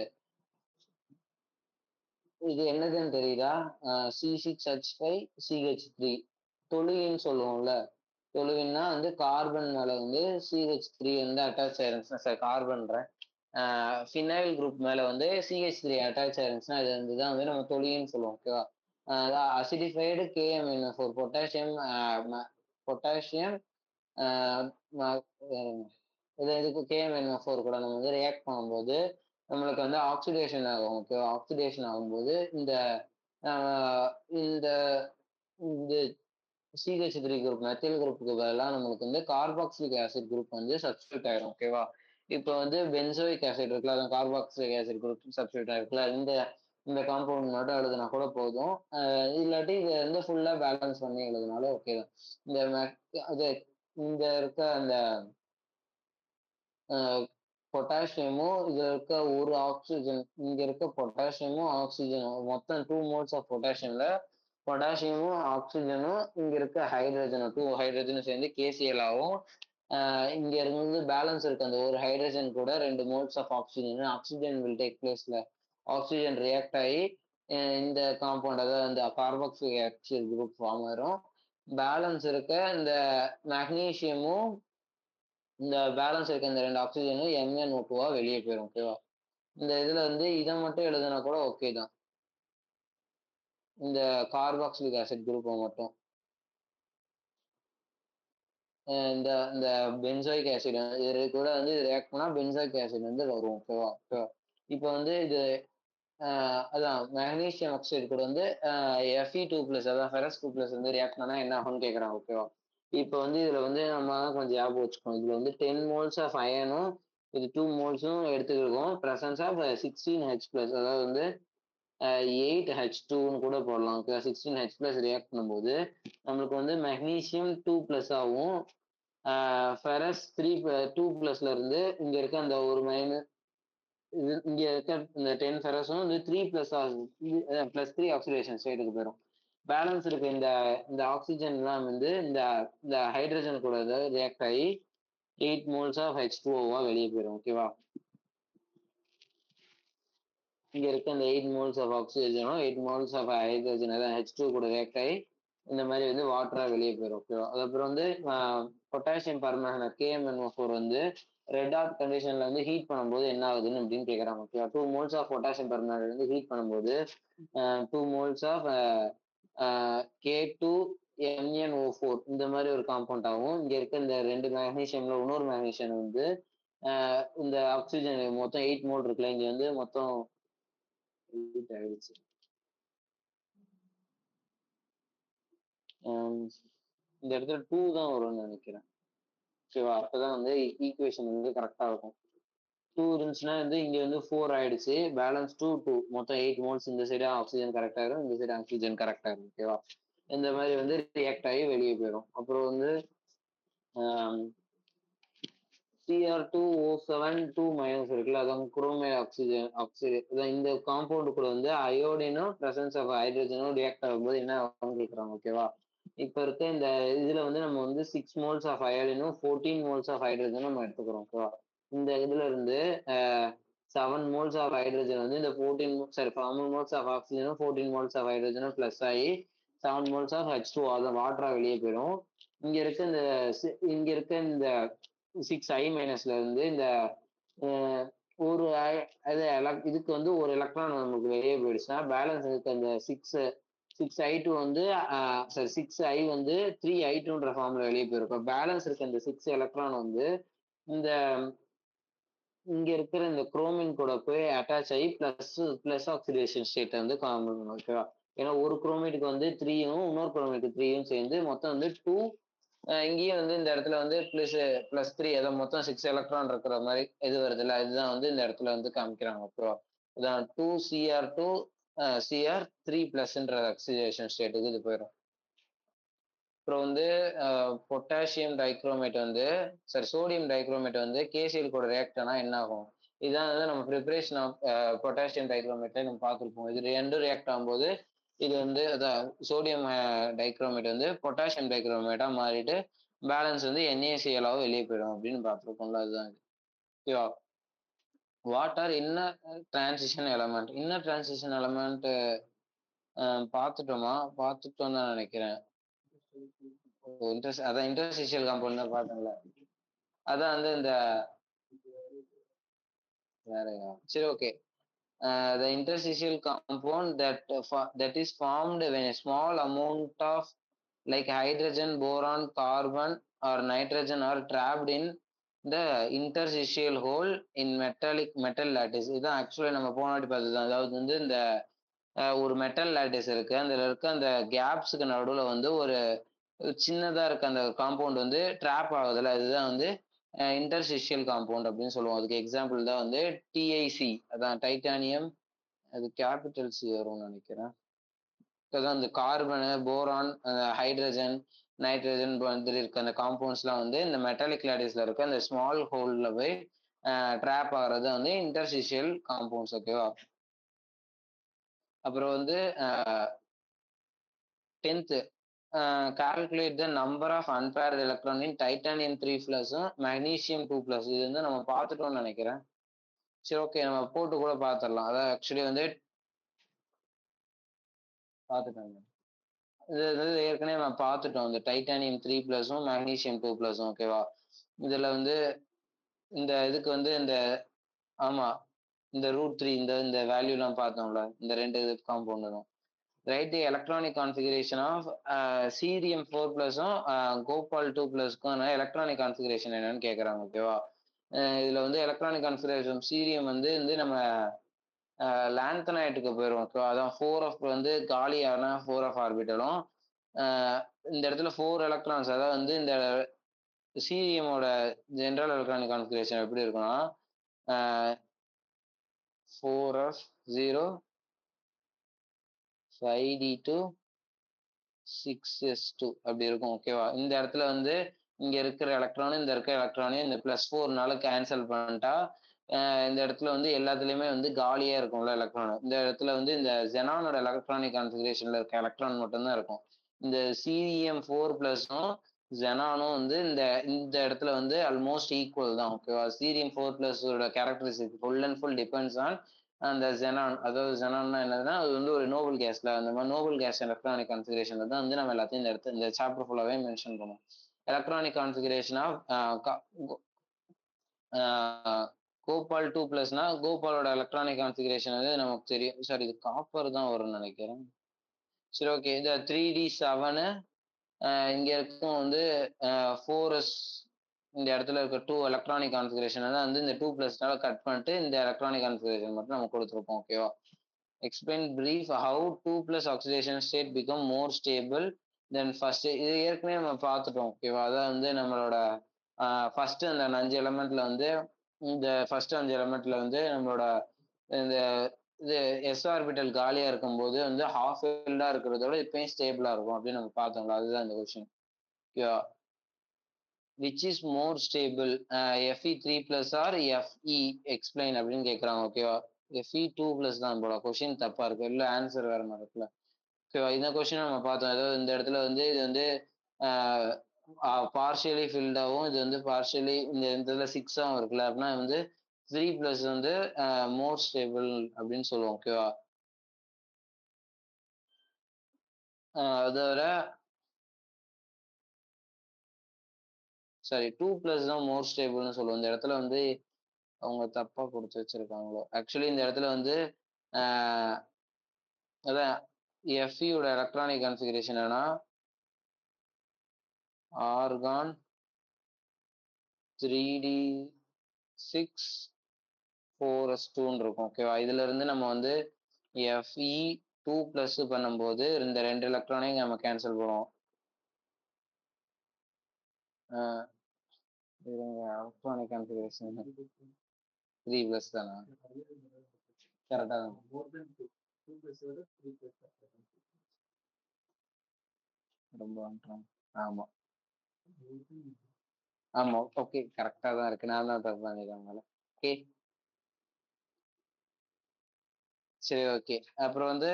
A: இது என்னதுன்னு தெரியுதா? C6H5CH3 தொழுவின்னு சொல்லுவோம்ல. தொழுவின்னா வந்து கார்பன் மேல வந்து CH3 வந்து அட்டாச் ஆயிருந்துச்சுன்னா, சார் கார்பன்ற ஃபினைல் குரூப் மேல வந்து CH3 அட்டாச் ஆயிருந்துச்சுன்னா இது வந்து தான் வந்து நம்ம தொழுவின்னு சொல்லுவோம், ஓகேவா? அசிடிஃபைடு KMnO4 பொட்டாசியம் இதுக்கு KMnO4 கூட நம்ம வந்து ரியாக்ட் பண்ணும்போது நம்மளுக்கு வந்து ஆக்சிடேஷன் ஆகும், ஓகேவா? ஆக்சிடேஷன் ஆகும்போது இந்த இந்த இந்த CH3 குரூப் மெத்தில் குரூப்புக்கு பதிலாக நம்மளுக்கு வந்து கார்பாக்சிலிக் ஆசிட் குரூப் வந்து சப்ஸ்டியூட் ஆயிரும், ஓகேவா? இப்போ வந்து பென்சோயிக் ஆசிட் இருக்குல்ல, அதான் கார்பாக்சிலிக் ஆசிட் குரூப் சப்ஸ்டியூட் ஆயிருக்குல்ல, இந்த காம்பவுண்ட் மட்டும் எழுதுனா கூட போதும். இல்லாட்டி இதை வந்து ஃபுல்லா பேலன்ஸ் பண்ணி எழுதுனாலும் ஓகே தான். அது இந்த இருக்க அந்த பொட்டாசியமும் இதுல இருக்க ஒரு ஆக்சிஜன், இங்க இருக்க பொட்டாசியமும் ஆக்சிஜனும் மொத்தம் 2 moles ஆஃப் பொட்டாசியம்ல பொட்டாசியமும் ஆக்சிஜனும் இங்க இருக்க ஹைட்ரஜனும் 2 ஹைட்ரஜனும் சேர்ந்து KCl ஆகும். இங்க இருந்து பேலன்ஸ் இருக்கு அந்த ஒரு ஹைட்ரஜன் கூட 2 moles of oxygen will take பிளேஸ்ல ஆக்சிஜன் ரியாக்ட் ஆகி இந்த காம்பவுண்ட், அதாவது இந்த கார்பாக்சிலிக் ஆசிட் குரூப் ஃபார்ம் ஆயிரும். பேலன்ஸ் இருக்க இந்த மெக்னீசியமும் இந்த பேலன்ஸ் இருக்க இந்த 2 ஆக்சிஜனும் MnO2 வெளியே போயிடும், ஓகேவா? இந்த இதுல வந்து இதை மட்டும் எழுதுனா கூட ஓகே தான், இந்த கார்பாக்சிலிக் ஆசிட் குரூப்பை மட்டும். இந்த இந்த பென்சாயிக் ஆசிட் இது கூட வந்து ரியாக்ட் பண்ணா பென்சாயிக் ஆசிட் வந்து வரும், ஓகேவா? இப்போ வந்து இது அதான் மெக்னீசியம் ஆக்சைடு கூட வந்து Fe2+, அதான் Fe2+ வந்து ரியாக்ட் பண்ணா என்ன ஆகும்னு கேட்குறாங்க, ஓகேவா? இப்போ வந்து இதுல வந்து நம்ம கொஞ்சம் ஞாபகம் வச்சுக்கணும். இதுல வந்து 10 moles ஆஃப் அயனும் இது 2 molesம் எடுத்துக்கிருக்கோம். பிரசன்ஸ் ஆஃப் 16H+, அதாவது வந்து 8H2ன்னு கூட போடலாம், ஓகேவா? 16H+ ரியாக்ட் பண்ணும்போது நம்மளுக்கு வந்து மெக்னீசியம் 2+ ஆகும். ஃபெரஸ் 2+ல இருந்து இங்க இருக்க அந்த ஒரு இங்க இருக்க இந்த 10 ஃபெரஸும் வந்து 3+ ஆகும், +3 ஆக்சிடேஷன் ஸ்டேட்டுக்கு போயிடும். பேலன்ஸ் இருக்க இந்த இந்த ஆக்சிஜன்லாம் வந்து இந்த இந்த ஹைட்ரஜன் கூட ரியாக்ட் ஆகி 8 moles ஆஃப் H2O வெளியே போயிடும், ஓகேவா? இங்க இருக்க இந்த 8 மோல்ஸ் ஆஃப் ஆக்சிஜனும் 8 மோல்ஸ் ஆஃப் ஹைட்ரஜன் அதான் H2 கூட ரியாக்ட் ஆகி இந்த மாதிரி வந்து வாட்டரா வெளியே போயிடும். ஓகேவா? அதுக்கப்புறம் வந்து பொட்டாசியம் பர்மேங்கனேட் KMnO4 வந்து ரெட் ஹாட் கண்டிஷன்ல வந்து ஹீட் பண்ணும்போது என்ன ஆகுதுன்னு அப்படின்னு கேட்குறாங்க. ஓகேவா? 2 மோல்ஸ் ஆஃப் பொட்டாசியம் பர்மேங்கனேட் வந்து ஹீட் பண்ணும்போது 2 மோல்ஸ் ஆஃப் K2MnO4 இந்த மாதிரி ஒரு காம்பவுண்ட் ஆகும். இங்க இருக்க இந்த 2 மேக்னீசியம்ல இன்னொரு மேக்னீசியம் வந்து இந்த ஆக்சிஜன் மொத்தம் 8 மோல் இருக்குல்ல, இங்க வந்து மொத்தம் ஆயிடுச்சு. இந்த இடத்துல 2 தான் வரும்னு நினைக்கிறேன். ஓகேவா? அப்பதான் வந்து ஈக்குவேஷன் வந்து கரெக்டா இருக்கும். 2 இருந்துச்சுன்னா வந்து இங்க வந்து 4 ஆயிடுச்சு. பேலன்ஸ் 2 2 மொத்தம் 8 மோல்ஸ் இந்த சைடு ஆக்சிஜன் கரெக்டா இருக்கும், இந்த சைடு ஆக்சிஜன் கரெக்டா இருக்கும். ஓகேவா? இந்த மாதிரி வந்து ரியாக்ட் ஆகி வெளியே போயிடும். அப்புறம் வந்து Cr2O7 2 மைனஸ் இருக்குல்ல, அதான் குரோமைல் ஆக்சிஜன் இந்த காம்பவுண்ட் கூட வந்து அயோடினும் பிரசன்ஸ் ஆஃப் ஹைட்ரஜனும் ரியாக்ட் ஆகும்போது என்ன ஆகும் கேட்குறாங்க. ஓகேவா? இப்ப இருக்க இந்த இதுல வந்து நம்ம வந்து 6 மோல்ஸ் ஆஃப் அயோடினும் 14 மோல்ஸ் ஆஃப் ஹைட்ரஜனும் நம்ம எடுத்துக்கிறோம். ஓகேவா? இந்த இதுல இருந்து 7 மோல்ஸ் ஆஃப் ஹைட்ரஜன் வந்து இந்த 7 மோல்ஸ் ஆஃப் ஆக்சிஜனும் 14 மோல்ஸ் ஆஃப் ஹைட்ரஜனும் பிளஸ் ஆகி 7 மோல்ஸ் ஆஃப் H2 அதை வாட்டரா வெளியே போயிடும். இங்க இருக்க இந்த இங்க இருக்க இந்த 6I மைனஸ்ல இருந்து இந்த ஒரு இதுக்கு வந்து ஒரு எலக்ட்ரான் நமக்கு வெளியே போயிடுச்சுன்னா பேலன்ஸ் இருக்க இந்த 6I2 வந்து சாரி 6I வந்து 3I2ன்ற ஃபார்ம்ல வெளியே போயிருக்கும். பேலன்ஸ் இருக்க இந்த 6 எலக்ட்ரான் வந்து இந்த இங்க இருக்கிற இந்த குரோமின் கூட போய் அட்டாச் ஆகி பிளஸ் ஆக்சிடேஷன் ஸ்டேட் வந்து காம்பவுண்ட். ஓகேவா? ஏன்னா ஒரு குரோமேட்டுக்கு வந்து 3யும் இன்னொரு குரோமேட்டுக்கு 3யும் சேர்ந்து மொத்தம் வந்து 2. இங்கேயும் வந்து இந்த இடத்துல வந்து பிளஸ் 3 அதை மொத்தம் 6 எலக்ட்ரான் இருக்கிற மாதிரி இது வருது இல்லை, இதுதான் வந்து இந்த இடத்துல வந்து காமிக்கிறாங்க. ஓகேவா? இதான் 2Cr2 Cr3 பிளஸ்ன்ற ஆக்சிடேஷன் ஸ்டேட்டுக்கு இது போயிடும். அப்புறம் வந்து பொட்டாசியம் டைக்ரோமேட் வந்து சோடியம் டைக்ரோமேட் வந்து கேசிஎல் கூட ரியாக்ட் ஆனா என்ன ஆகும்? இதான் வந்து நம்ம ப்ரிப்பரேஷன் ஆஃப் பொட்டாசியம் டைக்ரோமேட்டை நம்ம பார்த்துருப்போம். இது ரெண்டும் ரியாக்ட் ஆகும்போது இது வந்து அதான் சோடியம் டைக்ரோமேட் வந்து பொட்டாசியம் டைக்ரோமேட்டா மாறிட்டு பேலன்ஸ் வந்து NaCl வெளியே போயிடும் அப்படின்னு பார்த்துருப்போம்ல, அதுதான் இது. ஓகேவா? What are inner transition element? Inner transition element பார்த்துட்டோம் தான் நினைக்கிறேன். அதான் இன்டர்ஸ்டிஷியல் காம்பவுண்ட் தான் பார்த்தேன்ல, அதான் வந்து இந்த வேறயா சரி okay. The interstitial compound that is formed when a small amount of like hydrogen, boron, carbon or nitrogen are trapped in the interstitial hole in metal lattice. இதுதான் ஆக்சுவலி நம்ம போனாடி பார்த்தது. அதாவது வந்து இந்த ஒரு மெட்டல் லாட்டிஸ் இருக்கு, அதுல இருக்க அந்த கேப்ஸுக்கு நடுவுல வந்து ஒரு சின்னதா இருக்க அந்த காம்பவுண்ட் வந்து ட்ராப் ஆகுதுல்ல, அதுதான் வந்து இன்டர்ஸ்டிஷியல் காம்பவுண்ட் அப்படின்னு சொல்லுவோம். அதுக்கு எக்ஸாம்பிள் தான் வந்து TiC, அதான் டைட்டானியம், அது கேபிட்டல் C வரும்னு நினைக்கிறேன். அதான் இந்த கார்பனு, போரான், ஹைட்ரஜன், நைட்ரஜன் இருக்க அந்த காம்பவுண்ட்ஸ்லாம் வந்து இந்த மெட்டாலிக் லாட்டிஸ்ல இருக்க அந்த ஸ்மால் ஹோல்ல போய் ட்ராப் ஆகிறது வந்து இன்டர்ஸ்டிஷியல் காம்பவுண்ட்ஸ். ஓகேவா? அப்புறம் வந்து 10th calculate the number of unpaired electron in titanium 3+ magnesium 2+. இது வந்து நம்ம பார்த்துட்டோம்னு நினைக்கிறேன். சரி ஓகே, நம்ம போட்டு கூட பார்த்துடலாம். அதான் ஆக்சுவலி வந்து பார்த்துட்டாங்க. இது வந்து ஏற்கனவே நம்ம பார்த்துட்டோம், இந்த டைட்டானியம் 3+ மேக்னீசியம் 2+. ஓகேவா? இதுல வந்து இந்த இதுக்கு வந்து இந்த ஆமா இந்த √3 இந்த வேல்யூலாம் பார்த்தோம்ல, இந்த 2 காம்பவுண்ட் தான். Write the electronic configuration of cerium 4+ம் கோபால் 2+க்கும் எலக்ட்ரானிக் கான்ஃபிகரேஷன் என்னன்னு கேட்குறாங்க. ஓகேவா? இதுல வந்து எலக்ட்ரானிக் கான்ஃபிகரேஷன் சீரியம் வந்து நம்ம லாந்தனைட்டுக்கு போயிடும். ஓகேவா? அதான் 4 வந்து காலியான 4 ஆர்பிட்டலும் இந்த இடத்துல 4 எலக்ட்ரான்ஸ், அதாவது வந்து இந்த சீரியமோட ஜென்ரல் எலக்ட்ரானிக் கான்ஃபிகரேஷன் எப்படி இருக்குன்னா 4s0 5d2 6s2 அப்படி இருக்கும். ஓகேவா? இந்த இடத்துல வந்து இங்க இருக்கிற எலக்ட்ரானும் இந்த இருக்கிற எலக்ட்ரானையும் இந்த +4னால கேன்சல் பண்ணிட்டா இந்த இடத்துல வந்து எல்லாத்துலயுமே வந்து காலியா இருக்கும்ல எலக்ட்ரான். இந்த இடத்துல வந்து இந்த ஜெனானோட எலக்ட்ரானிக் கான்ஃபிகரேஷன்ல இருக்க எலக்ட்ரான் மட்டும்தான் இருக்கும். இந்த சீரியம் 4+ம் ஜெனானும் வந்து இந்த இடத்துல வந்து ஆல்மோஸ்ட் ஈக்குவல் தான். ஓகேவா? சீரியம் 4+ஓட characteristic full and full depends on அந்த xenon, அதாவது xenonனா என்னதுன்னா, அது வந்து ஒரு நோபல் கேஸ்ல அந்த மாதிரி நோபல் கேஸ் எலக்ட்ரானிக் கான்ஃபிகரேஷன்ல தான் வந்து நம்ம எல்லாத்தையும் இந்த சாப்டர் ஃபுல்லாவே மென்ஷன் பண்ணுவோம். எலக்ட்ரானிக் கான்ஃபிகரேஷன் ஆஃப் கோபால் 2+னா கோபாலோட எலக்ட்ரானிக் கான்ஃபிகரேஷன் வந்து நமக்கு தெரியும். சாரி, இது காப்பர் தான் வரும்னு நினைக்கிறேன். சரி, ஓகே. இந்த 3D7 இங்க இருக்கும் வந்து 4s, இந்த இடத்துல இருக்க 2 எலக்ட்ரானிக் கான்ஃபிகரேஷன் வந்து இந்த 2+னால கட் பண்ணிட்டு இந்த எலக்ட்ரானிக் கான்ஃபிகரேஷன் மட்டும் நம்ம கொடுத்துருப்போம். ஓகேவா? Explain brief how 2+ oxidation state become more stable then first. இது ஏற்கனவே நம்ம பார்த்துட்டோம். ஓகேவா? அதான் வந்து நம்மளோட ஃபர்ஸ்ட் அந்த 5 எலமெண்ட்ல வந்து இந்த ஃபர்ஸ்ட் 5 எலமெண்ட்ல வந்து நம்மளோட இந்த இது எஸ் ஆர்பிட்டல் காலியா இருக்கும்போது வந்து ஹாஃப் ஃபில்டா இருக்கிறத விட இப்பயும் ஸ்டேபிளா இருக்கும் அப்படின்னு நம்ம பார்த்தோம்ல. அதுதான் இந்த கொஸ்டின். ஓகேவா? Which is more stable, Fe3+ or Fe explain அப்படின்னு கேட்குறாங்க. ஓகேவா? Fe2+ தான் போல. கொஸ்டின் தப்பா இருக்கு, இல்லை ஆன்சர் வேற மாதிரி இருக்குல்ல. ஓகேவா? இந்த கொஸ்டின் நம்ம பார்த்தோம். அதாவது இந்த இடத்துல வந்து இது வந்து பார்ஷியலி ஃபில்டாகவும் இது வந்து பார்ஷியலி இந்த இடத்துல 6ஆகவும் இருக்குல்ல. அப்படின்னா வந்து 3+ வந்து மோர் ஸ்டேபிள் அப்படின்னு சொல்லுவோம். ஓகேவா? அதோட சாரி 2+ தான் மோர் ஸ்டேபிள்னு சொல்லுவோம். இந்த இடத்துல வந்து அவங்க தப்பா கொடுத்து வச்சிருக்காங்களோ. ஆக்சுவலி இந்த இடத்துல வந்து அதான் Feயோட எலக்ட்ரானிக் கான்ஃபிகரேஷன் என்னன்னா ஆர்கான் 3D6 4s2 இருக்கும். ஓகேவா? இதுல இருந்து நம்ம வந்து Fe2+ பண்ணும்போது இந்த 2 எலக்ட்ரானையும் நம்ம கேன்சல் பண்ணுவோம். எலக்ட்ரானிக் கான்ஃபிகரேஷன் 3+ தானா? கரெக்டா தான். ரொம்ப ஆமா ஆமா, ஓகே, கரெக்டா தான் இருக்கு. நான் தான் தப்பு பண்ணிருக்கேன். ஓகே, சரி, ஓகே. அப்புறம் வந்து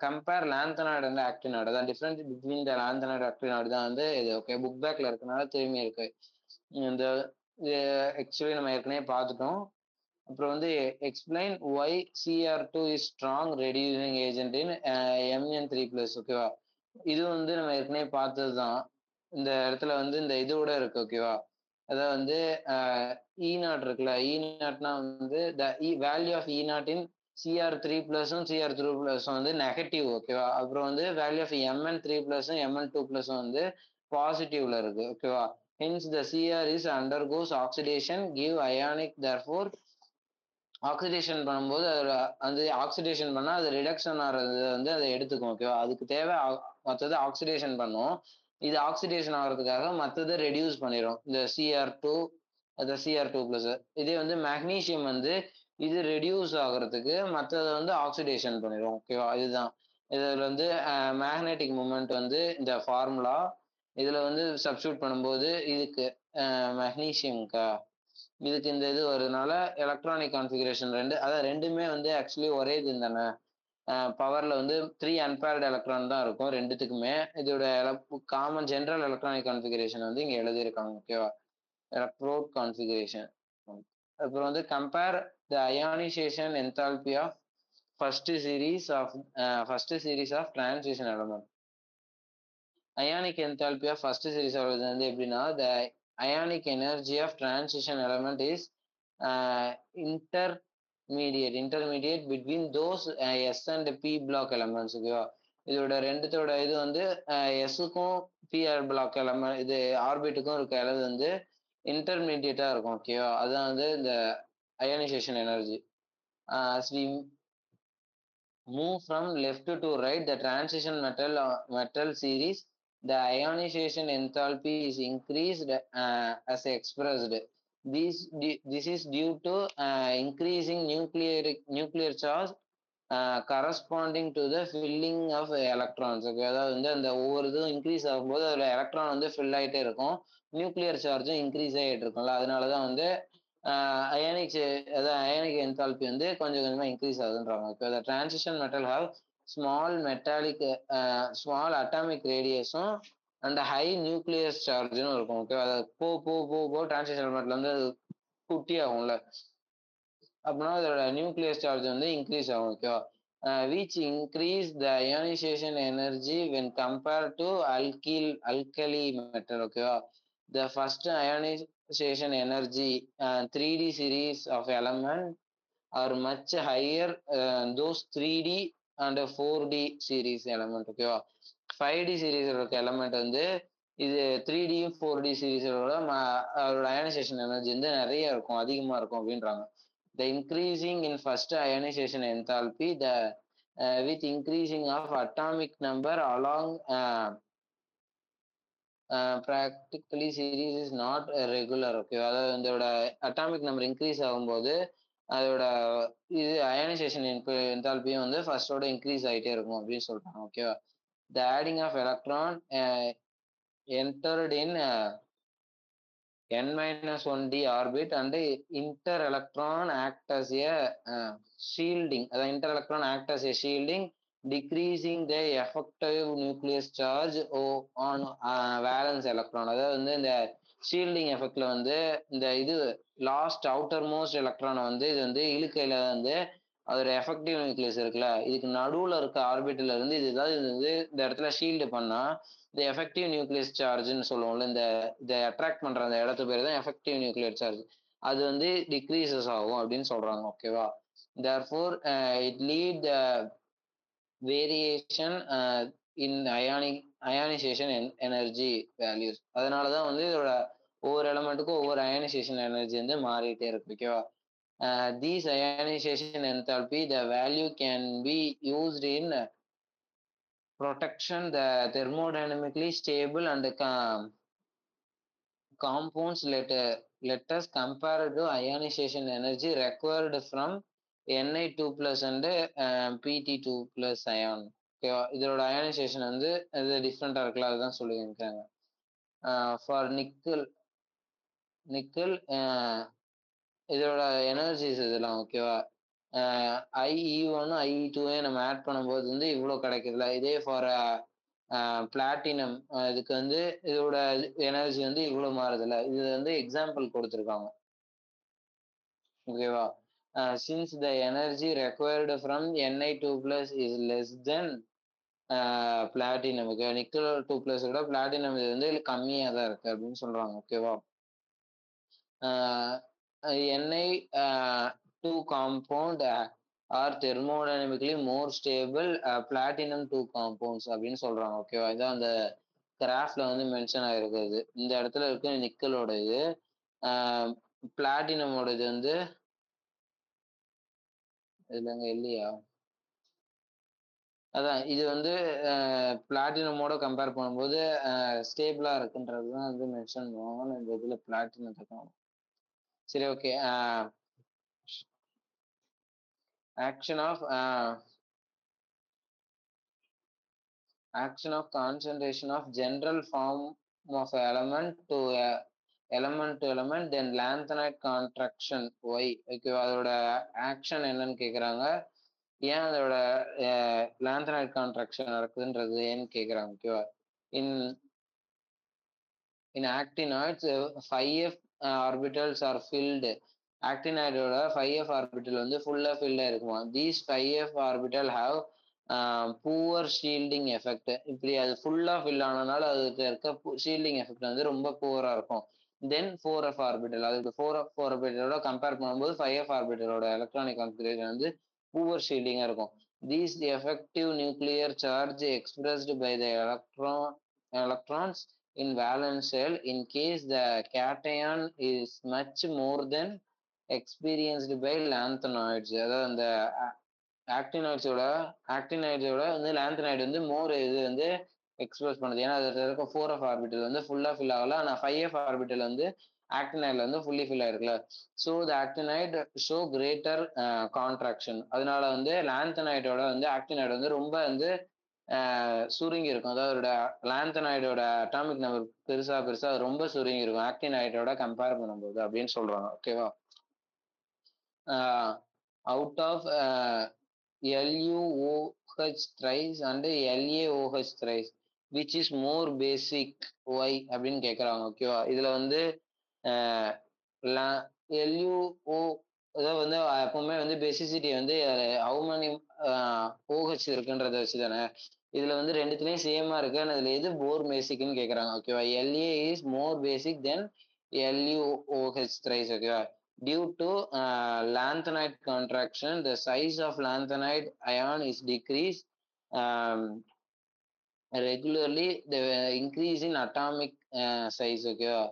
A: கம்பேர் லாந்தனாய்டு அண்ட் ஆக்டினாய்டு. அதான் difference between the lanthanoid actinoid தான் வந்து இது. ஓகே, புக் பேக்ல இருக்கனால திரும்பி இருக்கு. இந்த ஆக்சுவலி நம்ம ஏற்கனவே பார்த்துட்டோம். அப்புறம் வந்து explain Y CR2 is strong reducing agent in Mn3+. ஓகேவா? இது வந்து நம்ம ஏற்கனவே பார்த்தது தான். இந்த இடத்துல வந்து இந்த இதோட இருக்கு. ஓகேவா? அதாவது வந்து E0 இருக்குல்ல. E0னா வந்து த வேல்யூ ஆஃப் E0 இன் CR3+ம் CR3+ம் வந்து நெகட்டிவ். ஓகேவா? அப்புறம் வந்து வேல்யூ ஆஃப் Mn3+ம் Mn2+ம் வந்து பாசிட்டிவ்ல இருக்கு. ஓகேவா? Hence the CR is undergoes oxidation give ionic, therefore oxidation பண்ணும்போது அதில் வந்து ஆக்சிடேஷன் பண்ணால் அது ரிடக்ஷன் ஆகிறது வந்து அதை எடுத்துக்கும். ஓகேவா? அதுக்கு தேவை மற்றது ஆக்சிடேஷன் பண்ணும். இது ஆக்சிடேஷன் ஆகிறதுக்காக மற்றது ரெடியூஸ் பண்ணிடும். இந்த CR2 அந்த CR2+. இதே வந்து மேக்னீசியம் வந்து இது ரெடியூஸ் ஆகிறதுக்கு மற்றதை வந்து ஆக்சிடேஷன் பண்ணிடும். ஓகேவா? இதுதான் இதில் வந்து மேக்னெட்டிக் மூமெண்ட் வந்து இந்த ஃபார்முலா இதில் வந்து சப்ஸ்டியூட் பண்ணும்போது இதுக்கு மேக்னீசியம்க்கா இதுக்கு இந்த இது வருதுனால எலக்ட்ரானிக் கான்ஃபிகரேஷன் 2, அதாவது ரெண்டுமே வந்து ஆக்சுவலி ஒரே இது தானே. பவர்ல வந்து 3 அன்பேர்டு எலக்ட்ரான் தான் இருக்கும் ரெண்டுத்துக்குமே. இதோட காமன் ஜென்ரல் எலக்ட்ரானிக் கான்ஃபிகரேஷன் வந்து இங்க எழுதியிருக்காங்க. ஓகேவா? Electrode configuration. அப்புறம் வந்து compare the ionisation enthalpy of first series of transition element. Ionic enthalpy of first series வந்து எப்படின்னா, the ionic energy of transition element is intermediate between those S and P block elements. ஓகேவா? இதோட ரெண்டுத்தோட இது வந்து எஸ்ஸுக்கும் PR black element இது ஆர்பிட்டுக்கும் இருக்க அளவு வந்து இன்டர்மீடியட்டா இருக்கும். ஓகேவா? அதான் வந்து இந்த ionisation energy. as we move from left to right the transition metal series, the ionization enthalpy is increased as expressed. This is due to increasing nuclear charge corresponding to the filling of electrons. Okay, அதாவது வந்து அந்த ஒவ்வொரு இதுவும் increase ஆகும்போது அதில் electron வந்து fill ஆகிட்டே இருக்கும், நியூக்ளியர் சார்ஜும் இன்க்ரீஸ் ஆகிட்டு இருக்கும்ல. அதனாலதான் வந்து அயானிக் அதாவது அயானிக் என்தால்பி வந்து கொஞ்சம் கொஞ்சமா இன்க்ரீஸ் ஆகுதுன்றாங்க. இப்போ the transition metal have small atomic radiusம் and high nuclear chargeம் இருக்கும். ஓகே, அதை போ டிரான்சிஷன் மெட்டல் வந்து குட்டி ஆகும்ல. அப்படின்னா அதோட நியூக்ளியஸ் சார்ஜ் வந்து இன்க்ரீஸ் ஆகும். ஓகேவா? Which increase the ionisation energy when compared to alkali metal. ஓகேவா? The first ionisation energy 3D series of element are much higher those 3D and 4D series element. ஓகேவா? 5D series இருக்க element வந்து இது 3D 4D சீரீஸோட அதோட ionisation energy வந்து நிறைய இருக்கும், அதிகமா இருக்கும் அப்படின்றாங்க. The increasing in first ionization enthalpy with increasing of atomic number along practically series is not regular. Okay, அதாவது இதோட அட்டாமிக் நம்பர் இன்க்ரீஸ் ஆகும்போது அதோட இது அயனைசேஷன் என்தால்பியும் வந்து ஃபர்ஸ்டோட இன்க்ரீஸ் ஆகிட்டே இருக்கும் அப்படின்னு சொல்றாங்க. ஓகேவா? The adding of electron entered in n-1d orbit and inter-electron act as a shielding. அதாவது inter-electron act as a shielding, decreasing the effective nucleus charge on valence electron. அதாவது வந்து இந்த ஷீல்டிங் எஃபெக்ட்ல வந்து இந்த இது லாஸ்ட் அவுட்டர் மோஸ்ட் எலக்ட்ரானை வந்து இது வந்து இழுக்கையில வந்து அதோட எஃபெக்டிவ் நியூக்ளியஸ் இருக்குல்ல, இதுக்கு நடுவுல இருக்க ஆர்பிட்ல இருந்து இது ஏதாவது இது வந்து இந்த இடத்துல ஷீல்டு பண்ணா இந்த எஃபெக்டிவ் நியூக்ளியஸ் சார்ஜ்னு சொல்லுவோம்ல, இந்த இதை அட்ராக்ட் பண்ற அந்த இடத்து பேர் தான் எஃபெக்டிவ் நியூக்ளியர் சார்ஜ். அது வந்து டிக்ரீசஸ் ஆகும் அப்படின்னு சொல்றாங்க. ஓகேவா? therefore it lead the variation in ionization energy values. அதனாலதான் வந்து இதோட ஒவ்வொரு எலமெண்ட்டுக்கும் ஒவ்வொரு அயனைசேஷன் எனர்ஜி வந்து மாறிட்டே இருக்கு. ஓகேவா? these ionization enthalpy, the value can be used in protection the thermodynamically stable and compounds. Let us compare to ionization energy required from Ni2 plus and Pt2 plus ion. ஓகேவா? இதோட ionisation வந்து இது டிஃப்ரெண்டா இருக்குல்ல, அதுதான் சொல்லியிருக்காங்க. ஃபார் நிக்கல் இதோட energies இதெல்லாம். ஓகேவா? IE1 IE2 நம்ம ஆட் பண்ணும்போது வந்து இவ்வளோ கிடைக்குதுல, இதே ஃபார் பிளாட்டினம் இதுக்கு வந்து இதோட எனர்ஜி வந்து இவ்வளவு மாறுதுல, இது வந்து எக்ஸாம்பிள் கொடுத்துருக்காங்க. ஓகேவா? Since the energy required from Ni2 plus is less than platinum. Okay, nickel 2 plus விட பிளாட்டினம் இது வந்து கம்மியா தான் இருக்கு அப்படின்னு சொல்றாங்க. ஓகேவா? Ni2 compound are thermodynamically more stable platinum 2 compounds அப்படின்னு சொல்றாங்க. ஓகேவா? இதான் அந்த கிராஃப்ல வந்து மென்ஷன் ஆயிருக்குது. இந்த இடத்துல இருக்கு நிக்கலோட இது, பிளாட்டினமோட இது வந்து இல்லைங்க இல்லையா? அதான் இது வந்து பிளாட்டினமோட கம்பேர் பண்ணும்போது ஸ்டேபிளா இருக்குன்றது தான் வந்து மென்ஷன் பண்ணுவாங்க இந்த இதுல பிளாட்டினத்துக்கு. சரி, okay. action of concentration of general form of element to element, then lanthanide contraction. Why? ஓகேவா? அதோட ஆக்ஷன் என்னன்னு கேக்குறாங்க. ஏன் அதோட lanthanide contraction நடக்குதுன்றது ஏன்னு கேக்குறாங்க. ஓகேவா? in actinoids 5f orbitals are filled. ஆக்டினாய்டோட 5f ஆர்பிட்டல் வந்து ஃபுல்லா ஃபில் ஆயிருக்குமா. These 5f orbital have poor shielding effect. இப்படி அது ஃபுல்லா ஃபில் ஆனதுனால அதுக்கு இருக்க ஷீல்டிங் எஃபெக்ட் வந்து ரொம்ப பூவரா இருக்கும். தென் 4f ஆர்பிட்டல், அதுக்கு 4f ஆர்பிட்டலோட கம்பேர் பண்ணும்போது 5f ஆர்பிட்டலோட எலக்ட்ரானிக் கான்ஃபிகரேஷன் வந்து பூவர் ஷீல்டிங்கா இருக்கும். These the effective nuclear charge expressed by the electrons in valence shell in case the cation is much more than experienced by lanthanoids. அதாவது அந்த ஆக்டினாய்ட்ஸோட வந்து lanthanoid வந்து மோர் இது வந்து எக்ஸ்பிரஸ் பண்ணுது. ஏன்னா அது இருக்க 4f ஆர்பிட்டல் வந்து ஃபுல்லா ஃபில் ஆகல, ஆனா 5f ஆர்பிட்டல் வந்து ஆக்டினைட்ல வந்து ஃபுல்லி ஃபில் ஆயிருக்குல்ல. So the actinide show greater contraction. அதனால வந்து லாந்தனைடோட வந்து ஆக்டினைட் வந்து ரொம்ப வந்து சுருங்கி இருக்கும். அதாவது அதோட லாந்தனைடோட அட்டாமிக் நம்பர் பெருசா அது ரொம்ப சுருங்கி இருக்கும் ஆக்டினைடோட கம்பேர் பண்ணும்போது அப்படின்னு சொல்றாங்க. ஓகேவா? Out of LuOH thrice and LaOH thrice which is more basic, why அப்படின்னு கேக்குறாங்க. ஓகேவா? இதுல வந்து LuO அதாவது வந்து எப்பவுமே வந்து பேசிசிட்டி வந்து ஹவு மெனி OH இருக்குன்றத வச்சு தானே. இதுல வந்து 2த்துலயும் சேமா இருக்கு. ஆனா இதுல எது மோர் பேசிக்ன்னு கேட்கறாங்க. ஓகேவா? LA is more basic then LuOH thrice. ஓகேவா? Due to lanthanide contraction, the size of lanthanide ion is decreased um, regularly. The increase in atomic size. ஓகேவா?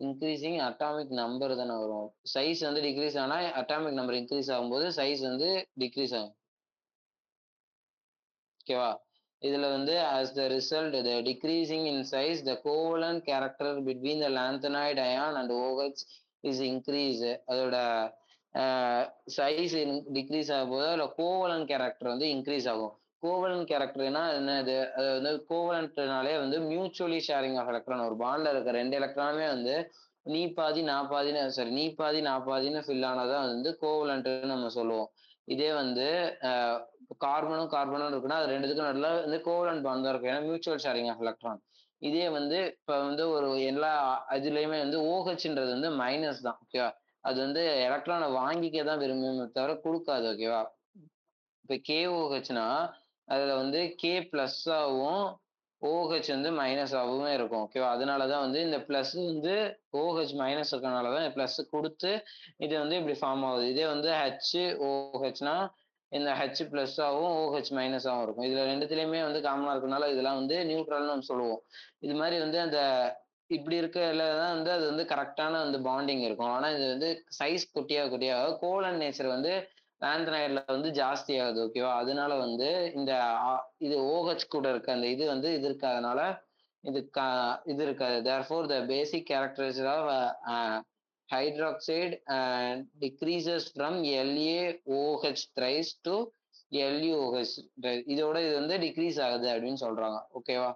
A: இன்க்ரீசிங் அட்டாமிக் நம்பர் தானே வரும். சைஸ் வந்து டிக்ரீஸ் ஆனா அட்டாமிக் நம்பர் இன்க்ரீஸ் ஆகும்போது size வந்து degrees ஆகும். ஓகேவா? இதுல வந்து as the result the decreasing in size the covalent character between the lanthanide ion and OH is increase. அதோட சைஸ் டிக்ரீஸ் ஆகும்போது அதுல கோவலன் கேரக்டர் வந்து இன்க்ரீஸ் ஆகும். கோவலன் கேரக்டர்னா என்னது? அது வந்து கோவலன்ட்னாலே வந்து மியூச்சுவலி ஷேரிங் ஆஃப் எலக்ட்ரான். ஒரு பாண்ட்ல இருக்க 2 எலக்ட்ரானுமே வந்து நீ பாதி நான் பாதின்னு சாரி நீ பாதி நான் பாதின்னு ஃபில் ஆனதான் வந்து கோவலன்ட்னு நம்ம சொல்லுவோம். இதே வந்து கார்பனும் கார்பனும் இருக்குன்னா அது 2த்துக்கும் நடுவுல வந்து கோவலன்ட் பாண்ட் தான் இருக்கும். ஏன்னா மியூச்சுவல் ஷேரிங் ஆஃப் எலக்ட்ரான். இதே வந்து இப்ப வந்து ஒரு எல்லா இதுலயுமே வந்து OHன்றது வந்து மைனஸ் தான். ஓகேவா? அது வந்து எலக்ட்ரானை வாங்கிக்க தான் விரும்புமே தவிர குடுக்காது. ஓகேவா? இப்ப KOHனா அதுல வந்து K பிளஸ்ஸாவும் OH வந்து மைனஸாவுமே இருக்கும். ஓகேவா? அதனாலதான் வந்து இந்த பிளஸ் வந்து OH மைனஸ் இருக்கனாலதான் பிளஸ் குடுத்து இது வந்து இப்படி ஃபார்ம் ஆகுது. இதே வந்து HOHனா இந்த H பிளஸ்ஸாவும் OH மைனஸாவும் இருக்கும். இதுல 2த்துலயுமே வந்து காமனா இருக்கனால இதெல்லாம் வந்து நியூட்ரல்னு நம்ம சொல்லுவோம். இது மாதிரி வந்து அந்த இப்படி இருக்கல தான் வந்து அது வந்து கரெக்டான வந்து பாண்டிங் இருக்கும். ஆனா இது வந்து சைஸ் குட்டியா குட்டியா கோவலன்ட் நேச்சர் வந்து லாந்த்தனைடுல வந்து ஜாஸ்தி ஆகுது. ஓகேவா? அதனால வந்து இந்த இது OH கூட இருக்க அந்த இது வந்து இது இருக்காதனால இது இது இருக்காது. therefore the basic characteristic of hydroxide decreases from LaOH thrice to LuOH. இதோட இது வந்து டிக்ரீஸ் ஆகுது அப்படின்னு சொல்றாங்க. ஓகேவா?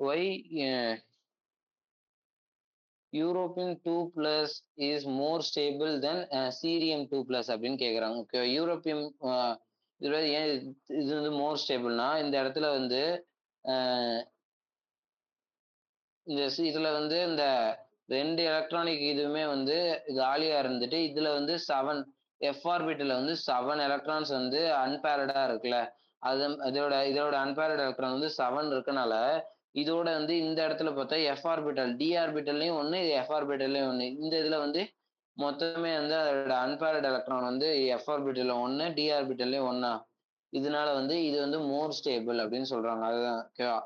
A: Why European 2+ is more stable then cerium 2+ அப்படின்னு கேட்குறாங்க. ஓகே, யூரோப்பியம் இதுல ஏன் இது வந்து மோர் ஸ்டேபிள்னா இந்த இடத்துல வந்து இந்த இதுல வந்து இந்த 2 எலக்ட்ரானிக் இதுவுமே வந்து காலியா இருந்துட்டு இதுல வந்து 7 ஆர்பிட்டல்ல வந்து 7 எலக்ட்ரான்ஸ் வந்து அன்பேரடா இருக்குல்ல. அது இதோட அன்பேரட் எலக்ட்ரான் வந்து 7 இருக்கனால இதோட வந்து இந்த இடத்துல பார்த்தா ஆர்பிட்டல் ஆர்பிட்டல்லையும் ஒன்று ஆர்பிட்டல்லையும் ஒன்று. இந்த இதுல வந்து மொத்தமே வந்து அதோட அன்பேரட் எலக்ட்ரான் வந்து ஆர்பிட்டல்ல ஒன்று ஆர்பிட்டல்லையும் ஒண்ணா. இதனால வந்து இது வந்து மோர் ஸ்டேபிள் அப்படின்னு சொல்றாங்க. அதுதான் ஓகேவா?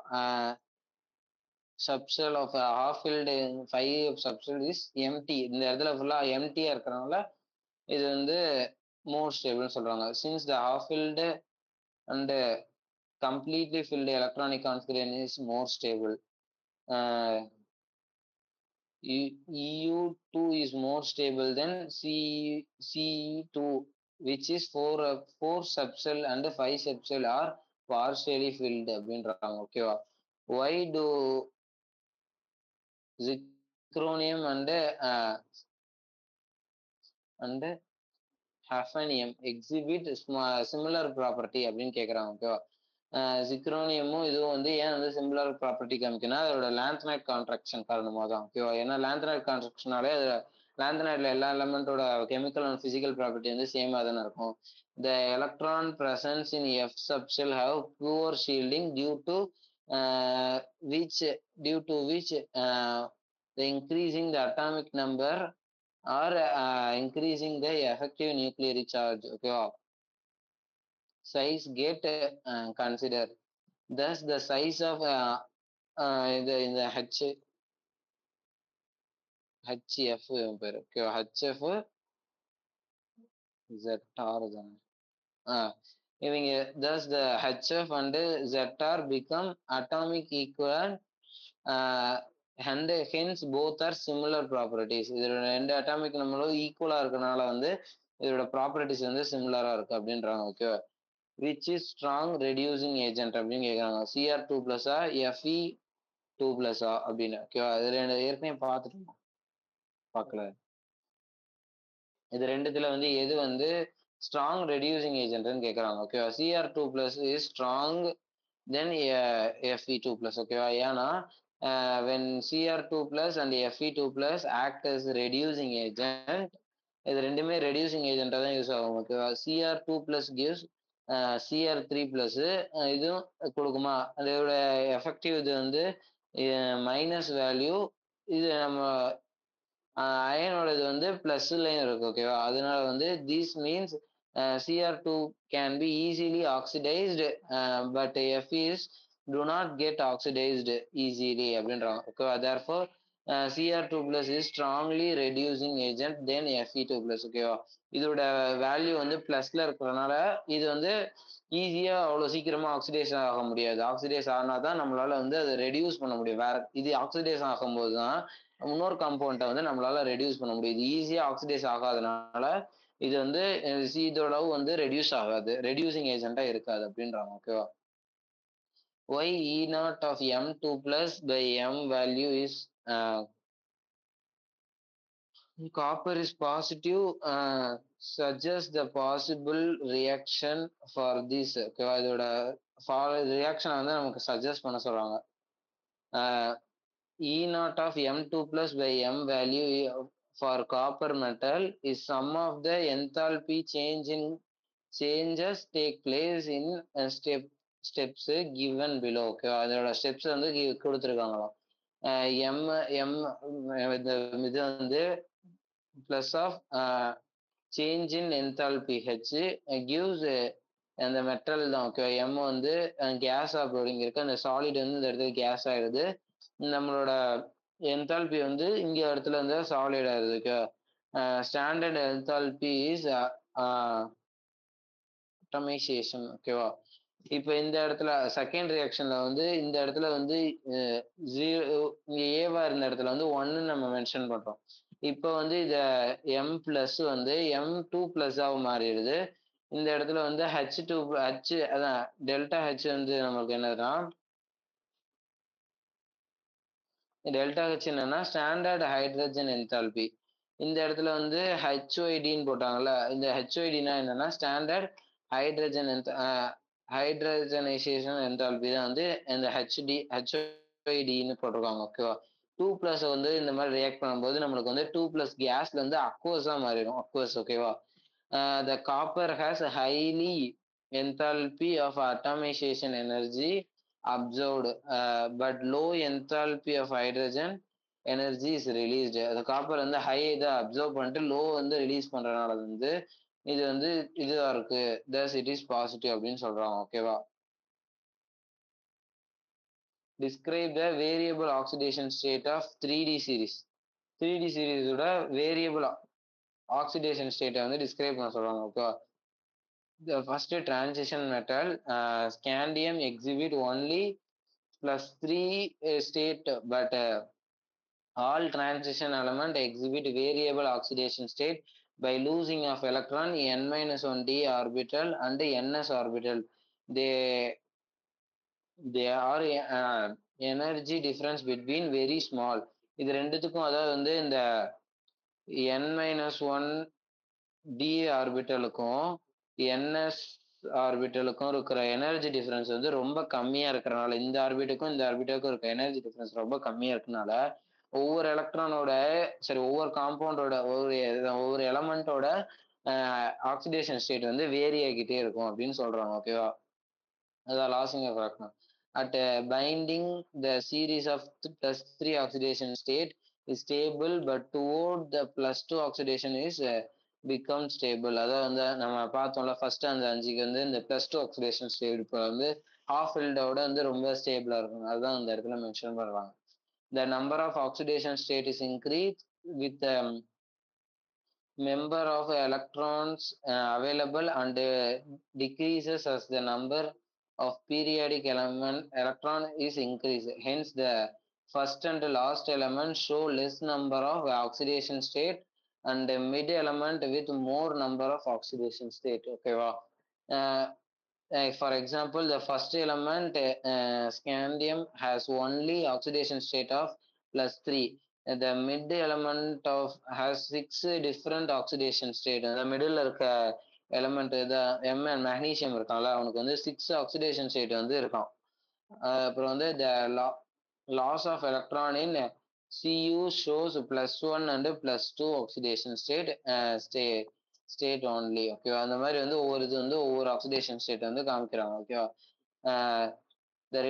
A: Subshell of half filled 5 subshell is empty. இந்த இடத்துல ஃபுல்லா எம்டியா இருக்கிறனால இது வந்து மோர் ஸ்டேபிள்னு சொல்றாங்க. Since the half field and completely field electronic configuration is more stable. EU2 is more stable than CE2, which is 4 subshell and 5 subshell are partially filled அப்படின்றாங்க. ஓகேவா? Why do zirconium and hafnium exhibit similar property அப்படின்னு கேட்குறாங்க. ஓகேவா? ஜிக்ரோனியமும் இதுவும் வந்து ஏன் வந்து similar property காமிக்குன்னா அதோட லாந்த்தனைட் கான்ட்ராக்ஷன் காரணமாக தான். ஓகேவா? ஏன்னா லாந்த்தனைட் கான்ட்ராக்ஷனாலே அது லாந்த்தனைட்ல எல்லா எலமெண்ட்டோட கெமிக்கல் அண்ட் பிசிக்கல் ப்ராப்பர்ட்டி வந்து சேமாக தானே இருக்கும். The electron presence in F subshell have poor shielding due to which the increasing the atomic number or increasing the effective nuclear charge. ஓகேவா? Size get consider. Thus the size of in the HF பேரு. ஓகேவா? HF ZR தானே. இவங்க thus the HF and ZR become atomic equivalent and hence both are similar properties. இதோட 2 atomic நம்மளும் ஈக்குவலா இருக்கனால வந்து இதோட ப்ராப்பர்ட்டிஸ் வந்து சிமிலரா இருக்கு அப்படின்றாங்க. ஓகேவா? which is strong reducing agent அப்படின்னு கேட்குறாங்க. Cr2+ Fe2+ அப்படின்னு. ஓகேவா? இதுல ஏற்கனவே பார்த்துட்டோம். பார்க்கல. இது 2த்துல வந்து எது வந்து ஸ்ட்ராங் ரெடியூசிங் ஏஜென்ட்னு கேட்குறாங்க. ஓகேவா? Cr2+ is strong then Fe2+. ஓகேவா? ஏன்னா when Cr2 plus and Fe2 plus act as reducing agent, இது ரெண்டுமே ரெடியூசிங் ஏஜென்ட்டா தான் யூஸ் ஆகும். ஓகேவா? Cr2 plus gives Cr3 plus இதுவும் கொடுக்குமா? அதோட எஃபெக்டிவ் இது வந்து மைனஸ் வேல்யூ. இது நம்ம அயனோட இது வந்து பிளஸ்லயும் இருக்கு. ஓகேவா? அதனால வந்து this means Cr2 can be easily oxidized, but Fe is do not get oxidized easily அப்படின்றாங்க. ஓகேவா? therefore Cr2 plus is strongly reducing agent than Fe2 plus. ஓகேவா? இதோட வேல்யூ வந்து பிளஸ்ல இருக்கிறதுனால இது வந்து ஈஸியா அவ்வளவு சீக்கிரமா ஆக்சிடேஷன் ஆக முடியாது. ஆக்சிடைஸ் ஆனா தான் நம்மளால வந்து அதை ரெடியூஸ் பண்ண முடியும். வேற இது ஆக்சிடைஸ் ஆகும்போது தான் இன்னொரு காம்பவுண்ட்டை வந்து நம்மளால ரெடியூஸ் பண்ண முடியும். இது ஈஸியா ஆக்சிடைஸ் ஆகாதனால இது வந்து இதோட அளவு வந்து ரெடியூஸ் ஆகாது, ரெடியூசிங் ஏஜென்ட்டா இருக்காது அப்படின்றாங்க. ஓகேவா? why E naught of M2 plus by M value is copper is positive, suggests the possible reaction for this. ஓகேவா? இதோட ரியாக்ஷன் வந்து நமக்கு சஜஸ்ட் பண்ண சொல்றாங்க. E naught of M2 plus by M value for copper metal is sum of the enthalpy changes take place in steps given below. Okay, அதோட steps வந்து கொடுத்துருக்காங்களாம். Um um இது வந்து plus of change in enthalpy H gives அந்த metal தான். Okay, um வந்து gas அப்படிங்க இருக்கு, அந்த சாலிட் வந்து இந்த இடத்துல கேஸ் ஆயிடுது. நம்மளோட என்தால்பி வந்து இங்க இடத்துல இருந்து சாலிட் ஆயிடுது. Okay, standard enthalpy is atomisation. ஓகேவா? இப்போ இந்த இடத்துல செகண்ட் ரியாக்ஷன்ல வந்து இந்த இடத்துல வந்து இங்க ஏவா இருந்த இடத்துல வந்து ஒன்னு நம்ம மென்ஷன் பண்றோம். இப்போ வந்து இத எம் பிளஸ் வந்து M2+ மாறிடுது. இந்த இடத்துல வந்து H2 H அதான் டெல்டா ஹெச் வந்து நமக்கு என்னதுன்னா டெல்டா ஹெச் என்னன்னா ஸ்டாண்டர்ட் ஹைட்ரஜன் என்தால்பி. இந்த இடத்துல வந்து ஹெச்ஒய்டின்னு போட்டாங்கல்ல, இந்த ஹெச்ஒய்டினா என்னன்னா ஸ்டாண்டர்ட் ஹைட்ரஜன் ஹைட்ரஜனைசேஷன் என்தால்பி தான் வந்து இந்த ஹெச்ஒய்டின்னு போட்டிருக்காங்க. ஓகேவா? 2+ வந்து இந்த மாதிரி ரியாக்ட் பண்ணும்போது நம்மளுக்கு வந்து 2+ கேஸ்ல இருந்து அக்வஸா மாறிடும். அக்வஸ். ஓகேவா? the copper has highly enthalpy of atomization energy absorbed, but low enthalpy of hydrogen energy is released. அந்த காப்பர் வந்து ஹை இதை அப்சர்வ் பண்ணிட்டு லோ வந்து ரிலீஸ் பண்றதுனால வந்து இது வந்து இதுவா இருக்கு, thus it is positive அப்படின்னு சொல்றாங்க. ஓகேவா? describe the variable oxidation state of 3D series. 3D series ஓட வேரியபிள் ஆக்சிடேஷன் ஸ்டேட்டை வந்து டிஸ்கிரைப் பண்ண சொல்றாங்க. ஓகேவா? The first transition metal, scandium exhibit only +3 state, but all transition element exhibit variable oxidation state by losing of electron n-1d orbital and ns orbital. They are energy difference between very small. இது ரெண்டுத்துக்கும் அதாவது வந்து இந்த n-1d ஆர்பிட்டலுக்கும் ns ஆர்பிட்டலுக்கும் இருக்கிற energy difference வந்து ரொம்ப கம்மியா இருக்கிறனால, இந்த ஆர்பிட்டுக்கும் இந்த ஆர்பிட்டுக்கும் இருக்க எனர்ஜி டிஃபரன்ஸ் ரொம்ப கம்மியா இருக்கனால ஒவ்வொரு எலக்ட்ரானோட ஒவ்வொரு காம்பவுண்டோட ஒவ்வொரு எலமெண்டோட ஆக்சிடேஷன் ஸ்டேட் வந்து வேரி ஆகிட்டே இருக்கும் அப்படின்னு சொல்றாங்க. ஓகேவா? அதான் losing of electron at binding the series of +3 oxidation state is stable, but toward the +2 oxidation is become stable. அதாவது வந்து நம்ம பார்த்தோம்ல ஃபர்ஸ்ட் அந்த 5க்கு வந்து இந்த +2 ஆக்சிடேஷன் ஸ்டேட் இப்போ வந்து ஹாஃப் ஃபில்டோட வந்து ரொம்ப ஸ்டேபிளா இருக்கும். அதுதான் அந்த இடத்துல மென்ஷன் பண்றாங்க. The number of oxidation state is increased with the number of electrons available and decreases as the number of periodic electron is increased. Hence, the first and last element show less number of oxidation state and the mid element with more number of oxidation state. Okay, wow. For example, the first element scandium has only oxidation state of +3. The mid element of has 6 different oxidation state. The middle இருக்க element M magnesium இருக்கான்ல, அவனுக்கு வந்து 6 oxidation state வந்து இருக்கும். அப்புறம் வந்து loss of electron in Cu shows +1 and +2 oxidation state only. ஓகேவா? அந்த மாதிரி வந்து ஒவ்வொரு இது வந்து ஒவ்வொரு ஆக்சிடேஷன் ஸ்டேட் வந்து காமிக்கிறாங்க. ஓகேவா? the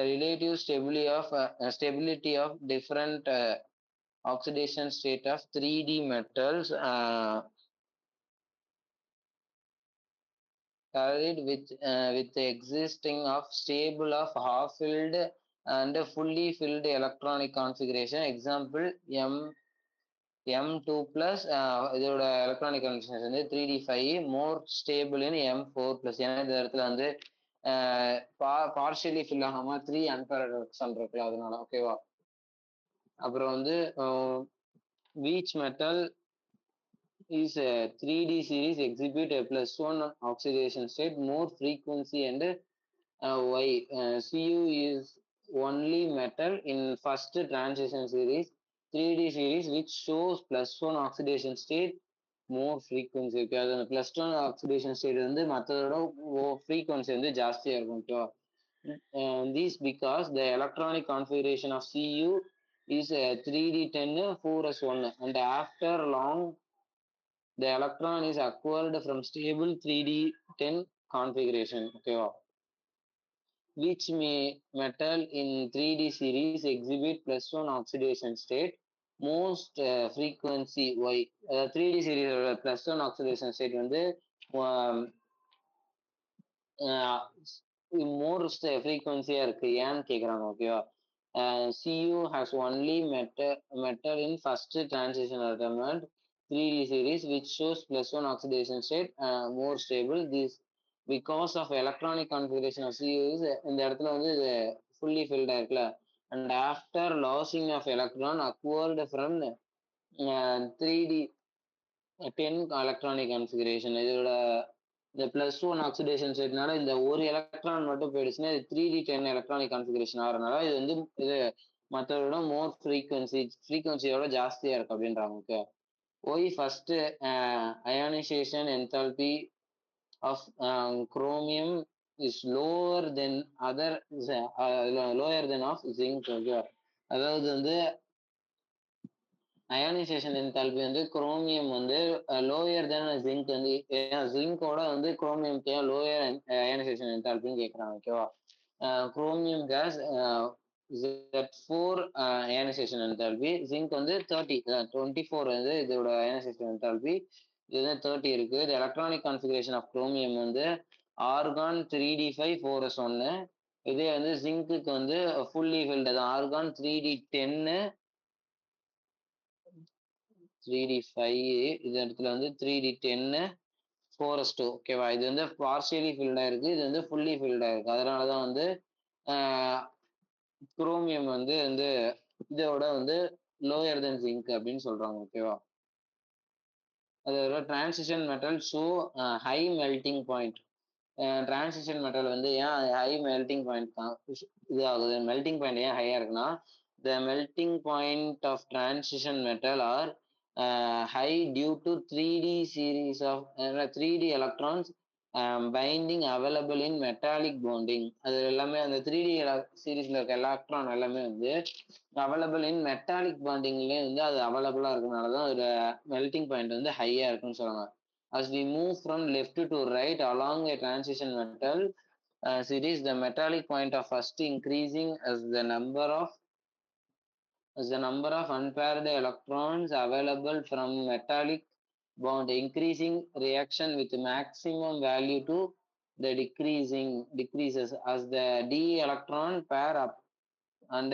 A: relative stability of different oxidation state of 3D metals carried with the existing of stable of half filled and fully filled electronic configuration. Example M2 plus இதோட electronic configuration வந்து 3D5 more stable in M4 plus. ஏன்னா இந்த இடத்துல வந்து partially fill ஆகாம 3 அன்பேரட் electron இருக்குல்ல, அதனால. ஓகேவா? அப்புறம் வந்து each metal is a 3D series exhibit a +1 oxidation state more frequency and Y. Cu is only metal in first transition series 3D series which shows +1 oxidation state more frequency. Okay, அது +1 oxidation state வந்து மற்றதோட frequency வந்து ஜாஸ்தியா இருக்கும். ஓகேவா? This because the electronic configuration of Cu is 3D10 4s1 and after long the electron is acquired from stable 3D10 configuration. ஓகேவா? Which metal in 3D series exhibit +1 oxidation state most frequency Y. 3D series +1 oxidation state வந்து more frequency இருக்கு, ஏன்னு கேக்குறாங்க. ஓகேவா? Cu has only metal in first transition element 3D series which shows +1 oxidation state more stable. This because of electronic configuration of Cu is இந்த இடத்துல வந்து இது fully filled இருக்குல்ல, and after losing of electron acquired from 3D10 electronic configuration. இதோட இந்த +1 oxidation stateனால இந்த ஒரு electron மட்டும் போயிடுச்சுன்னா இது 3D10 electronic configuration ஆகிறதுனால இது வந்து இது மற்றதோட மோர் ஃப்ரீக்வன்சியோட ஜாஸ்தியா இருக்கு அப்படின்றாங்க. Okay. Why first ionisation enthalpy of chromium is lower than of zinc. Okay. அதாவது வந்து அயானைசேஷன் என்தால்பி வந்து குரோமியம் வந்து லோயர் தென் ஜிங்க் வந்து, ஜிங்கோட வந்து குரோமியம்க்கு லோயர் அயானைசேஷன் என்தால்பின்னு கேட்குறாங்க. ஓகேவா? Chromium case Z4 ionisation enthalpy, zinc வந்து 24 வந்து இதோட அயானைசேஷன் என்தால்பி, இது வந்து 30 இருக்கு. இது எலக்ட்ரானிக் கான்ஃபிகரேஷன் ஆஃப் குரோமியம் வந்து ஆர்கான் 3D5 4s1. இதே வந்து ஜிங்க்குக்கு வந்து ஃபுல்லி ஃபில்டு தான், ஆர்கான் 3D10 3D5. இது இடத்துல வந்து 3D10 4s2. ஓகேவா? இது வந்து பார்ஷியலி ஃபில்டா இருக்கு, இது வந்து ஃபுல்லி ஃபில்டா இருக்கு. அதனாலதான் வந்து குரோமியம் வந்து இதோட வந்து லோயர் தென் ஜிங்க் அப்படின்னு சொல்றாங்க. ஓகேவா? அதோட transition metal show high melting point. Transition metal வந்து ஏன் ஹை மெல்டிங் பாயிண்ட் இது ஆகுது, மெல்டிங் பாயிண்ட் ஏன் ஹையா இருக்குன்னா the melting point of transition metal are high due to 3D series of 3D electrons binding available in metallic bonding. அது எல்லாமே அந்த 3D சீரீஸ்ல இருக்க எலக்ட்ரான் எல்லாமே வந்து அவைலபிள் இன் மெட்டாலிக் பாண்டிங்லேயே வந்து அது அவைலபிளா இருக்கனால தான் அதோட மெல்டிங் பாயிண்ட் வந்து ஹையா இருக்குன்னு சொல்லுவாங்க. As we move from left to right along a transition metal series, the metallic point of first increasing as the number of unpaired electrons available from metallic bond increasing reaction with maximum value to the decreases as the d electron pair up and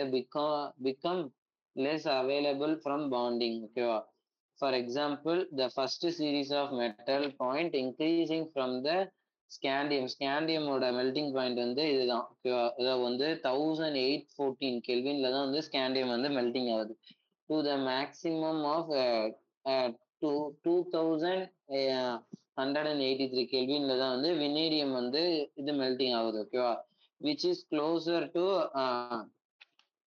A: become less available from bonding. Okay. For example, the first series of metal point increasing from the scandium ஓட melting point வந்து இதுதான். இதை வந்து 1814 கெல்வின்ல தான் வந்து scandium வந்து melting ஆகுது. To the maximum of 2183 கெல்வின்ல தான் வந்து வினேடியம் வந்து இது மெல்டிங் ஆகுது. ஓகேவா? விச் இஸ் க்ளோசர் டு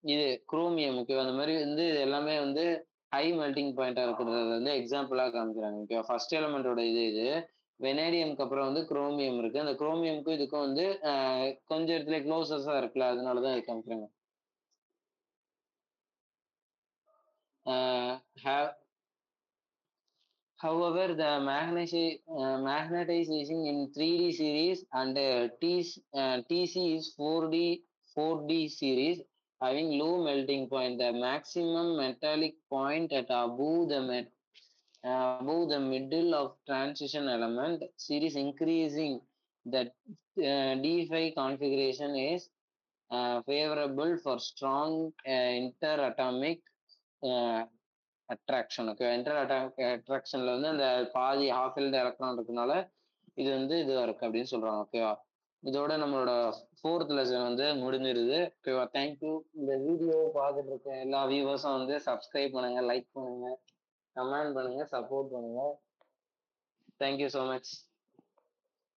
A: இது குரோமியம். ஓகேவா? அந்த மாதிரி வந்து இது எல்லாமே வந்து ஹை மெல்டிங் பாயிண்டா இருக்கிறது வந்து எக்ஸாம்பிளா காமிக்கிறாங்க. ஓகேவா? ஃபர்ஸ்ட் எலிமெண்டோட இது வெனேடியம்க்கு அப்புறம் வந்து குரோமியம் இருக்கு. அந்த குரோமியம்க்கும் இதுக்கும் வந்து கொஞ்சம் இடத்துல க்ளோசஸா இருக்குல்ல, அதனால தான் இது காமிக்கிறேங்க. Have however, the magnetization in 3D series and TC is 4D series having low melting point. The maximum metallic point at above the middle of transition element series increasing. The D5 configuration is favorable for strong interatomic uh, attraction. Okay, அட்ராக்ஷன்ல வந்து அந்த பாதி half field electron இருக்கனால இது வந்து இதுவா இருக்கு அப்படின்னு சொல்றாங்க. ஓகேவா, இதோட நம்மளோட ஃபோர்த் லெசன் வந்து முடிஞ்சிருது. ஓகேவா, தேங்க்யூ. இந்த வீடியோ பார்த்துட்டு இருக்க எல்லா வியூவர்ஸும் வந்து சப்ஸ்கிரைப் பண்ணுங்க, லைக் பண்ணுங்க, கமெண்ட் பண்ணுங்க, சப்போர்ட் பண்ணுங்க. Thank you so much.